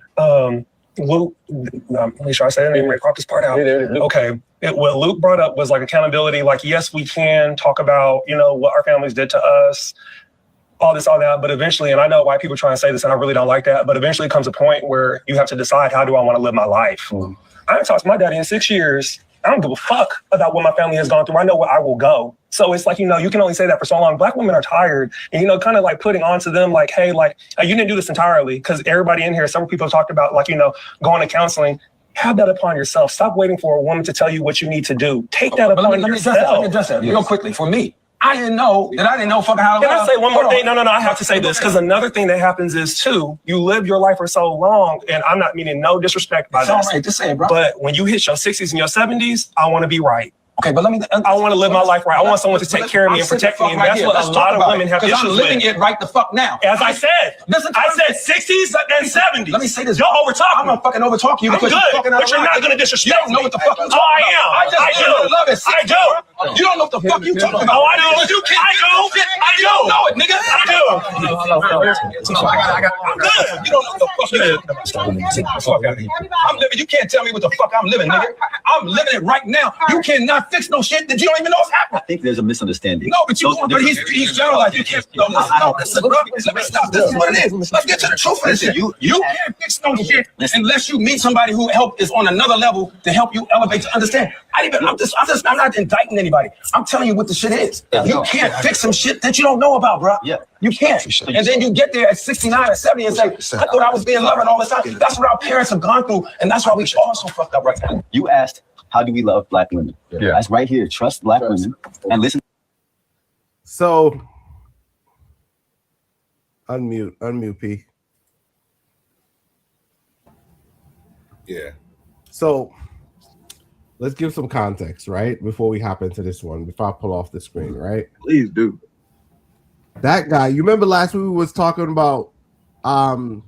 Luke, make sure I say that name right, crop this part out. Okay. What Luke brought up was like accountability. Like, yes, we can talk about, what our families did to us, all this, all that, but eventually, and I know why people try and say this, and I really don't like that, but eventually comes a point where you have to decide, how do I want to live my life? I haven't talked to my daddy in 6 years. I don't give a fuck about what my family has gone through. I know where I will go. So it's like, you can only say that for so long. Black women are tired and, kind of like putting onto them like, hey, you didn't do this entirely, because everybody in here, several people have talked about going to counseling. Have that upon yourself. Stop waiting for a woman to tell you what you need to do. Take that upon yourself. Let me address that real quically. For me, I didn't know fucking how to Can I say one more thing? No, I have to say this, because another thing that happens is, too, you live your life for so long, and I'm not meaning no disrespect by this. All right, just say it, bro. But when you hit your 60s and your 70s, I want to be right. Okay, but I want to live my life right. I want someone to take care of me and protect me, and that's what a lot of women have issues with. I'm living it right the fuck now. As I said, I said 60s and 70s. Let me say this. Y'all overtalk me. I'm gonna fucking overtalk you because I'm good, you're fucking but you're not gonna disrespect me. You don't know what the fuck you're Oh, talking I am. about. I do. I do. You don't know what the fuck you talking about. Oh, I do. You can't I do. You don't know it, nigga. I do. I'm good. You don't know what the fuck you're living. I'm living. You can't tell me what the fuck I'm living, nigga. I'm living it right now. You cannot fix no shit that you don't even know what's happening. I think there's a misunderstanding. No, but he's generalized. You can't. No, listen, bro. Let me stop. This is what it is. Let's get to the truth of this shit. You can't fix no shit unless you meet somebody who is on another level to help you elevate to understand. I'm not indicting anybody. I'm telling you what the shit is. You can't fix some shit that you don't know about, bro. Yeah. You can't. And then you get there at 69 or 70 and say, I thought I was being loved all the time. That's what our parents have gone through, and that's why we all so fucked up right now. You asked, how do we love Black women? Yeah. That's right here. Trust Black women and listen. So, unmute, P. Yeah. So, let's give some context, right? Before we hop into this one, before I pull off the screen, right? Please do. That guy, you remember last week we was talking about what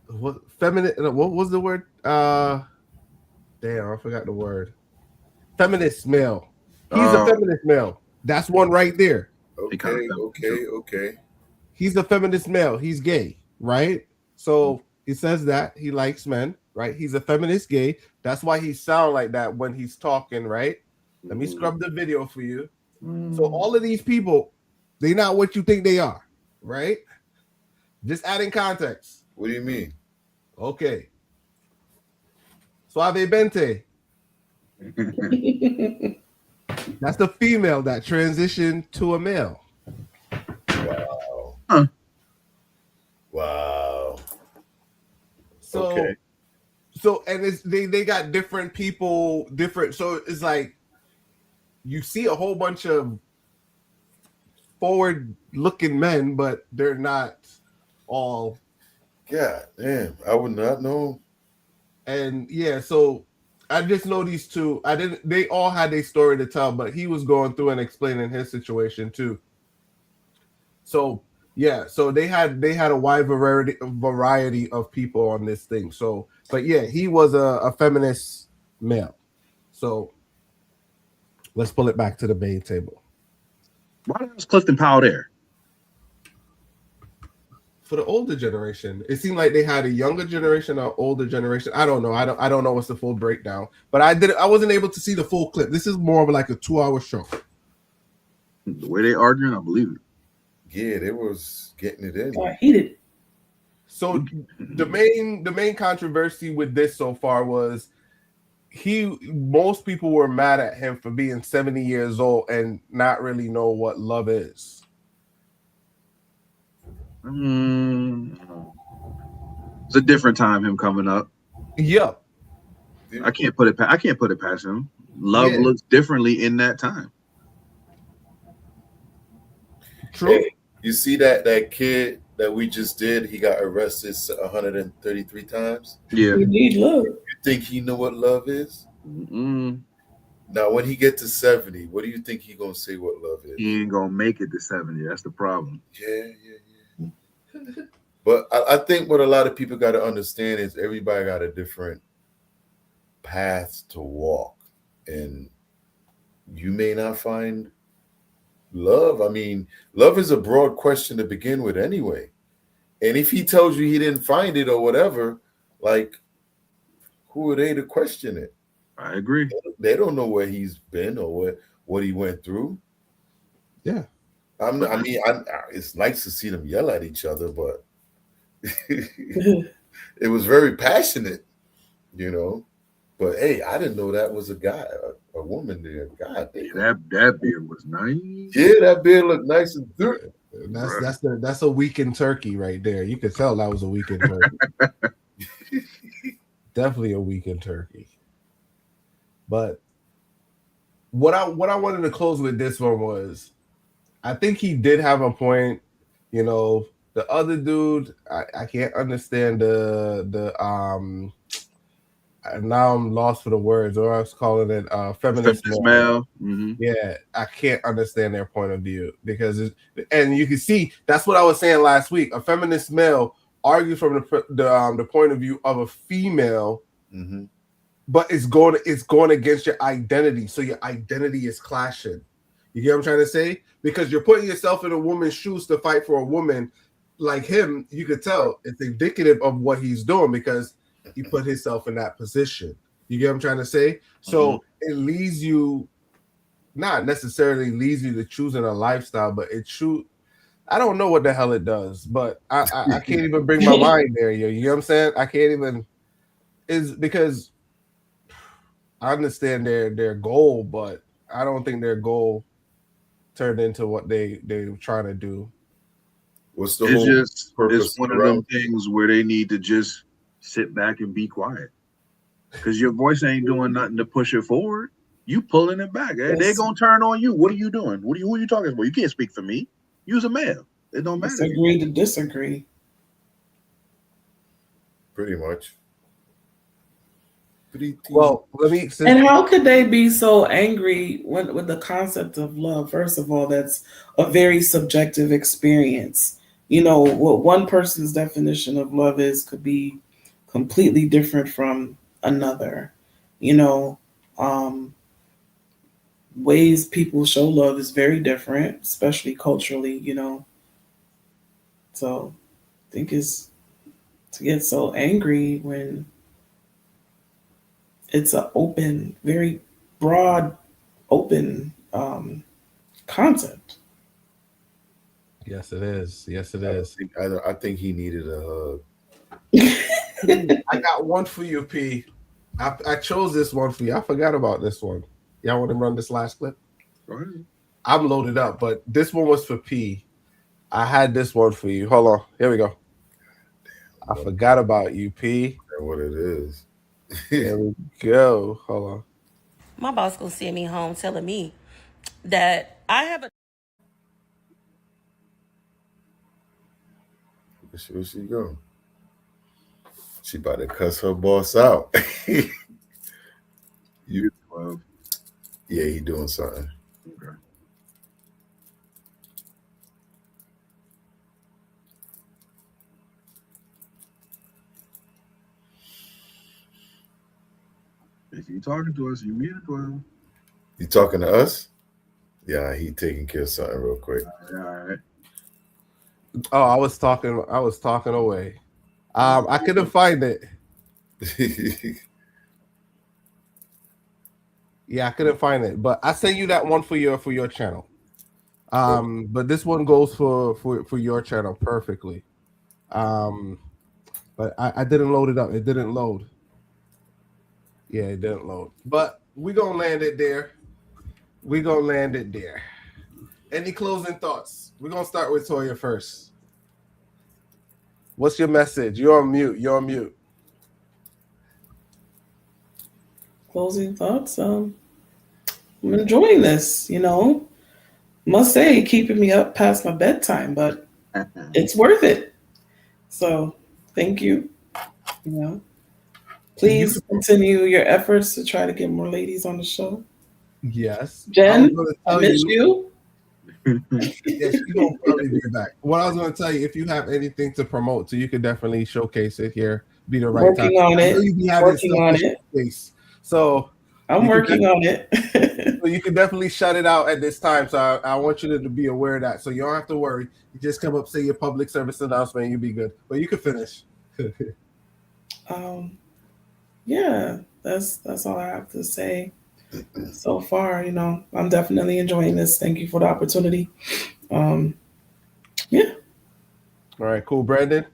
was the word? Damn, I forgot the word. Feminist male. He's a feminist male. That's one right there. Okay. He's a feminist male. He's gay, right? So he says that he likes men, right? He's a feminist gay. That's why he sounds like that when he's talking, right? Let me scrub the video for you. So all of these people, they're not what you think they are, right? Just adding context. What do you mean? Okay. Suave Bente. That's the female that transitioned to a male. Wow. Huh. Wow. So, okay. And it's they got different people, so it's like you see a whole bunch of forward-looking men, but they're not all. God damn, I would not know. And yeah, so I just know these two. They all had their story to tell, but he was going through and explaining his situation too. So yeah, so they had a wide variety of people on this thing. So, but yeah, he was a feminist male. So let's pull it back to the main table. Why was Clifton Powell there? For the older generation, it seemed like they had a younger generation or older generation. I don't know. I don't know what's the full breakdown, but I wasn't able to see the full clip. This is more of like a 2-hour show. The way they arguing, I believe it. Yeah, they was getting it in. Heated. So the main controversy with this so far was most people were mad at him for being 70 years old and not really know what love is. It's a different time, him coming up. Yeah, I can't put it past him. Love looks differently in that time. True. Hey, you see that kid that we just did? He got arrested 133 times. Yeah. We need love. You think he know what love is? Mm-mm. Now, when he gets to 70, what do you think he gonna say what love is? He ain't gonna make it to 70. That's the problem. Yeah. But I think what a lot of people got to understand is everybody got a different paths to walk, and you may not find love. I mean, love is a broad question to begin with anyway. And if he tells you he didn't find it or whatever, like, who are they to question it? I agree. They don't know where he's been or what he went through. Yeah. It's nice to see them yell at each other, but it was very passionate, you know. But hey, I didn't know that was a guy, a woman there. God damn. That beard was nice. Yeah, that beard looked nice and thick. That's a weekend turkey right there. You could tell that was a weekend turkey. Definitely a weekend turkey. But what I wanted to close with this one was, I think he did have a point. You know, the other dude, I can't understand the now I'm lost for the words, or I was calling it feminist male. Mm-hmm. Yeah, I can't understand their point of view because and you can see that's what I was saying last week. A feminist male argues from the point of view of a female, mm-hmm. but it's going against your identity, so your identity is clashing. You get what I'm trying to say? Because you're putting yourself in a woman's shoes to fight for a woman like him. You could tell it's indicative of what he's doing because he put himself in that position. You get what I'm trying to say? So it leads you, not necessarily leads you to choosing a lifestyle, but I don't know what the hell it does, but I can't even bring my mind there. You know what I'm saying? I can't even, is because I understand their goal, but I don't think their goal turned into what they're trying to do. What's the whole purpose? It's one of them things where they need to just sit back and be quiet, because your voice ain't doing nothing to push it forward. You pulling it back. Yes. They're gonna turn on you. What are you doing? Who are you talking about? You can't speak for me. Use a male. It don't matter. Disagree to disagree. Pretty much. Well, let me. And how could they be so angry with the concept of love? First of all, that's a very subjective experience. You know, what one person's definition of love is could be completely different from another. You know, ways people show love is very different, especially culturally, you know. So I think it's to get so angry when it's an open, very broad, open concept. Yes, it is. Yes, it is. I think he needed a hug. I got one for you, P. I chose this one for you. I forgot about this one. Y'all want to run this last clip? Go ahead. I'm loaded up, but this one was for P. I had this one for you. Hold on. Here we go. I forgot about you, P. What it is. There we go. Hold on. My boss gonna send me home telling me that I have a. Where she go? She about to cuss her boss out. Yeah, he doing something. Okay. If you talking to us, you muted, well. You talking to us? Yeah, he taking care of something real quick. All right. Oh, I was talking away. I couldn't find it. Yeah, I couldn't find it, but I sent you that one for your channel. But this one goes for your channel perfectly. But I didn't load it up. It didn't load. Yeah, it didn't load. But we're gonna land it there. Any closing thoughts? We're gonna start with Toya first. What's your message? You're on mute. Closing thoughts. I'm enjoying this, you know. Must say, keeping me up past my bedtime, but it's worth it. So thank you. You know, please continue your efforts to try to get more ladies on the show. Yes. Jen, I miss you. Yes, you don't probably be back. What I was going to tell you, if you have anything to promote, so you could definitely showcase it here. Be the right Working time. on it. Working on it. Space. So I'm working on it. So you can definitely shut it out at this time. So I want you to be aware of that. So you don't have to worry. You just come up, say your public service announcement, and you'll be good. But you can finish. Yeah, that's all I have to say so far. I'm definitely enjoying this. Thank you for the opportunity. Yeah. All right, cool. Brandon?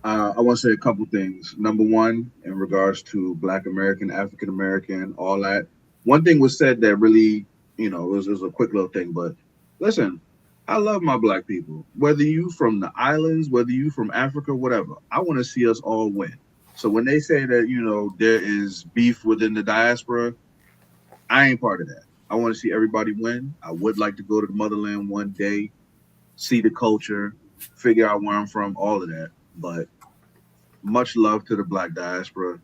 I want to say a couple things. Number one, in regards to Black American, African American, all that. One thing was said that really, it was a quick little thing, but listen, I love my Black people. Whether you from the islands, whether you from Africa, whatever, I want to see us all win. So when they say that, there is beef within the diaspora, I ain't part of that. I want to see everybody win. I would like to go to the motherland one day, see the culture, figure out where I'm from, all of that. But much love to the Black diaspora,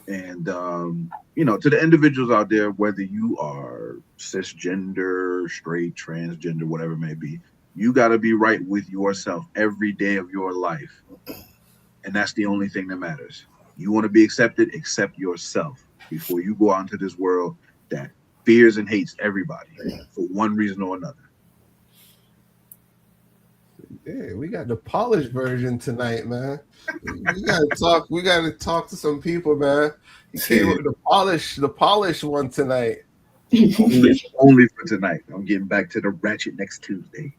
and to the individuals out there, whether you are cisgender, straight, transgender, whatever it may be, you got to be right with yourself every day of your life, and that's the only thing that matters. You want to be accepted, accept yourself before you go out into this world that fears and hates everybody for one reason or another. Yeah, we got the polished version tonight, man. We gotta talk to some people, man. He came with the polished one tonight. Only for tonight. I'm getting back to the ratchet next Tuesday.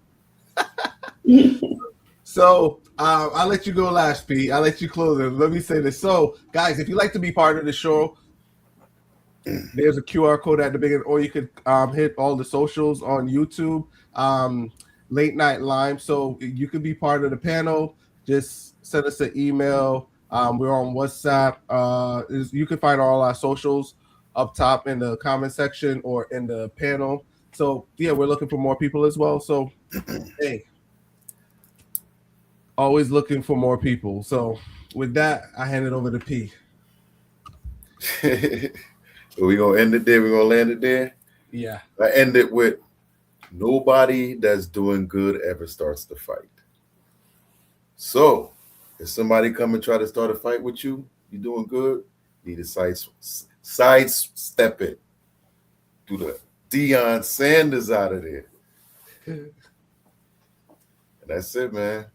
So I'll let you go last, Pete. I'll let you close it. Let me say this. So, guys, if you'd like to be part of the show, there's a QR code at the beginning, or you could hit all the socials on YouTube. Late Night Lime. So you could be part of the panel. Just send us an email. We're on WhatsApp. You can find all our socials up top in the comment section or in the panel. So yeah, we're looking for more people as well. So hey, always looking for more people. So with that, I hand it over to P. We're gonna end it there. We're gonna land it there. Yeah. I end it with nobody that's doing good ever starts the fight. So if somebody come and try to start a fight with you, you're doing good, you need to sidestep it. Do the Deion Sanders out of there. And that's it, man.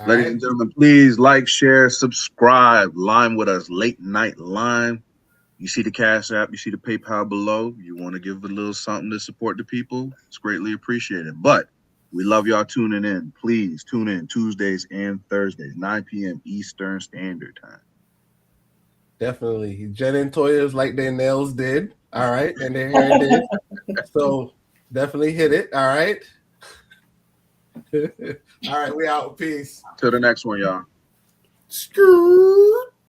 Ladies and gentlemen, please like, share, subscribe. Lime with us, Late Night Lime. You see the Cash App, you see the PayPal below. You want to give a little something to support the people? It's greatly appreciated. But we love y'all tuning in. Please tune in Tuesdays and Thursdays, 9 p.m. Eastern Standard Time. Definitely. Jen and Toya's like their nails did. All right. And their hair did. So definitely hit it. All right. All right. We out. Peace. Till the next one, y'all. Screw.